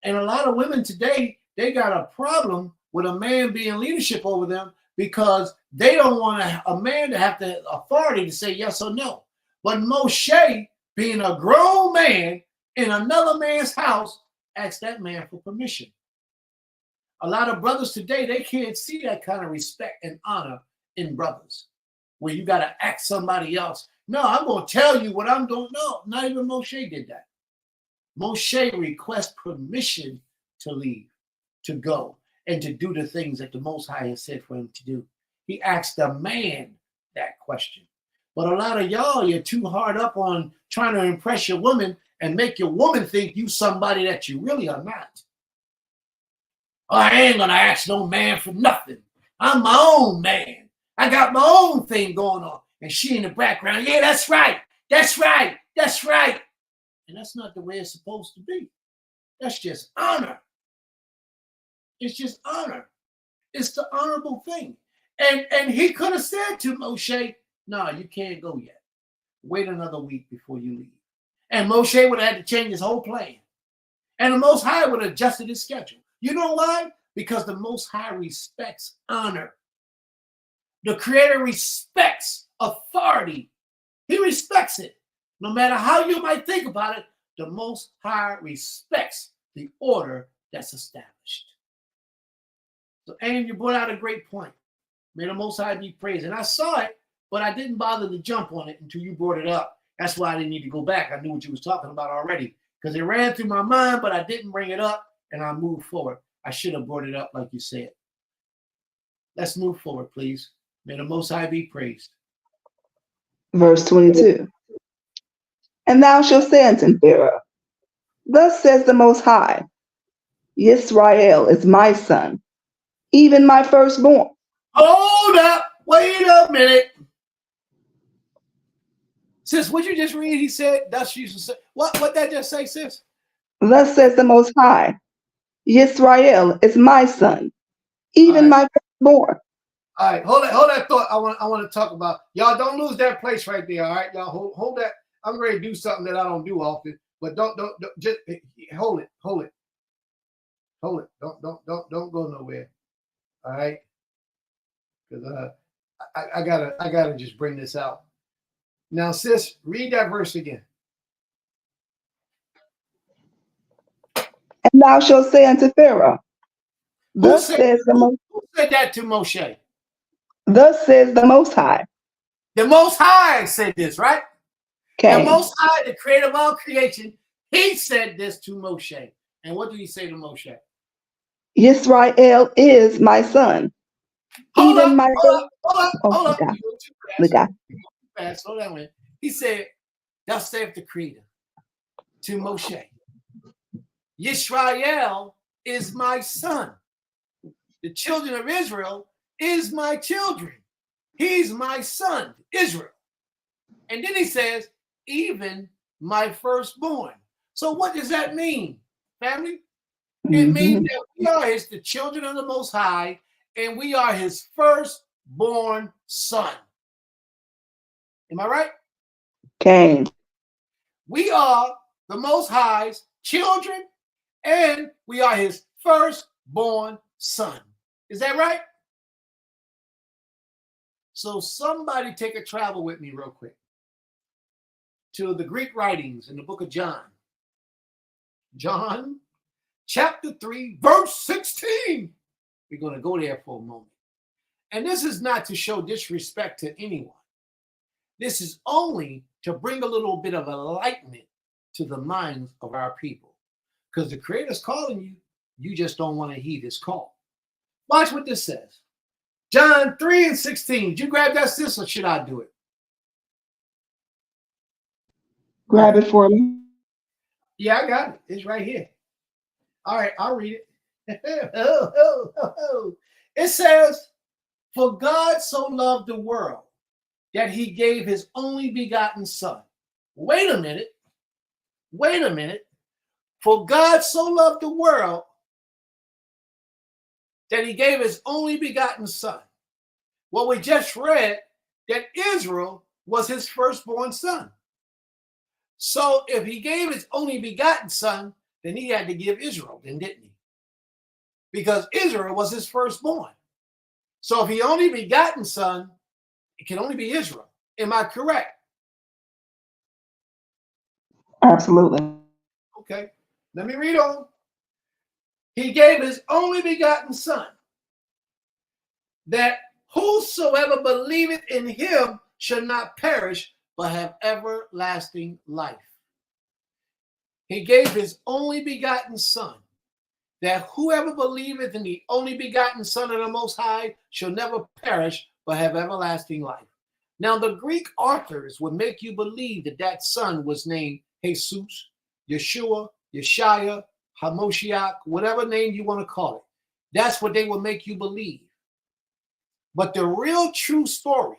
And a lot of women today, they got a problem with a man being leadership over them because they don't want a man to have the authority to say yes or no. But Moshe, being a grown man in another man's house, asked that man for permission. A lot of brothers today, they can't see that kind of respect and honor in brothers, where you got to ask somebody else. No, I'm going to tell you what I'm doing. No, not even Moshe did that. Moshe requests permission to leave, to go, and to do the things that the Most High has said for him to do. He asked the man that question. But a lot of y'all, you're too hard up on trying to impress your woman and make your woman think you somebody that you really are not. Oh, I ain't going to ask no man for nothing. I'm my own man. I got my own thing going on. And she in the background, yeah, that's right. That's right. That's right. And that's not the way it's supposed to be. That's just honor. It's just honor. It's the honorable thing. And he could have said to Moshe, no, you can't go yet. Wait another week before you leave. And Moshe would have had to change his whole plan. And the Most High would have adjusted his schedule. You know why? Because the Most High respects honor. The Creator respects authority. He respects it. No matter how you might think about it, the Most High respects the order that's established. So, Aim, you brought out a great point. May the Most High be praised. And I saw it, but I didn't bother to jump on it until you brought it up. That's why I didn't need to go back. I knew what you was talking about already because it ran through my mind, but I didn't bring it up, and I moved forward. I should have brought it up like you said. Let's move forward, please. May the Most High be praised. Verse 22. And thou shalt say unto Pharaoh, thus says the Most High, Yisrael is my son, even my firstborn. Hold up. Wait a minute. Sis, what you just read? He said, thus you shall say. What that just say, sis? Thus says the Most High, Yisrael is my son, even my firstborn. All right, hold that thought. I want to talk about. Y'all don't lose that place right there. All right, y'all hold that. I'm ready to do something that I don't do often, but don't just hold it. Don't go nowhere. All right, because I gotta just bring this out. Now, sis, read that verse again. And thou shalt say unto Pharaoh, thus says the Most. Who said that to Moshe? Thus says the Most High. The Most High said this, right? Okay. The Most High, the creator of all creation, he said this to Moshe. And what did he say to Moshe? Yisrael is my son. Hold even up, my hold up. God. You go too fast. You go too fast. Slow down, man. He said, thus saith the creator to Moshe, Yisrael is my son. The children of Israel is my children. He's my son, Israel. And then he says, even my firstborn. So what does that mean, family? It means that we are the children of the Most High, and we are his firstborn son. Am I right? Okay. We are the Most High's children, and we are his firstborn son. Is that right? So somebody take a travel with me real quick to the Greek writings in the book of John. John chapter 3, verse 16. We're going to go there for a moment. And this is not to show disrespect to anyone. This is only to bring a little bit of enlightenment to the minds of our people. Because the Creator's calling you, you just don't want to heed his call. Watch what this says. John 3 and 16. Did you grab that, sis, or should I do it? Grab it for me. Yeah, I got it. It's right here. All right, I'll read it. It says, for God so loved the world that he gave his only begotten son. Wait a minute. wait a minute. For God so loved the world that he gave his only begotten son. Well, we just read that Israel was his firstborn son. So if he gave his only begotten son, then he had to give Israel, then didn't he? Because Israel was his firstborn. So if he only begotten son, it can only be Israel. Am I correct? Absolutely. Okay, let me read on. He gave his only begotten son, that whosoever believeth in him shall not perish, but have everlasting life. He gave his only begotten son, that whoever believeth in the only begotten Son of the Most High shall never perish, but have everlasting life. Now, the Greek authors would make you believe that that son was named Jesus, Yeshua, Yeshaya, Hamoshiach, whatever name you want to call it. That's what they would make you believe. But the real true story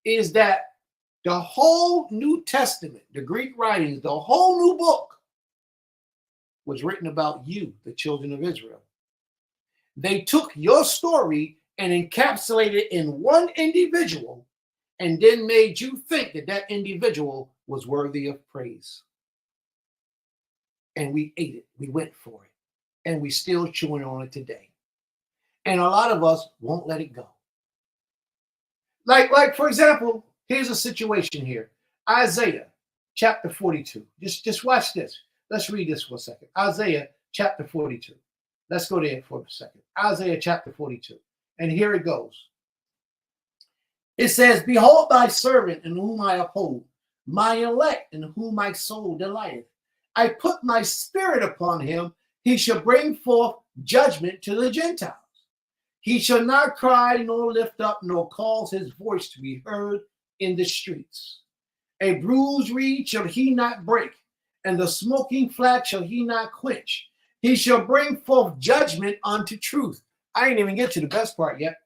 is that the whole New Testament, the Greek writings, the whole new book was written about you, the children of Israel. They took your story and encapsulated it in one individual and then made you think that that individual was worthy of praise. And we ate it. We went for it. And we still chewing on it today. And a lot of us won't let it go. Like for example, here's a situation here. Isaiah chapter 42. Just watch this. Let's read this for a second. Isaiah chapter 42. Let's go there for a second. Isaiah chapter 42. And here it goes. It says, behold thy servant in whom I uphold, my elect in whom my soul delighteth. I put my spirit upon him. He shall bring forth judgment to the Gentiles. He shall not cry nor lift up nor cause his voice to be heard in the streets. A bruised reed shall he not break, and the smoking flax shall he not quench. He shall bring forth judgment unto truth. I ain't even get to the best part yet.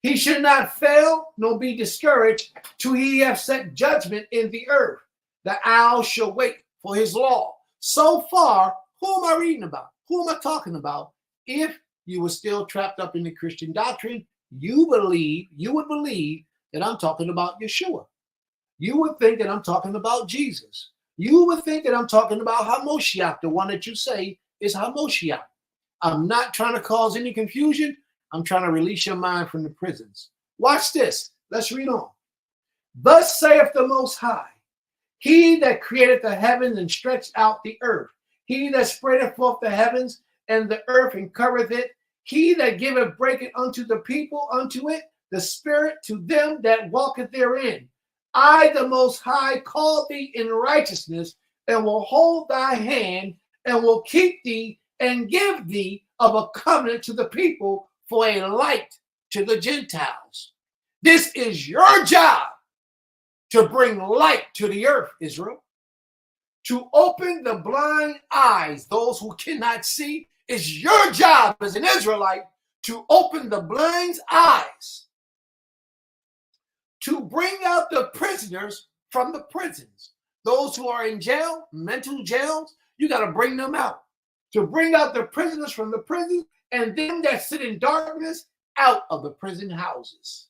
He shall not fail nor be discouraged till he have set judgment in the earth. The owl shall wait for his law. So far, who am I reading about? Who am I talking about? If you were still trapped up in the Christian doctrine, you would believe that I'm talking about Yeshua. You would think that I'm talking about Jesus. You would think that I'm talking about Hamoshiach, the one that you say is Hamoshiach. I'm not trying to cause any confusion. I'm trying to release your mind from the prisons. Watch this. Let's read on. Thus saith the Most High, he that created the heavens and stretched out the earth, he that spreadeth forth the heavens and the earth and covereth it, he that giveth breaketh unto the people unto it, the spirit to them that walketh therein. I, the Most High, call thee in righteousness, and will hold thy hand, and will keep thee, and give thee of a covenant to the people for a light to the Gentiles. This is your job, to bring light to the earth, Israel. To open the blind eyes, those who cannot see. It's your job as an Israelite to open the blind's eyes. To bring out the prisoners from the prisons. Those who are in jail, mental jails, you got to bring them out. To bring out the prisoners from the prisons and them that sit in darkness out of the prison houses.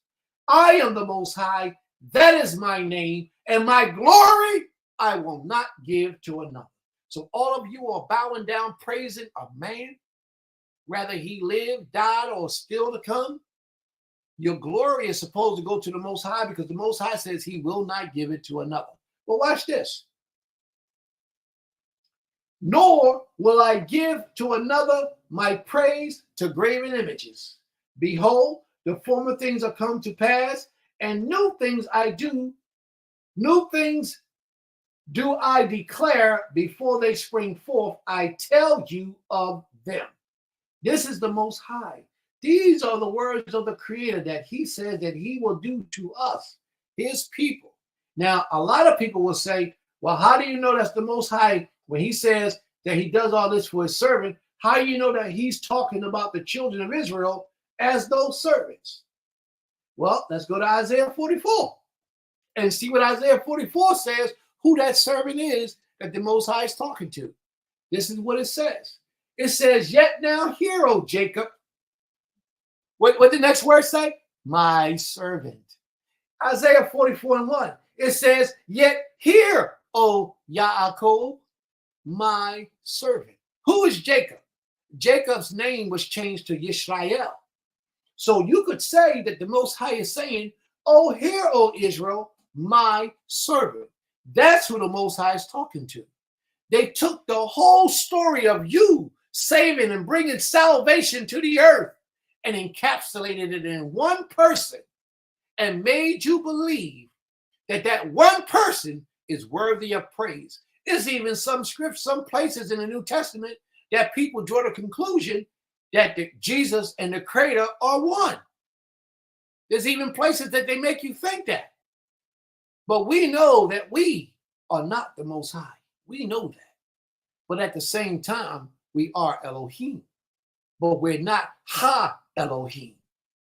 I am the Most High. That is my name. And my glory I will not give to another. So all of you are bowing down, praising a man, whether he lived, died, or still to come. Your glory is supposed to go to the Most High because the Most High says he will not give it to another. But watch this. Nor will I give to another my praise to graven images. Behold, the former things are come to pass, and new things I do. New things do I declare before they spring forth. I tell you of them. This is the Most High. These are the words of the Creator that he said that he will do to us, his people. Now, a lot of people will say, well, how do you know that's the Most High when he says that he does all this for his servant? How do you know that he's talking about the children of Israel as those servants? Well, let's go to Isaiah 44 and see what Isaiah 44 says. who that servant is that the Most High is talking to. This is what it says. It says, yet now hear, O Jacob. What the next word say? My servant. Isaiah 44:1. It says, yet hear, O Yaakov, my servant. Who is Jacob? Jacob's name was changed to Yisrael. So you could say that the Most High is saying, oh, hear, O Israel, my servant. That's who the Most High is talking to. They took the whole story of you saving and bringing salvation to the earth and encapsulated it in one person and made you believe that that one person is worthy of praise. There's even some scripts, some places in the New Testament that people draw the conclusion that Jesus and the Creator are one. There's even places that they make you think that. But we know that we are not the Most High. We know that. But at the same time, we are Elohim. But we're not Ha Elohim.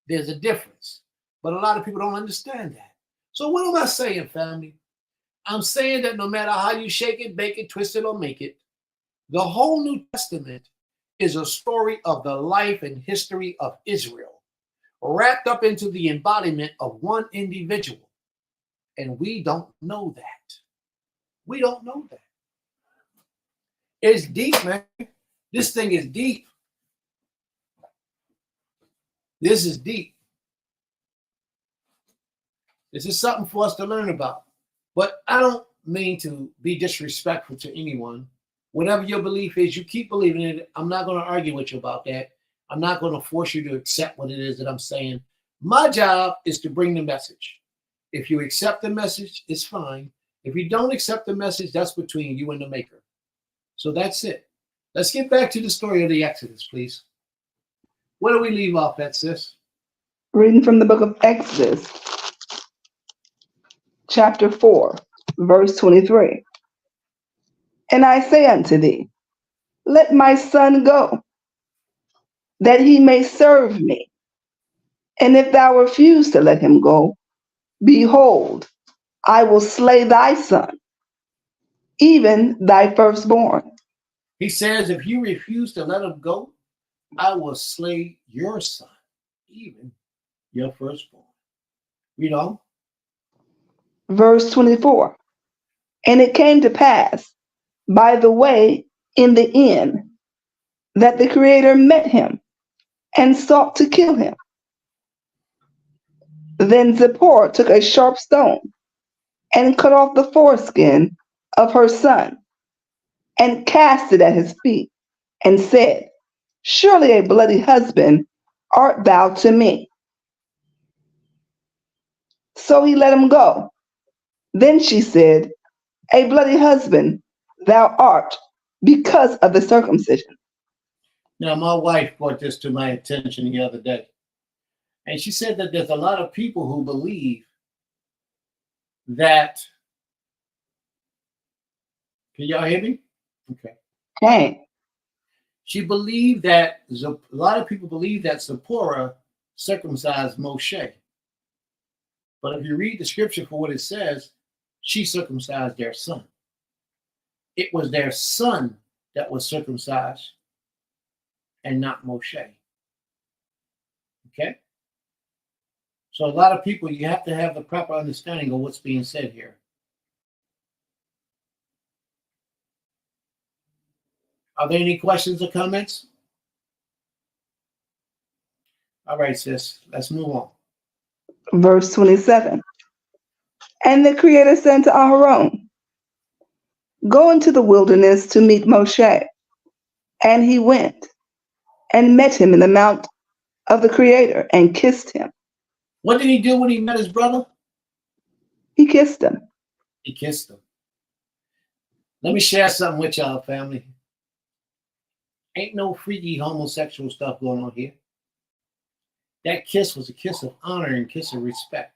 There's a difference. But a lot of people don't understand that. So what am I saying, family? I'm saying that no matter how you shake it, bake it, twist it, or make it, the whole New Testament is a story of the life and history of Israel, wrapped up into the embodiment of one individual. And we don't know that. We don't know that. It's deep, man. This thing is deep. This is deep. This is something for us to learn about. But I don't mean to be disrespectful to anyone. Whatever your belief is, you keep believing it. I'm not going to argue with you about that. I'm not going to force you to accept what it is that I'm saying. My job is to bring the message. If you accept the message, it's fine. If you don't accept the message, that's between you and the Maker. So that's it. Let's get back to the story of the Exodus, please. Where do we leave off at, sis? Reading from the book of Exodus, chapter 4, verse 23. And I say unto thee, let my son go, that he may serve me. And if thou refuse to let him go, behold, I will slay thy son, even thy firstborn. He says, if you refuse to let him go, I will slay your son, even your firstborn. You know? Verse 24. And it came to pass by the way in the inn that the Creator met him and sought to kill him. Then Zipporah took a sharp stone and cut off the foreskin of her son and cast it at his feet and said, surely a bloody husband art thou to me. So he let him go. Then she said, a bloody husband thou art because of the circumcision. Now, my wife brought this to my attention the other day. And she said that there's a lot of people who believe that. Can y'all hear me? Okay. Okay. She believed that, a lot of people believe that Zipporah circumcised Moshe. But if you read the scripture for what it says, she circumcised their son. It was their son that was circumcised and not Moshe. Okay? So a lot of people, you have to have the proper understanding of what's being said here. Are there any questions or comments? All right, sis, let's move on. Verse 27. And the Creator said to Aharon, go into the wilderness to meet Moshe. And he went and met him in the mount of the Creator and kissed him. What did he do when he met his brother? He kissed him. He kissed him. Let me share something with y'all, family. Ain't no freaky homosexual stuff going on here. That kiss was a kiss of honor and kiss of respect.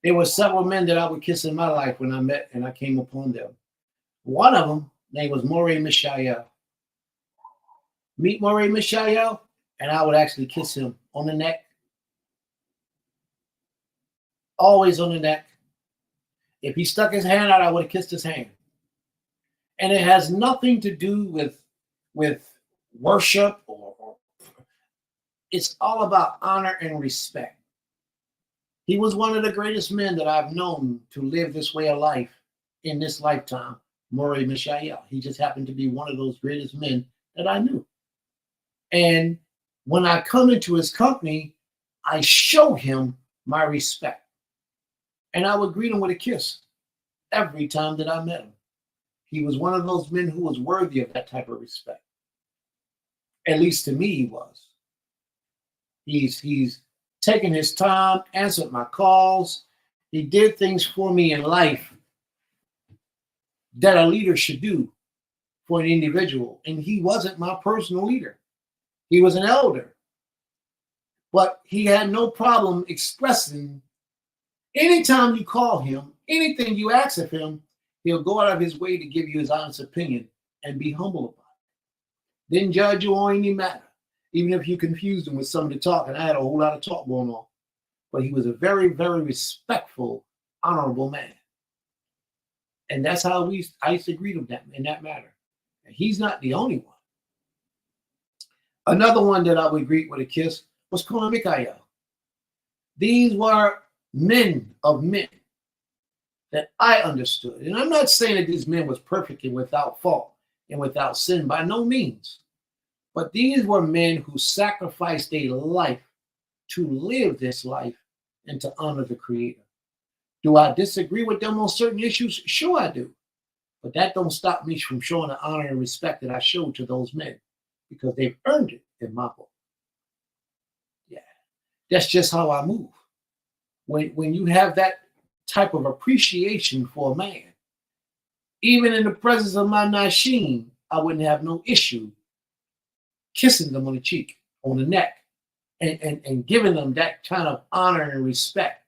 There were several men that I would kiss in my life when I met and I came upon them. One of them, name was Moreh Mishael. Meet Moreh Mishael, and I would actually kiss him on the neck. Always on the neck. If he stuck his hand out, I would have kissed his hand. And it has nothing to do with worship or it's all about honor and respect. He was one of the greatest men that I've known to live this way of life in this lifetime, Murray Mishael. He just happened to be one of those greatest men that I knew. And when I come into his company, I show him my respect. And I would greet him with a kiss every time that I met him. He was one of those men who was worthy of that type of respect. At least to me, he was. He's taken his time, answered my calls. He did things for me in life that a leader should do for an individual. And he wasn't my personal leader. He was an elder. But he had no problem expressing, anytime you call him, anything you ask of him, he'll go out of his way to give you his honest opinion and be humble about it. Didn't judge you on any matter, even if you confused him with some of the talk, and I had a whole lot of talk going on. But he was a very, very respectful, honorable man. And that's how I used to greet him in that matter. And he's not the only one. Another one that I would greet with a kiss was Kohen Mikael. These were men of men that I understood. And I'm not saying that these men was perfect and without fault and without sin, by no means. But these were men who sacrificed their life to live this life and to honor the Creator. Do I disagree with them on certain issues? Sure I do. But that don't stop me from showing the honor and respect that I showed to those men, because they've earned it in my book. Yeah, that's just how I move. When you have that type of appreciation for a man, even in the presence of my Nashim, I wouldn't have no issue kissing them on the cheek, on the neck, and giving them that kind of honor and respect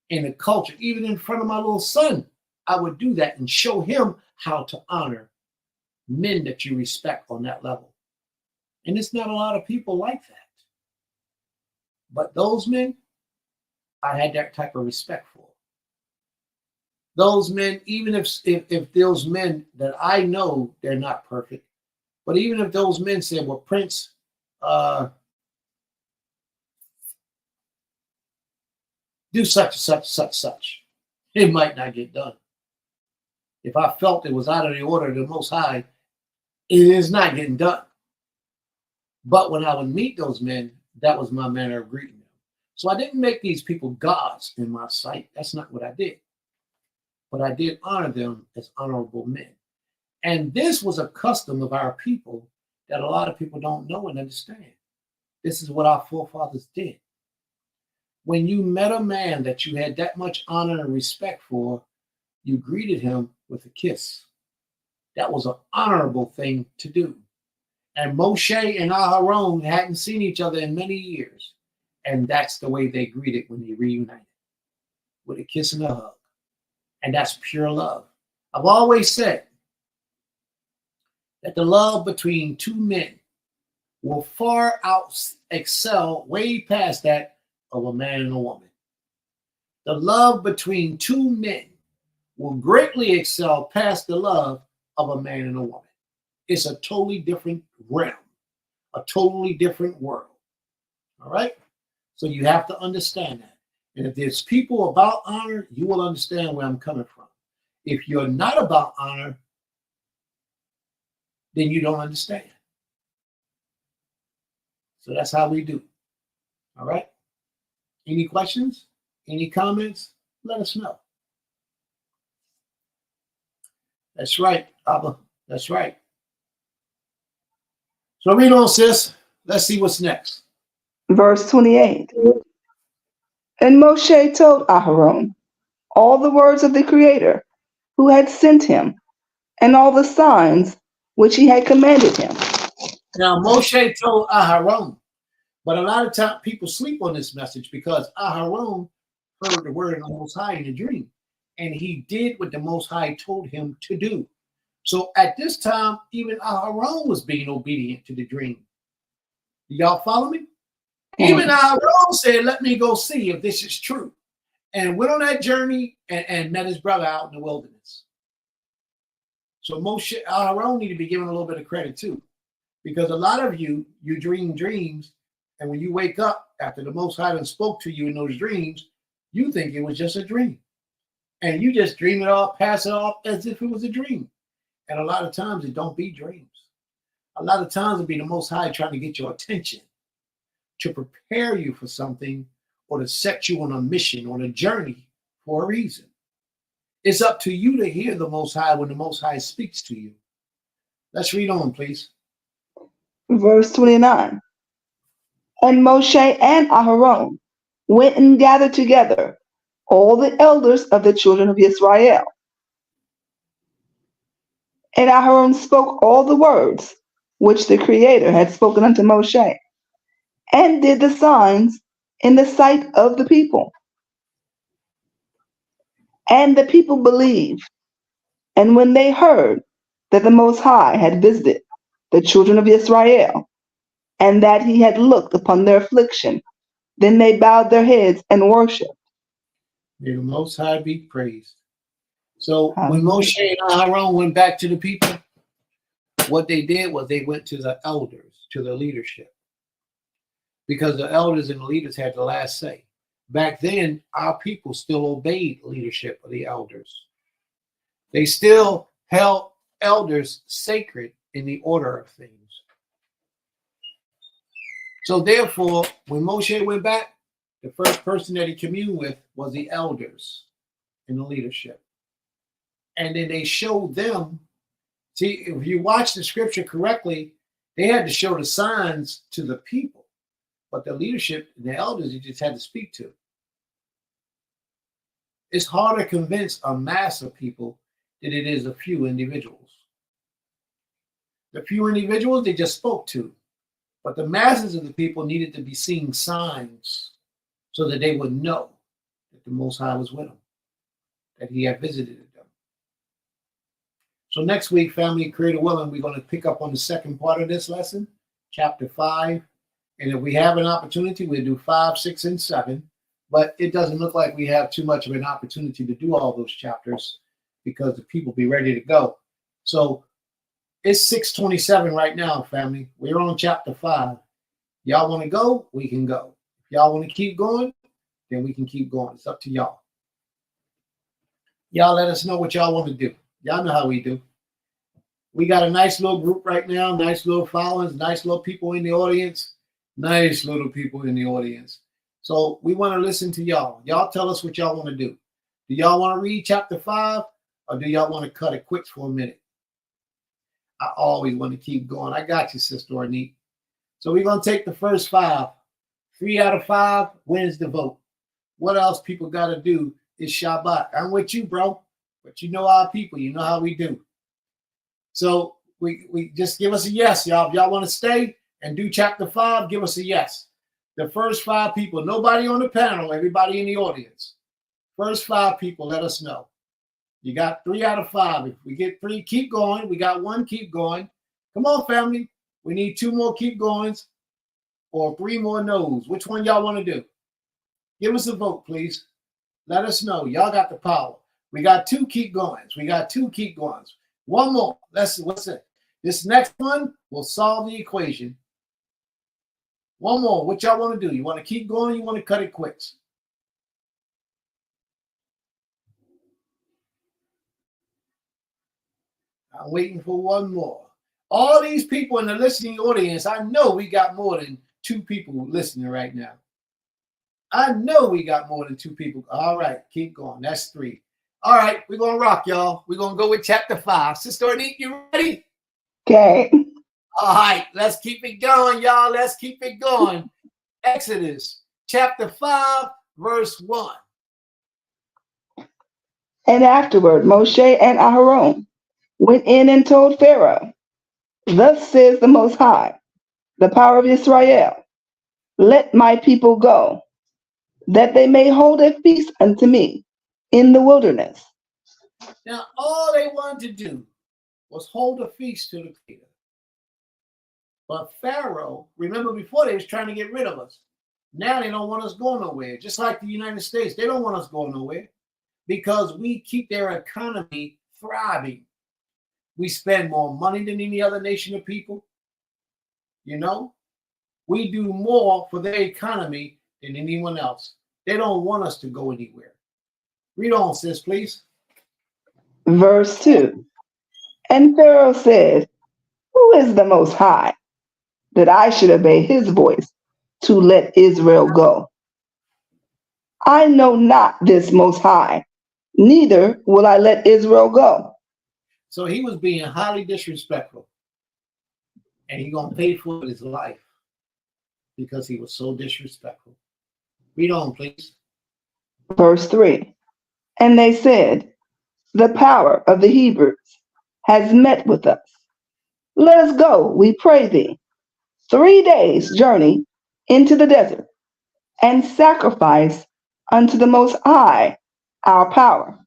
in the culture. Even in front of my little son, I would do that and show him how to honor men that you respect on that level. And it's not a lot of people like that. But those men, I had that type of respect for. Those men, even if those men that I know they're not perfect, but even if those men said, well, Prince, do such, such, it might not get done. If I felt it was out of the order of the Most High, it is not getting done. But when I would meet those men, that was my manner of greeting them. So I didn't make these people gods in my sight. That's not what I did. But I did honor them as honorable men. And this was a custom of our people that a lot of people don't know and understand. This is what our forefathers did. When you met a man that you had that much honor and respect for, you greeted him with a kiss. That was an honorable thing to do. And Moshe and Aharon hadn't seen each other in many years. And that's the way they greeted when they reunited, with a kiss and a hug. And that's pure love. I've always said that the love between two men will far excel way past that of a man and a woman. The love between two men will greatly excel past the love of a man and a woman. It's a totally different realm, a totally different world. All right? So you have to understand that. And if there's people about honor, you will understand where I'm coming from. If you're not about honor, then you don't understand. So that's how we do. All right? Any questions? Any comments? Let us know. That's right, Abba. That's right. So read on, sis. Let's see what's next. Verse 28. And Moshe told Aharon all the words of the Creator who had sent him, and all the signs which he had commanded him. Now, Moshe told Aharon, but a lot of times people sleep on this message because Aharon heard the word of the Most High in a dream, and he did what the Most High told him to do. So at this time, even Aharon was being obedient to the dream. Y'all follow me? Even Aharon said, let me go see if this is true. and went on that journey and met his brother out in the wilderness. So Moshe Aaron need to be given a little bit of credit too, because a lot of you dream dreams, and when you wake up after the Most High spoke to you in those dreams, you think it was just a dream, and you just dream it off, pass it off as if it was a dream. And a lot of times it don't be dreams. A lot of times it be the Most High trying to get your attention, to prepare you for something, or to set you on a mission, on a journey for a reason. It's up to you to hear the Most High when the Most High speaks to you. Let's read on, please. Verse 29. And Moshe and Aharon went and gathered together all the elders of the children of Israel. And Aharon spoke all the words which the Creator had spoken unto Moshe, and did the signs in the sight of the people. And the people believed. And when they heard that the Most High had visited the children of Israel, and that he had looked upon their affliction, then they bowed their heads and worshipped. May the Most High be praised. So when Moshe and Aaron went back to the people, what they did was they went to the elders, to the leadership, because the elders and the leaders had the last say. Back then, our people still obeyed leadership of the elders. They still held elders sacred in the order of things. So therefore, when Moshe went back, the first person that he communed with was the elders in the leadership. And then they showed them, see, if you watch the scripture correctly, they had to show the signs to the people, but the leadership and the elders, you just had to speak to. It's hard to convince a mass of people than it is a few individuals. The few individuals they just spoke to, but the masses of the people needed to be seeing signs so that they would know that the Most High was with them, that he had visited them. So next week, family, Creator willing, we're going to pick up on the second part of this lesson, chapter 5. And if we have an opportunity, we'll do 5, 6, and 7. But it doesn't look like we have too much of an opportunity to do all those chapters because the people be ready to go. So it's 6:27 right now, family. We're on chapter 5. Y'all want to go? We can go. If y'all want to keep going, then we can keep going. It's up to y'all. Y'all let us know what y'all want to do. Y'all know how we do. We got a nice little group right now, nice little followings, nice little people in the audience. Nice little people in the audience. So we want to listen to y'all. Y'all tell us what y'all want to do. Do y'all want to read chapter 5 or do y'all want to cut it quick for a minute? I always want to keep going. I got you, Sister Ornette. So we're going to take the first 5. 3 out of 5 wins the vote. What else people got to do is Shabbat. I'm with you, bro. But you know our people. You know how we do. So we just give us a yes, y'all. If y'all want to stay and do chapter 5, give us a yes. The first 5 people, nobody on the panel, everybody in the audience. First 5 people, let us know. You got 3 out of 5. If we get 3, keep going. We got 1, keep going. Come on, family. We need 2 more keep goings or 3 more no's. Which one y'all want to do? Give us a vote, please. Let us know. Y'all got the power. We got 2 keep goings. We got 2 keep goings. 1 more. What's it? This next one will solve the equation. 1 more. What y'all want to do? You want to keep going? You want to cut it quick? I'm waiting for 1 more. All these people in the listening audience, I know we got more than 2 people listening right now. I know we got more than 2 people. All right, keep going. That's 3. All right, we're going to rock, y'all. We're going to go with chapter 5. Sister Ornette, you ready? Okay. All right, let's keep it going, y'all. Let's keep it going. Exodus chapter 5, verse 1. And afterward, Moshe and Aharon went in and told Pharaoh, thus says the Most High, the power of Israel, let my people go, that they may hold a feast unto me in the wilderness. Now, all they wanted to do was hold a feast to the Creator. But Pharaoh, remember before they was trying to get rid of us. Now they don't want us going nowhere. Just like the United States, they don't want us going nowhere because we keep their economy thriving. We spend more money than any other nation of people. You know, we do more for their economy than anyone else. They don't want us to go anywhere. Read on, sis, please. Verse 2. And Pharaoh said, who is the Most High, that I should obey his voice to let Israel go? I know not this Most High, neither will I let Israel go. So he was being highly disrespectful. And he's going to pay for it with his life because he was so disrespectful. Read on, please. Verse 3. And they said, the power of the Hebrews has met with us. Let us go, we pray thee, 3 days' journey into the desert, and sacrifice unto the Most High our power,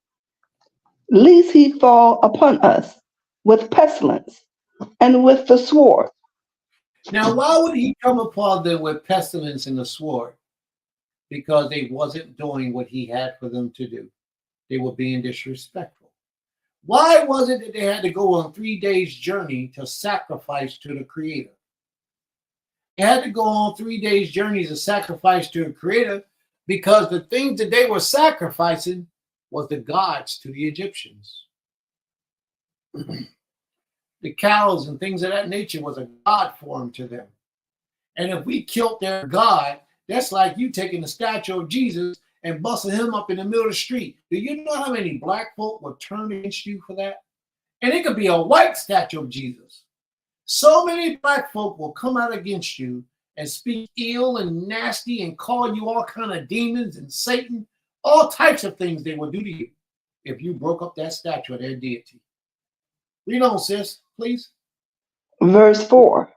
lest he fall upon us with pestilence and with the sword. Now, why would he come upon them with pestilence and the sword? Because they wasn't doing what he had for them to do. They were being disrespectful. Why was it that they had to go on 3 days' journey to sacrifice to the Creator? They had to go on 3 days' journey to sacrifice to the Creator because the things that they were sacrificing was the gods to the Egyptians. The cows and things of that nature was a god form to them. And if we killed their god, that's like you taking the statue of Jesus and busting him up in the middle of the street. Do you know how many black folk will turn against you for that? And it could be a white statue of Jesus. So many black folk will come out against you and speak ill and nasty and call you all kind of demons and Satan, all types of things they will do to you if you broke up that statue of their deity. Read on, sis, please. Verse 4.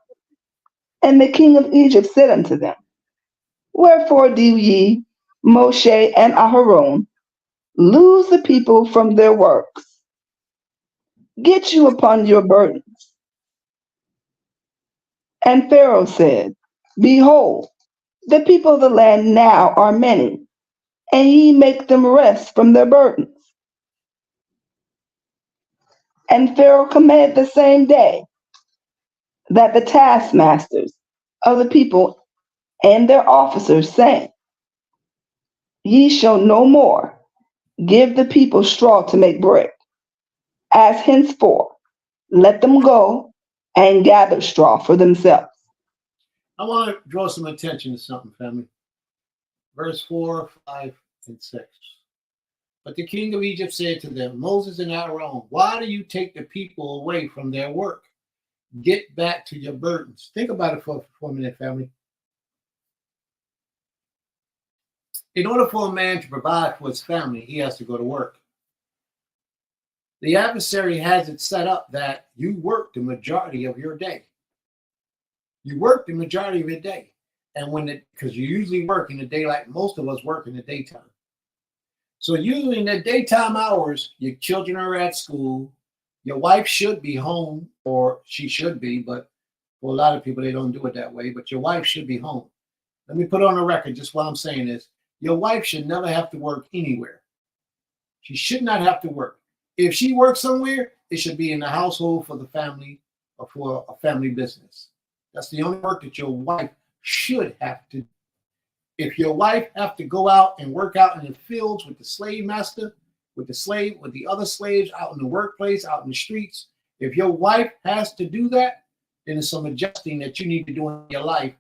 And the king of Egypt said unto them, wherefore do ye, Moshe and Aharon, lose the people from their works? Get you upon your burdens. And Pharaoh said, behold, the people of the land now are many, and ye make them rest from their burdens. And Pharaoh commanded the same day that the taskmasters of the people and their officers, saying, ye shall no more give the people straw to make bread, as henceforth let them go and gather straw for themselves. I want to draw some attention to something, family. Verse 4, 5, and 6. But the king of Egypt said to them, Moses and Aaron, why do you take the people away from their work? Get back to your burdens. Think about it for a minute, family. In order for a man to provide for his family, he has to go to work. The adversary has it set up that you work the majority of your day. You work the majority of your day. And because you usually work in the daylight, most of us work in the daytime. So usually in the daytime hours, your children are at school. Your wife should be home, or she should be, but for a lot of people, they don't do it that way. But your wife should be home. Let me put on the record just what I'm saying is, your wife should never have to work anywhere. She should not have to work. If she works somewhere, it should be in the household for the family or for a family business. That's the only work that your wife should have to do. If your wife have to go out and work out in the fields with the slave master, with the other slaves out in the workplace, out in the streets, if your wife has to do that, then there's some adjusting that you need to do in your life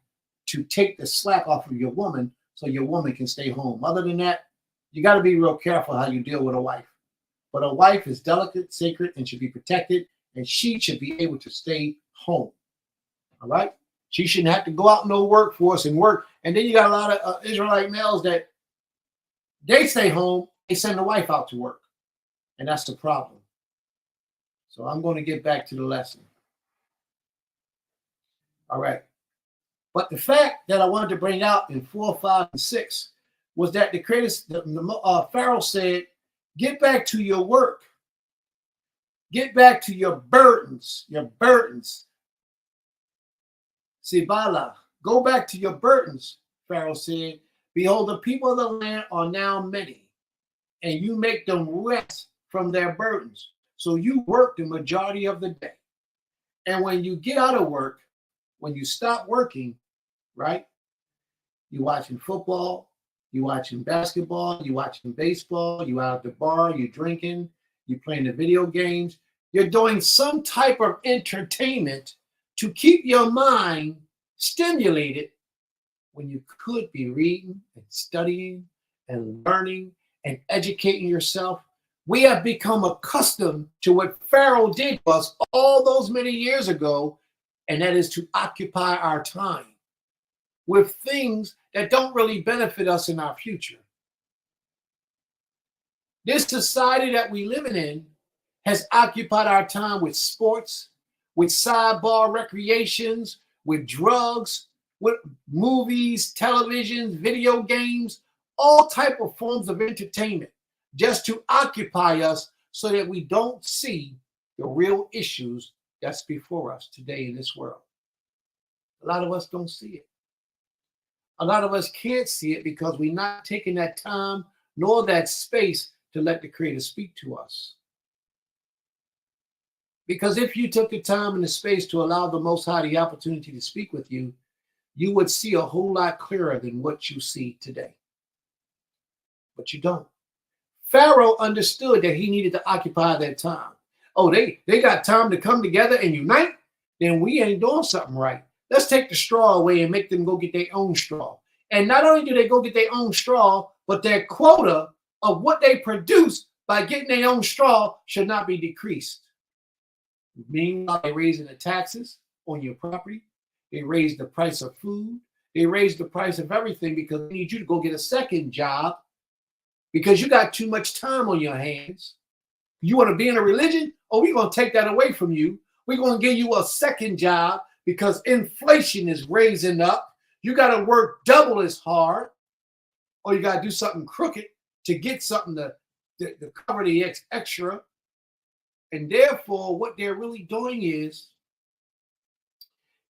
to take the slack off of your woman so your woman can stay home. Other than that, you got to be real careful how you deal with a wife. But a wife is delicate, sacred, and should be protected, and she should be able to stay home. All right? She shouldn't have to go out in the workforce and work. And then you got a lot of Israelite males that they stay home, they send the wife out to work. And that's the problem. So I'm going to get back to the lesson. All right. But the fact that I wanted to bring out in 4, 5, and 6 was that Pharaoh said, get back to your work. Get back to your burdens. Your burdens. Sibala, go back to your burdens. Pharaoh said, behold, the people of the land are now many, and you make them rest from their burdens. So you work the majority of the day. And when you get out of work, when you stop working, right, you watching football, you watching basketball, you watching baseball, you out at the bar, you drinking, you playing the video games. You're doing some type of entertainment to keep your mind stimulated when you could be reading and studying and learning and educating yourself. We have become accustomed to what Pharaoh did to us all those many years ago, and that is to occupy our time with things that don't really benefit us in our future. This society that we live in has occupied our time with sports, with sidebar recreations, with drugs, with movies, television, video games, all type of forms of entertainment, just to occupy us so that we don't see the real issues that's before us today in this world. A lot of us don't see it. A lot of us can't see it because we're not taking that time nor that space to let the Creator speak to us. Because if you took the time and the space to allow the Most High the opportunity to speak with you, you would see a whole lot clearer than what you see today. But you don't. Pharaoh understood that he needed to occupy that time. Oh, they got time to come together and unite? Then we ain't doing something right. Let's take the straw away and make them go get their own straw. And not only do they go get their own straw, but their quota of what they produce by getting their own straw should not be decreased. Meanwhile, they're raising the taxes on your property. They raise the price of food. They raise the price of everything because they need you to go get a second job because you got too much time on your hands. You want to be in a religion? Oh, we're going to take that away from you. We're going to give you a second job because inflation is raising up. You got to work double as hard, or you got to do something crooked to get something to cover the extra. And therefore, what they're really doing is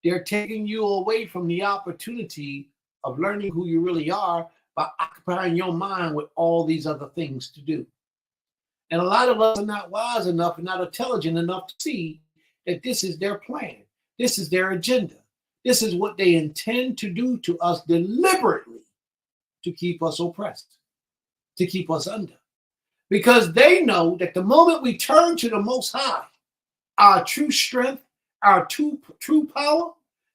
they're taking you away from the opportunity of learning who you really are by occupying your mind with all these other things to do. And a lot of us are not wise enough and not intelligent enough to see that this is their plan. This is their agenda. This is what they intend to do to us deliberately to keep us oppressed, to keep us under. Because they know that the moment we turn to the Most High, our true strength, our true power,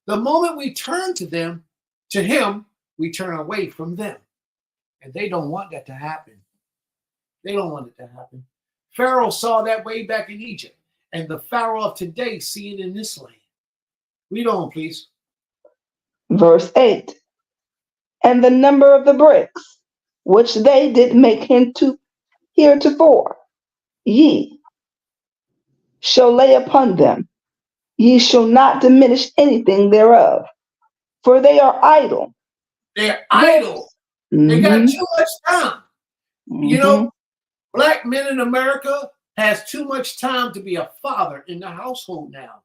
the moment we turn to him, we turn away from them. And they don't want that to happen. They don't want it to happen. Pharaoh saw that way back in Egypt. And the Pharaoh of today see it in this land. Read on, please. Verse 8. And the number of the bricks, which they did make heretofore, ye shall lay upon them. Ye shall not diminish anything thereof, for they are idle. They're idle. They got too much time. You know, black men in America has too much time to be a father in the household now.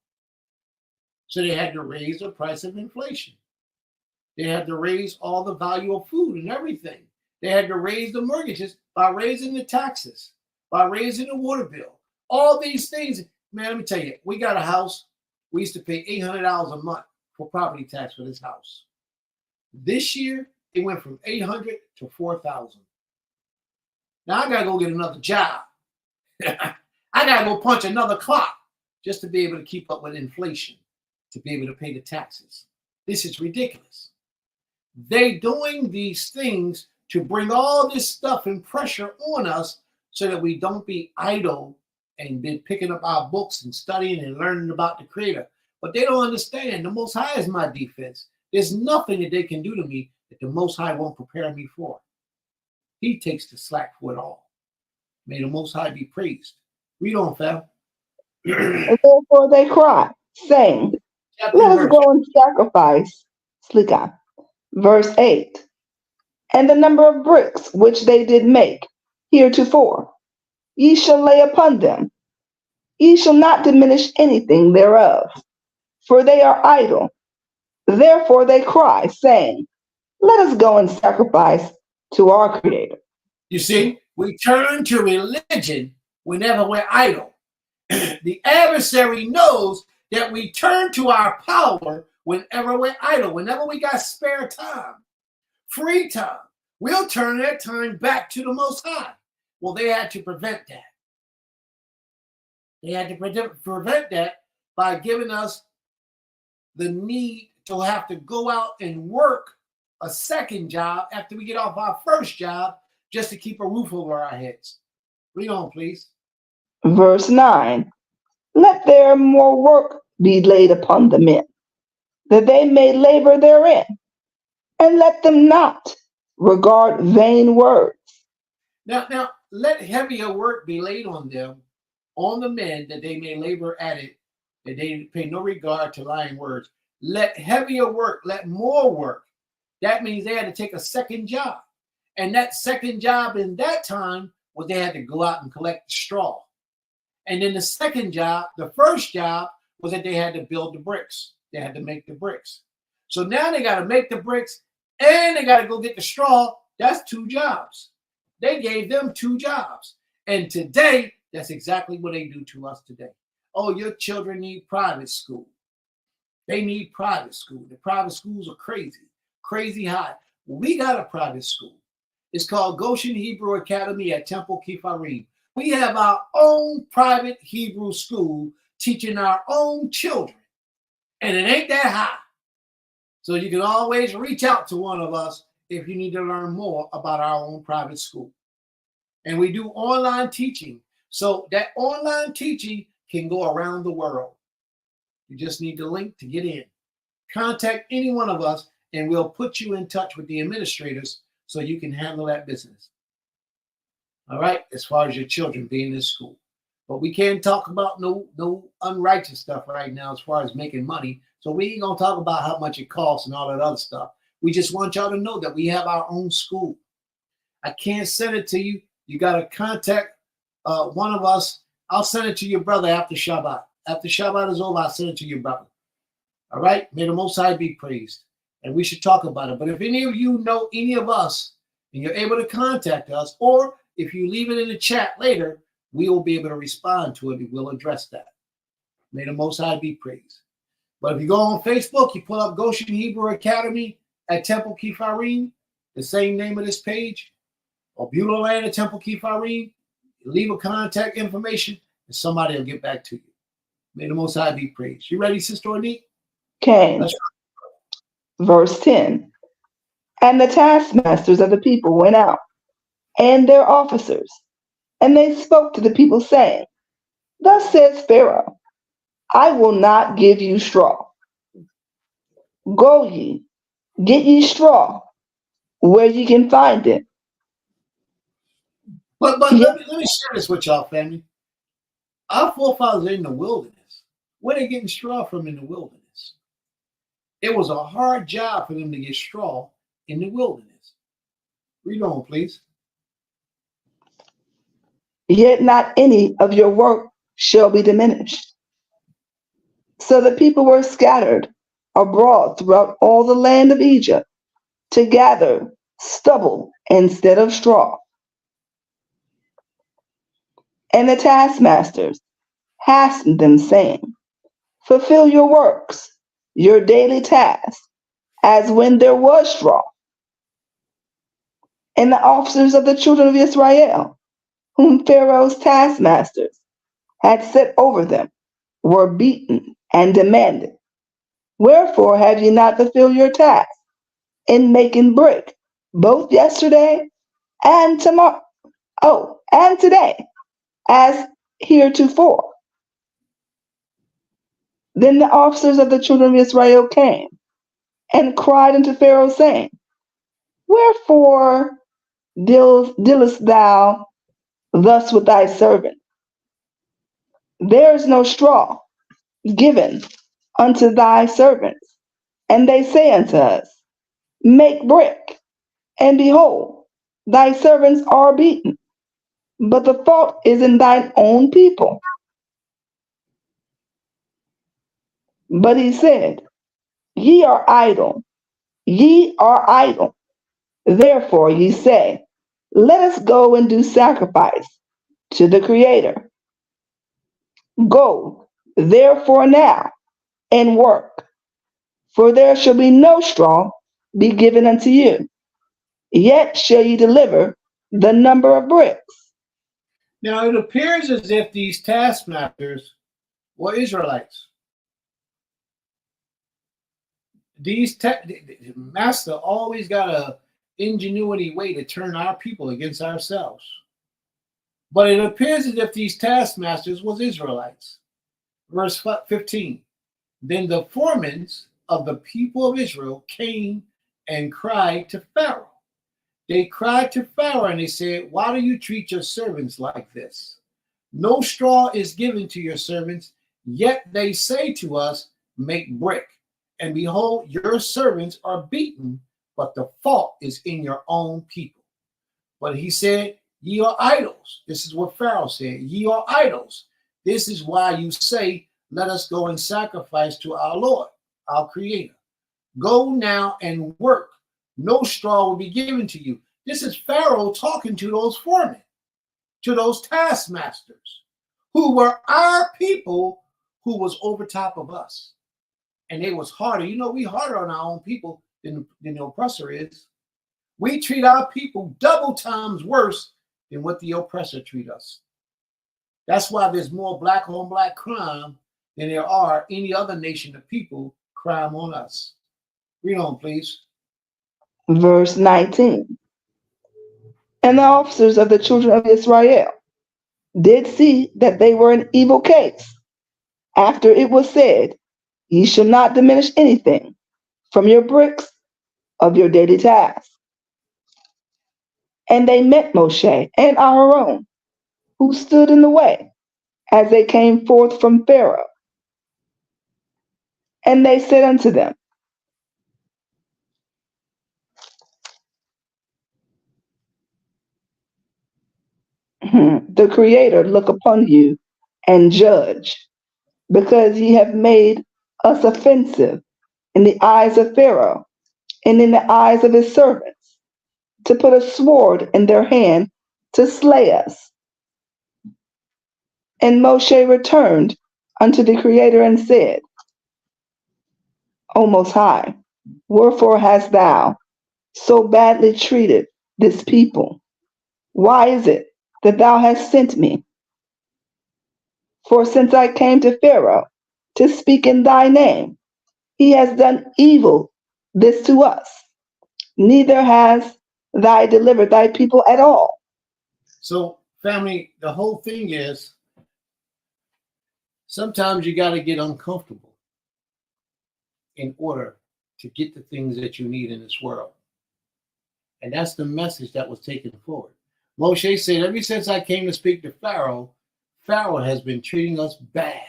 So they had to raise the price of inflation. They had to raise all the value of food and everything. They had to raise the mortgages by raising the taxes, by raising the water bill. All these things. Man, let me tell you, we got a house. We used to pay $800 a month for property tax for this house. This year, it went from $800 to $4,000. Now I got to go get another job. I got to go punch another clock just to be able to keep up with inflation, to be able to pay the taxes. This is ridiculous. They doing these things to bring all this stuff and pressure on us so that we don't be idle and been picking up our books and studying and learning about the Creator. But they don't understand. The Most High is my defense. There's nothing that they can do to me that the Most High won't prepare me for. He takes the slack for it all. May the Most High be praised. Read on, fam. And therefore they cry, saying, let us go and sacrifice. Slika. Verse 8. And the number of bricks which they did make heretofore, ye shall lay upon them. Ye shall not diminish anything thereof, for they are idle. Therefore they cry, saying, let us go and sacrifice to our Creator. You see, we turn to religion whenever we're idle. The adversary knows that we turn to our power whenever we're idle, whenever we got spare time, free time. We'll turn that time back to the Most High. Well, they had to prevent that. They had to prevent that by giving us the need to have to go out and work a second job after we get off our first job just to keep a roof over our heads. Read on, please. Verse 9, let their more work be laid upon the men, that they may labor therein, and let them not regard vain words. Now, let heavier work be laid on them, on the men, that they may labor at it, that they pay no regard to lying words. Let heavier work, let more work. That means they had to take a second job. And that second job in that time was they had to go out and collect the straw. And then the second job, the first job, was that they had to build the bricks. They had to make the bricks. So now they got to make the bricks and they got to go get the straw. That's 2 jobs. They gave them 2 jobs. And today, that's exactly what they do to us today. Oh, your children need private school. They need private school. The private schools are crazy high. We got a private school. It's called Goshen Hebrew Academy at Temple Kefarym. We have our own private Hebrew school teaching our own children. And it ain't that high. So you can always reach out to one of us if you need to learn more about our own private school. And we do online teaching. So that online teaching can go around the world. You just need the link to get in. Contact any one of us and we'll put you in touch with the administrators so you can handle that business. All right, as far as your children being in school. But we can't talk about no unrighteous stuff right now as far as making money. So we ain't gonna talk about how much it costs and all that other stuff. We just want y'all to know that we have our own school. I can't send it to you. You gotta contact one of us. I'll send it to your brother after Shabbat. After Shabbat is over, I'll send it to your brother. All right? May the Most High be praised. And we should talk about it. But if any of you know any of us and you're able to contact us, or if you leave it in the chat later, we will be able to respond to it and we'll address that. May the Most High be praised. But if you go on Facebook, you pull up Goshen Hebrew Academy at Temple Kefarym, the same name of this page, or Beulah Land at Temple Kefarym, leave a contact information and somebody will get back to you. May the Most High be praised. You ready, Sister Ornette? Okay. Verse 10, and the taskmasters of the people went out, and their officers, and they spoke to the people, saying, thus says Pharaoh, I will not give you straw. Go ye, get ye straw, where ye can find it. But let me share this with y'all, family. Our forefathers are in the wilderness. Where are they getting straw from in the wilderness? It was a hard job for them to get straw in the wilderness. Read on, please. Yet not any of your work shall be diminished. So the people were scattered abroad throughout all the land of Egypt to gather stubble instead of straw. And the taskmasters hastened them, saying, fulfill your works, your daily tasks, as when there was straw. And the officers of the children of Israel, whom Pharaoh's taskmasters had set over them, were beaten and demanded, wherefore have ye not fulfilled your task in making brick, both yesterday and tomorrow, and today, as heretofore? Then the officers of the children of Israel came and cried unto Pharaoh, saying, wherefore dealest thou thus with thy servant? There is no straw given unto thy servants. And they say unto us, make brick, and behold, thy servants are beaten. But the fault is in thine own people. But he said, ye are idle, Therefore ye say, let us go and do sacrifice to the Creator. Go, therefore, now and work, for there shall be no straw be given unto you, yet shall ye deliver the number of bricks. Now it appears as if these taskmasters were Israelites. The master always got a ingenuity way to turn our people against ourselves. But it appears as if these taskmasters was Israelites. Verse 15. Then the foremen of the people of Israel came and cried to Pharaoh. They cried to Pharaoh and they said, why do you treat your servants like this? No straw is given to your servants, yet they say to us, make brick. And behold, your servants are beaten, but the fault is in your own people. But he said, ye are idols. This is what Pharaoh said. Ye are idols. This is why you say, let us go and sacrifice to our Lord, our Creator. Go now and work. No straw will be given to you. This is Pharaoh talking to those foremen, to those taskmasters, who were our people, who was over top of us. And they was harder. You know, we harder on our own people than the oppressor is. We treat our people double times worse than what the oppressor treat us. That's why there's more black on black crime than there are any other nation of people crime on us. Read on, please. Verse 19. And the officers of the children of Israel did see that they were in evil case, after it was said, ye shall not diminish anything from your bricks of your daily task. And they met Moshe and Aharon, who stood in the way, as they came forth from Pharaoh. And they said unto them, the Creator look upon you and judge, because ye have made us offensive in the eyes of Pharaoh and in the eyes of his servants, to put a sword in their hand to slay us. And Moshe returned unto the Creator and said, O Most High, wherefore hast thou so badly treated this people? Why is it that thou hast sent me? For since I came to Pharaoh to speak in thy name, he has done evil this to us, neither has thy delivered thy people at all. So, family, the whole thing is sometimes you got to get uncomfortable in order to get the things that you need in this world. And that's the message that was taken forward. Moshe said, ever since I came to speak to Pharaoh, Pharaoh has been treating us bad.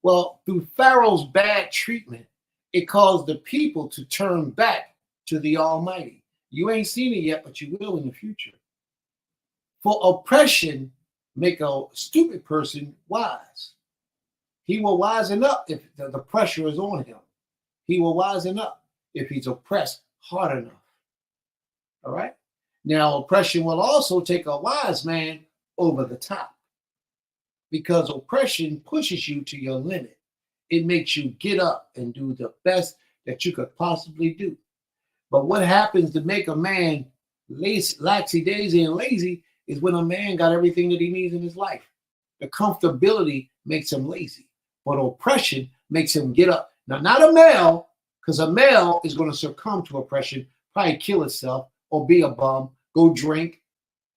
Well, through Pharaoh's bad treatment, it caused the people to turn back to the Almighty. You ain't seen it yet, but you will in the future. For oppression make a stupid person wise. He will wisen up if the pressure is on him. He will wisen up if he's oppressed hard enough. All right? Now, oppression will also take a wise man over the top, because oppression pushes you to your limit. It makes you get up and do the best that you could possibly do. But what happens to make a man laxy-daisy and lazy is when a man got everything that he needs in his life. The comfortability makes him lazy, but oppression makes him get up. Now, not a male, because a male is going to succumb to oppression, probably kill himself or be a bum, go drink,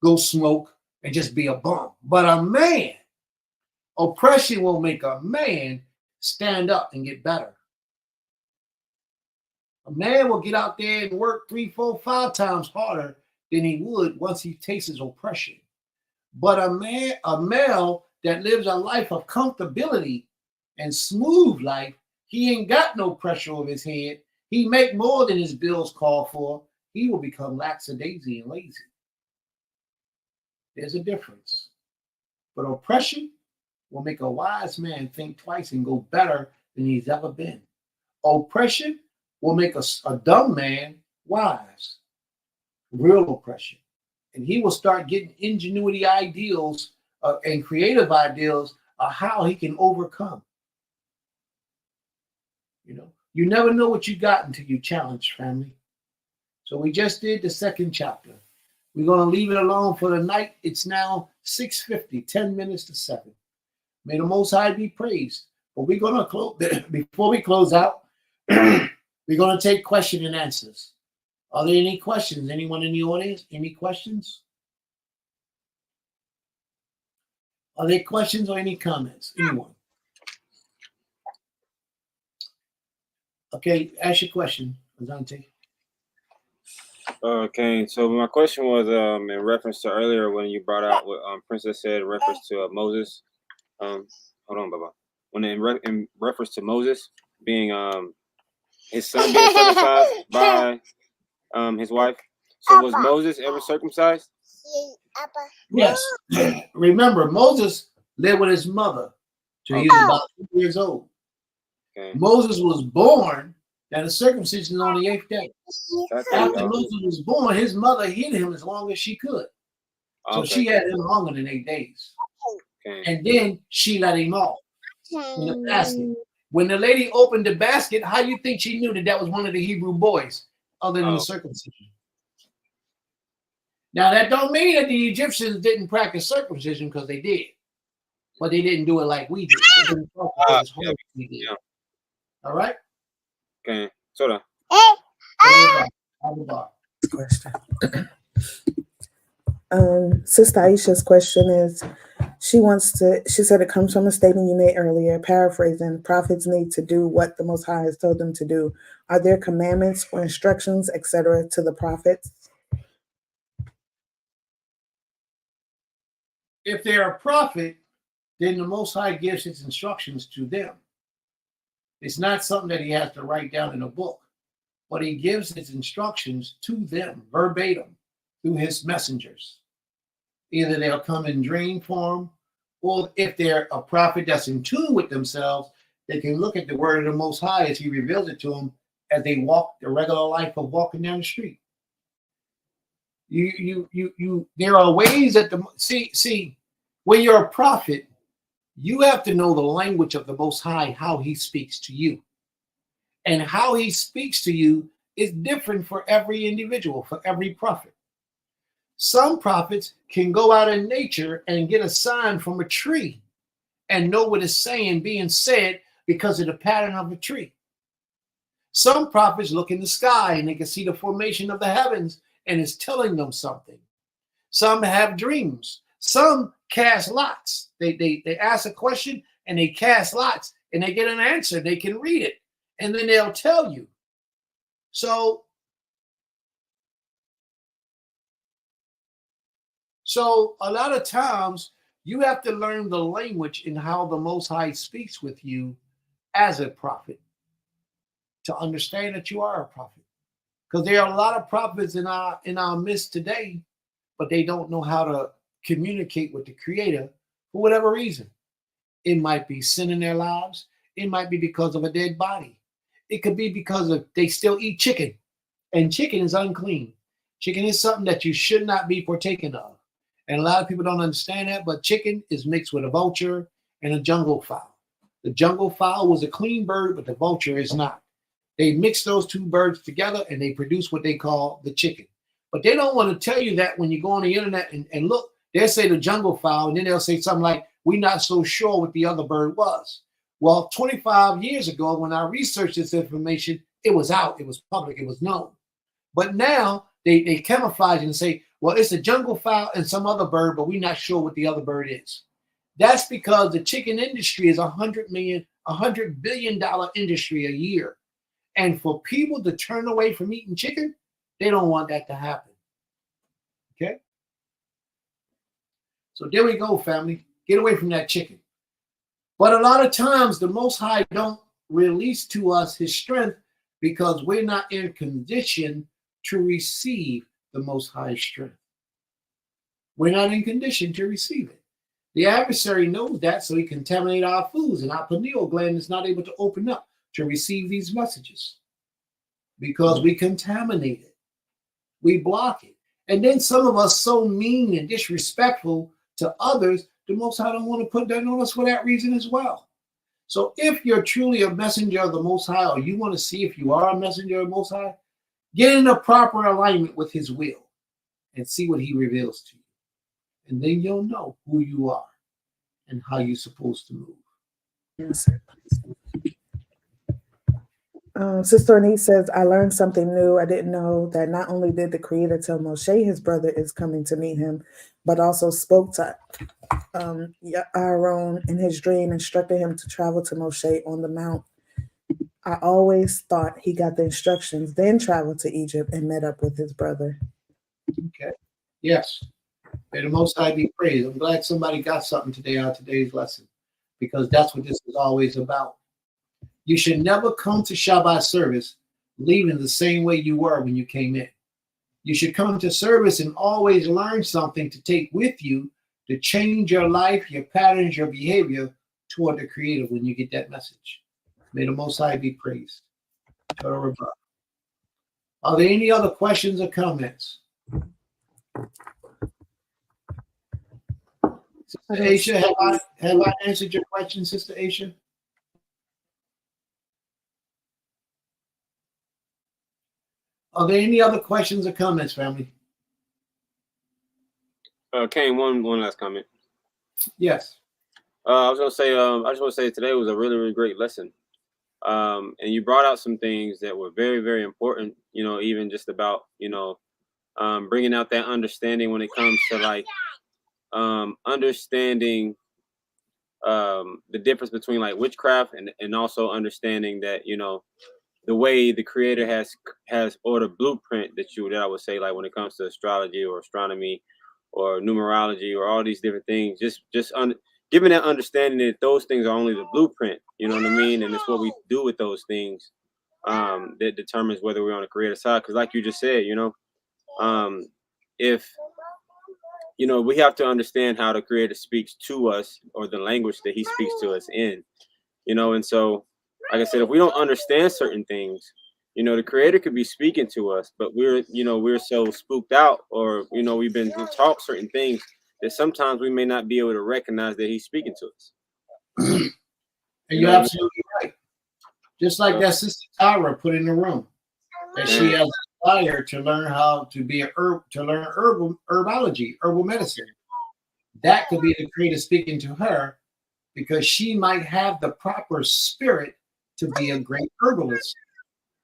go smoke, and just be a bum. But a man, oppression will make a man stand up and get better. A man will get out there and work 3, 4, 5 times harder than he would once he tastes his oppression. But a male that lives a life of comfortability and smooth life, he ain't got no pressure over his head. He make more than his bills call for. He will become lackadaisy and lazy. There's a difference. But oppression will make a wise man think twice and go better than he's ever been. Oppression will make a dumb man wise. real oppression. And he will start getting ingenuity ideals and creative ideals of how he can overcome. You know, you never know what you got until you challenge, family. So we just did the second chapter. We're going to leave it alone for the night. It's now 6:50, 10 minutes to 7. May the Most High be praised. But we're going to close, before we close out, we're going to take question and answers. Are there any questions? Anyone in the audience? Any questions? Are there questions or any comments? Anyone? Okay, ask your question, Azante. Okay, so my question was in reference to earlier when you brought out what Princess said in reference to Moses. Hold on, Baba. When in reference to Moses being his son being circumcised by his wife. So was Moses ever circumcised? Yes. Remember, Moses lived with his mother till he was about 2 years old. Okay. Moses was born, and the circumcision on the 8th day. After Moses was born, his mother hid him as long as she could. So she had him longer than 8 days. Okay. And then she let him off in the basket. When the lady opened the basket, how do you think she knew that that was one of the Hebrew boys, other than the circumcision? Now, that don't mean that the Egyptians didn't practice circumcision, because they did. But they didn't do it like we did. They didn't practice as hard as we did. Yeah. All right? Okay. So Question. Sister Aisha's question is, she said it comes from a statement you made earlier, paraphrasing, prophets need to do what the Most High has told them to do. Are there commandments or instructions, etc., to the prophets? If they're a prophet, then the Most High gives his instructions to them. It's not something that he has to write down in a book, but he gives his instructions to them verbatim through his messengers. Either they'll come in dream form, or if they're a prophet that's in tune with themselves, they can look at the word of the Most High as he reveals it to them as they walk the regular life of walking down the street. There are ways that see, when you're a prophet, you have to know the language of the Most High, how he speaks to you. And how he speaks to you is different for every individual, for every prophet. Some prophets can go out in nature and get a sign from a tree and know what is being said because of the pattern of the tree. Some prophets look in the sky and they can see the formation of the heavens and it's telling them something. Some have dreams. Some cast lots. They ask a question and they cast lots and they get an answer. They can read it and then they'll tell you. So a lot of times you have to learn the language in how the Most High speaks with you as a prophet to understand that you are a prophet. Because there are a lot of prophets in our midst today, but they don't know how to communicate with the Creator for whatever reason. It might be sin in their lives. It might be because of a dead body. It could be because they still eat chicken, and chicken is unclean. Chicken is something that you should not be partaking of. And a lot of people don't understand that, but chicken is mixed with a vulture and a jungle fowl. The jungle fowl was a clean bird, but the vulture is not. They mix those two birds together and they produce what they call the chicken. But they don't want to tell you that when you go on the internet and look. They'll say the jungle fowl, and then they'll say something like, we're not so sure what the other bird was. Well, 25 years ago, when I researched this information, it was out, it was public, it was known. But now they camouflage and say, well, it's a jungle fowl and some other bird, but we're not sure what the other bird is. That's because the chicken industry is $100 billion industry a year. And for people to turn away from eating chicken, they don't want that to happen. Okay? So there we go, family. Get away from that chicken. But a lot of times the Most High don't release to us his strength because we're not in condition to receive the Most High strength. We're not in condition to receive it. The adversary knows that, so he contaminates our foods, and our pineal gland is not able to open up to receive these messages because we contaminate it. We block it. And then some of us so mean and disrespectful to others, the Most High don't want to put that on us for that reason as well. So if you're truly a messenger of the Most High, or you want to see if you are a messenger of the Most High, get in a proper alignment with his will and see what he reveals to you. And then you'll know who you are and how you're supposed to move. Yes, sir. Sister Anise says, I learned something new. I didn't know that not only did the Creator tell Moshe his brother is coming to meet him, but also spoke to Aaron in his dream, instructed him to travel to Moshe on the mount. I always thought he got the instructions, then traveled to Egypt and met up with his brother. Okay. Yes. May the Most High be praised. I'm glad somebody got something today out of today's lesson, because that's what this is always about. You should never come to Shabbat service leaving the same way you were when you came in. You should come to service and always learn something to take with you to change your life, your patterns, your behavior toward the Creator when you get that message. May the Most High be praised. Are there any other questions or comments? Sister Aisha, have I answered your question, Sister Aisha? Are there any other questions or comments, family? Kane, one last comment. Yes. I was gonna say, I just want to say today was a really, really great lesson. And you brought out some things that were very, very important. You know, even just about bringing out that understanding when it comes to like understanding the difference between like witchcraft and also understanding that the way the Creator has or the blueprint that I would say, like when it comes to astrology or astronomy or numerology or all these different things, giving that understanding that those things are only the blueprint, you know what I mean? And it's what we do with those things that determines whether we're on the Creator side. Because like you just said, if we have to understand how the Creator speaks to us, or the language that he speaks to us in, and so like I said, if we don't understand certain things, the Creator could be speaking to us, but we're so spooked out, or we've been taught certain things that sometimes we may not be able to recognize that he's speaking to us. And you're absolutely right. Just like that Sister Tyra put in the room, that she has a desire to learn how to be learn herbology, herbal medicine. That could be the Creator speaking to her, because she might have the proper spirit to be a great herbalist.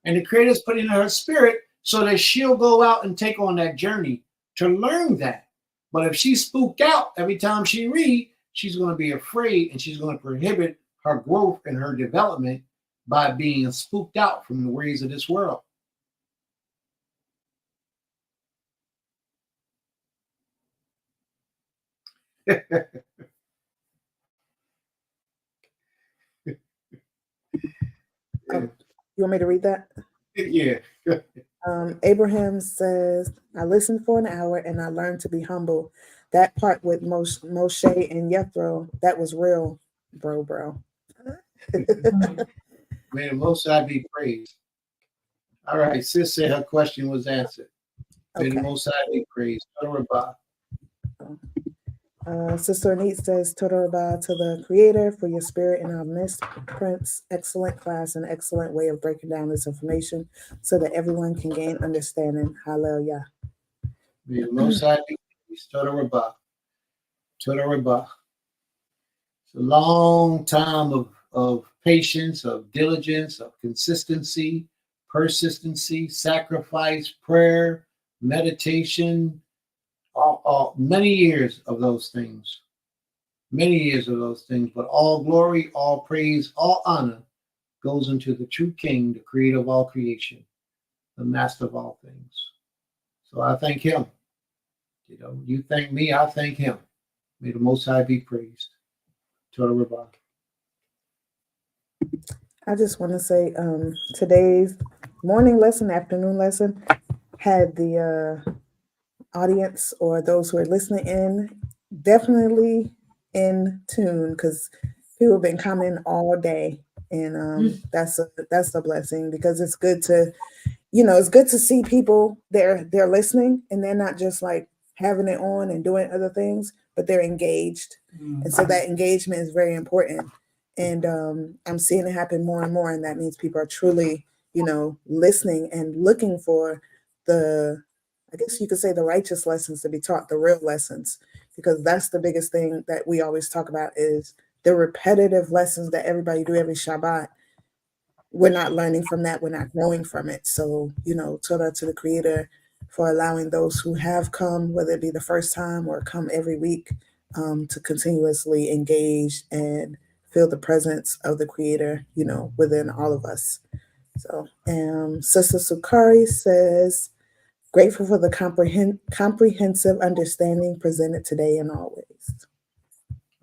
And the Creator's putting in her spirit so that she'll go out and take on that journey to learn that. But if she's spooked out every time she reads, she's going to be afraid, and she's going to prohibit her growth and her development by being spooked out from the ways of this world. You want me to read that? Yeah. Abraham says, I listened for an hour and I learned to be humble. That part with Moshe and Jethro, that was real, bro. May the Most High be praised. All right, sis said her question was answered. May the Most High be praised. Sister Anit says, Toda Rabah to the Creator for your spirit in our midst, Prince. Excellent class and excellent way of breaking down this information so that everyone can gain understanding. Hallelujah. May the Most High be praised. Toda Rabah. Toda Rabah. It's a long time of patience, of diligence, of consistency, persistency, sacrifice, prayer, meditation, many years of those things. Many years of those things. But all glory, all praise, all honor goes into the true King, the Creator of all creation, the Master of all things. So I thank him. You thank me, I thank him. May the Most High be praised. Toda Rabah. I just want to say today's morning lesson, afternoon lesson had the audience or those who are listening in definitely in tune, because people have been coming all day, and that's a blessing, because it's good to it's good to see people they're listening and they're not just like having it on and doing other things, but they're engaged. And so that engagement is very important. And I'm seeing it happen more and more. And that means people are truly, listening and looking for I guess you could say the righteous lessons to be taught, the real lessons, because that's the biggest thing that we always talk about is the repetitive lessons that everybody do every Shabbat. We're not learning from that. We're not growing from it. So, Torah to the Creator for allowing those who have come, whether it be the first time or come every week, to continuously engage and feel the presence of the Creator, within all of us. So, Sister Sukari says, grateful for the comprehensive understanding presented today and always.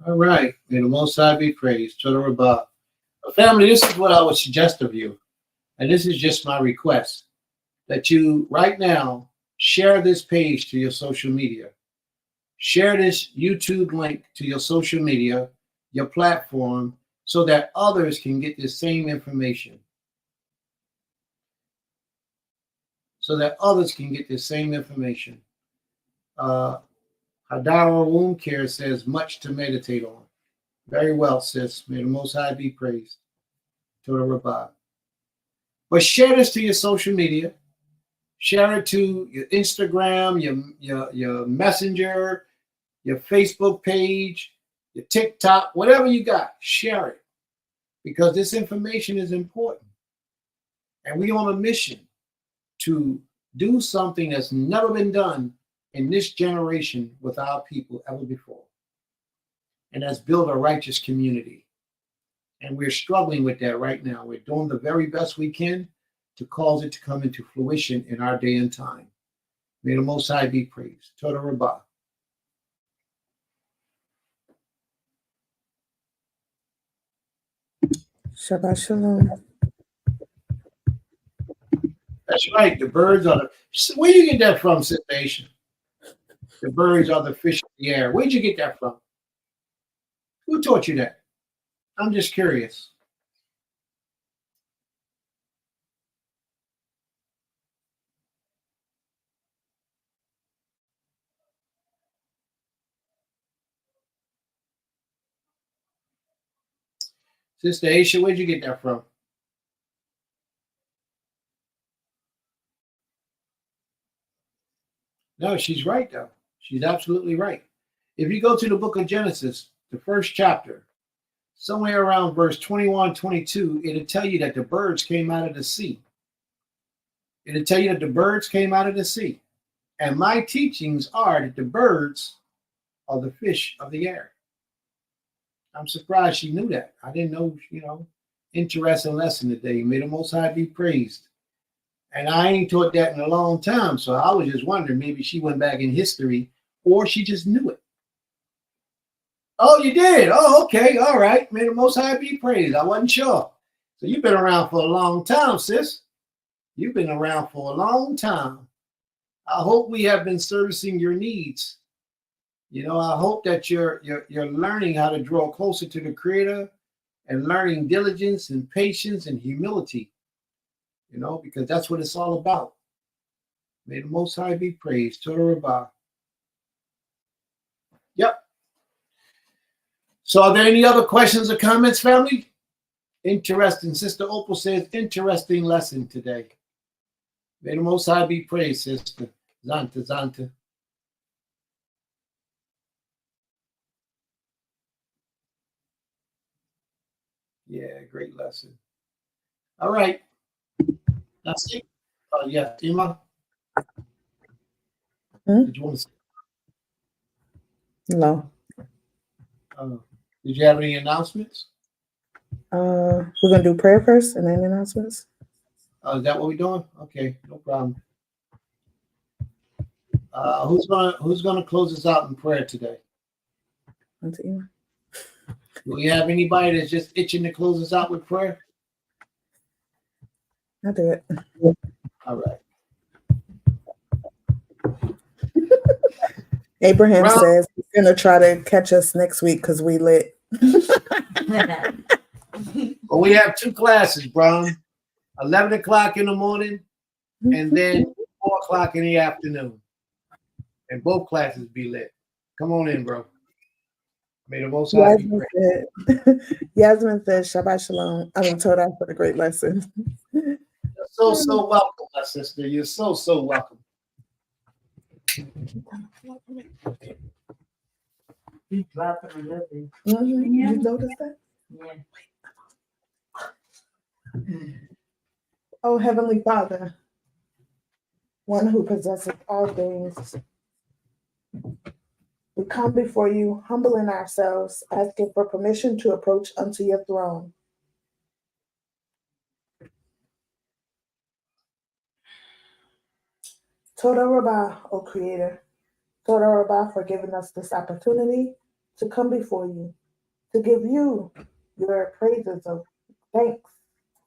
All right. May the Most High be praised. Torah Rabbah. Family, this is what I would suggest of you. And this is just my request, that you right now share this page to your social media. Share this YouTube link to your social media, your platform, so that others can get the same information. Hadara Wound Care says, much to meditate on. Very well, sis. May the Most High be praised. Torah Rabbah. But share this to your social media. Share it to your Instagram, your Messenger, your Facebook page, your TikTok, whatever you got. Share it. Because this information is important. And we're on a mission to do something that's never been done in this generation with our people ever before. And that's build a righteous community. And we're struggling with that right now. We're doing the very best we can to cause it to come into fruition in our day and time. May the Most High be praised. Torah Rabbah. Shabbat Shalom. That's right. The birds are where you get that from, Sister Aisha? The birds are the fish of the air. Where'd you get that from? Who taught you that? I'm just curious. Sister Aisha, where'd you get that from? No, she's right, though. She's absolutely right. If you go to the book of Genesis, the first chapter, somewhere around verse 21, 22, it'll tell you that the birds came out of the sea. It'll tell you that the birds came out of the sea. And my teachings are that the birds are the fish of the air. I'm surprised she knew that. I didn't know, interesting lesson today. May the Most High be praised. And I ain't taught that in a long time. So I was just wondering, maybe she went back in history or she just knew it. Oh, you did? Oh, okay. All right. May the Most High be praised. I wasn't sure. So you've been around for a long time, sis. You've been around for a long time. I hope we have been servicing your needs. I hope that you're learning how to draw closer to the Creator and learning diligence and patience and humility, because that's what it's all about. May the Most High be praised. Torah Rabbah. Yep. So are there any other questions or comments, family? Interesting. Sister Opal says, interesting lesson today. May the Most High be praised, Sister Zanta. Yeah, great lesson. All right. That's it. Yeah, Tima. Did you want to say? No. Did you have any announcements? We're gonna do prayer first and then announcements. Is that what we're doing? Okay, no problem. Who's gonna close us out in prayer today? Do we have anybody that's just itching to close us out with prayer? I'll do it. All right. Abraham says he's gonna try to catch us next week because we lit. Well, we have two classes, Brown. 11 o'clock in the morning and then 4 o'clock in the afternoon. And both classes be lit. Come on in, bro. May the Most High be Yasmin praised. said, Yasmin said, Shabbat Shalom. I mean, Toda for the great lesson. You're so welcome, my sister. You're so welcome. You dropping a little bit. You noticed that? Yeah. Oh, Heavenly Father, one who possesses all things, we come before you, humbling ourselves, asking for permission to approach unto your throne. Toda Rabbah, O Creator, Toda Rabbah for giving us this opportunity to come before you, to give you your praises of thanks,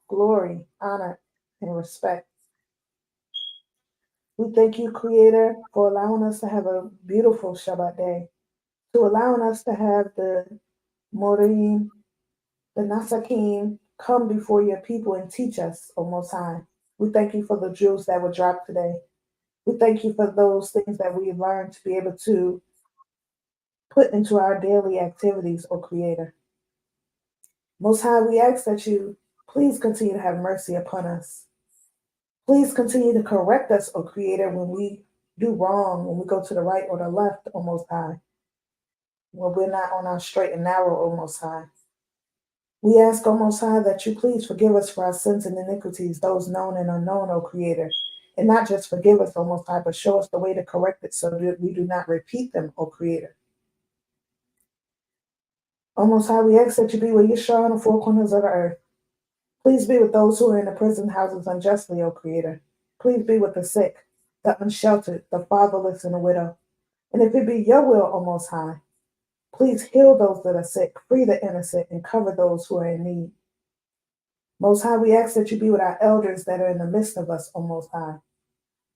glory, honor, and respect. We thank you, Creator, for allowing us to have a beautiful Shabbat day, to allowing us to have the Morim, the Nasakim come before your people and teach us, O Most High. We thank you for the jewels that were dropped today. We thank you for those things that we learned to be able to put into our daily activities, O Creator. Most High, we ask that you please continue to have mercy upon us. Please continue to correct us, O Creator, when we do wrong, when we go to the right or the left, O Most High, when we're not on our straight and narrow, O Most High. We ask, O Most High, that you please forgive us for our sins and iniquities, those known and unknown, O Creator. And not just forgive us, O Most High, but show us the way to correct it so that we do not repeat them, O Creator. O Most High, we ask that you be with Yeshua on the four corners of the earth. Please be with those who are in the prison houses unjustly, O Creator. Please be with the sick, the unsheltered, the fatherless, and the widow. And if it be your will, O Most High, please heal those that are sick, free the innocent, and cover those who are in need. Most High, we ask that you be with our elders that are in the midst of us, O Most High.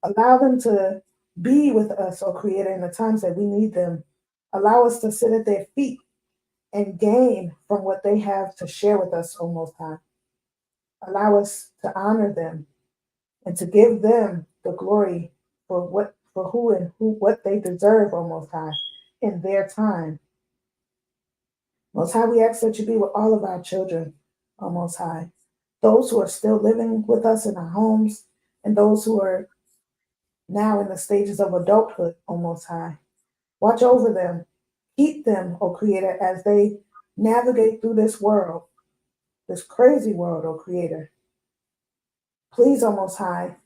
Allow them to be with us, O Creator, in the times that we need them. Allow us to sit at their feet and gain from what they have to share with us, O Most High. Allow us to honor them and to give them the glory for what they deserve, O Most High, in their time. Most High, we ask that you be with all of our children, O Most High. Those who are still living with us in our homes and those who are now in the stages of adulthood, O Most High. Watch over them. Keep them, O Creator, as they navigate through this world, this crazy world, O Creator. Please, O Most High,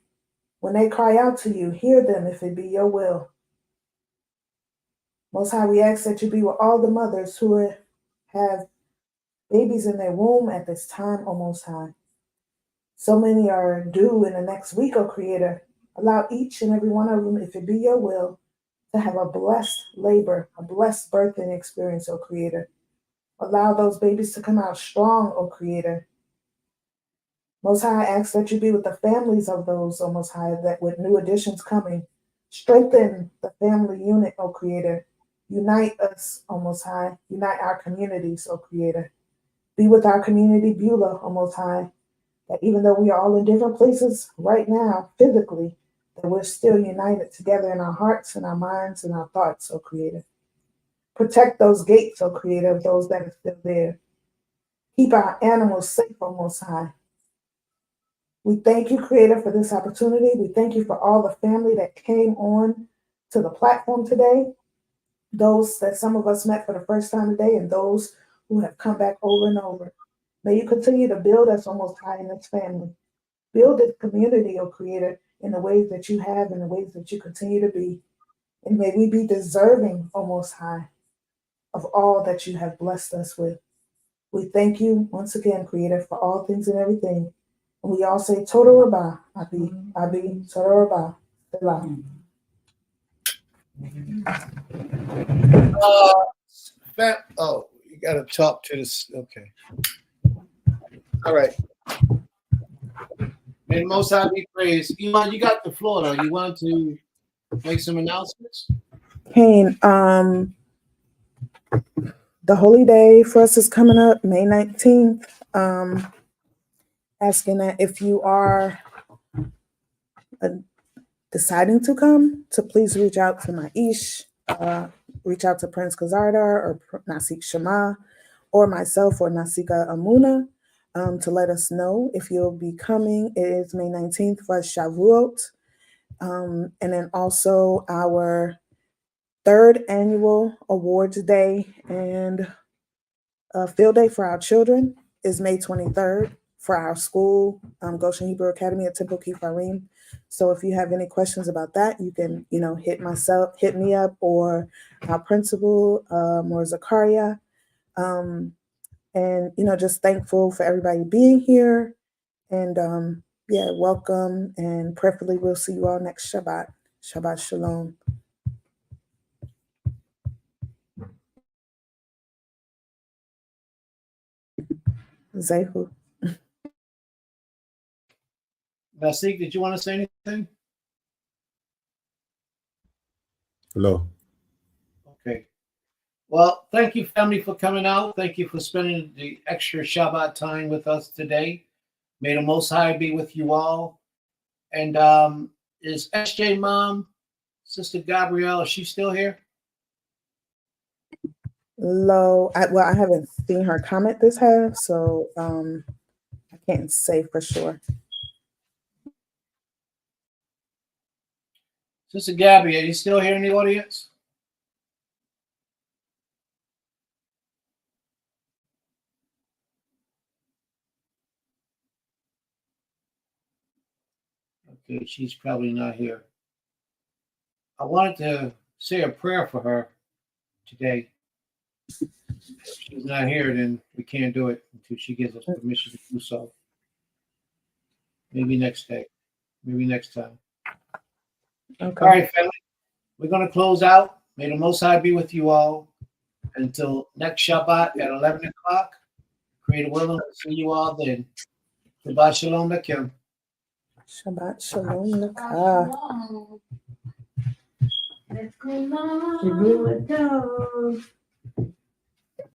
when they cry out to you, hear them if it be your will. Most High, we ask that you be with all the mothers who have babies in their womb at this time, O Most High. So many are due in the next week, O Creator. Allow each and every one of them, if it be your will, to have a blessed labor, a blessed birthing experience, O Creator. Allow those babies to come out strong, O Creator. Most High, I ask that you be with the families of those, O Most High, that with new additions coming, strengthen the family unit, O Creator. Unite us, O Most High. Unite our communities, O Creator. Be with our community, Beulah, O Most High, that even though we are all in different places right now, physically, that we're still united together in our hearts and our minds and our thoughts, O Creator. Protect those gates, O Creator, of those that are still there. Keep our animals safe, O Most High. We thank you, Creator, for this opportunity. We thank you for all the family that came on to the platform today, those that some of us met for the first time today, and those who have come back over and over. May you continue to build us, O Most High, in this family. Build this community, O Creator, in the ways that you have, in the ways that you continue to be. And may we be deserving, O Most High, of all that you have blessed us with. We thank you once again, Creator, for all things and everything. And we all say, Toda Rabbah, Abi, Abi, Toda Rabbah, Selah. You got to talk to this. Okay. All right. May the Most High be praised. Iman, you got the floor now. You want to make some announcements? Cain, the holy day for us is coming up, May 19th. Asking that if you are deciding to come, to please reach out to Maish, reach out to Prince Kazardar or Nasik Shema, or myself or Nasika Amuna, to let us know if you'll be coming. It is May 19th for Shavuot. And then also our 3rd annual awards day and field day for our children is May 23rd for our school, Goshen Hebrew Academy at Temple Kefarym. So if you have any questions about that, you can, hit me up or our principal, or Zakaria. And, just thankful for everybody being here. And welcome. And preferably we'll see you all next Shabbat. Shabbat Shalom. Zehu. Nasik, did you want to say anything? Hello. Okay. Well, thank you, family, for coming out. Thank you for spending the extra Shabbat time with us today. May the Most High be with you all. And is SJ mom, Sister Gabrielle, is she still here? Low. I haven't seen her comment this half, so I can't say for sure. Sister Gabby, are you still here in the audience? Okay, she's probably not here. I wanted to say a prayer for her today. If she's not here, then we can't do it until she gives us permission to do so. Maybe next day. Maybe next time. Okay. All right, family. We're going to close out. May the Most High be with you all until next Shabbat at 11 o'clock. Creator willing, we'll see you all then. Shabbat Shalom Lakim. Shabbat Shalom Lakah. Let's go, Lord.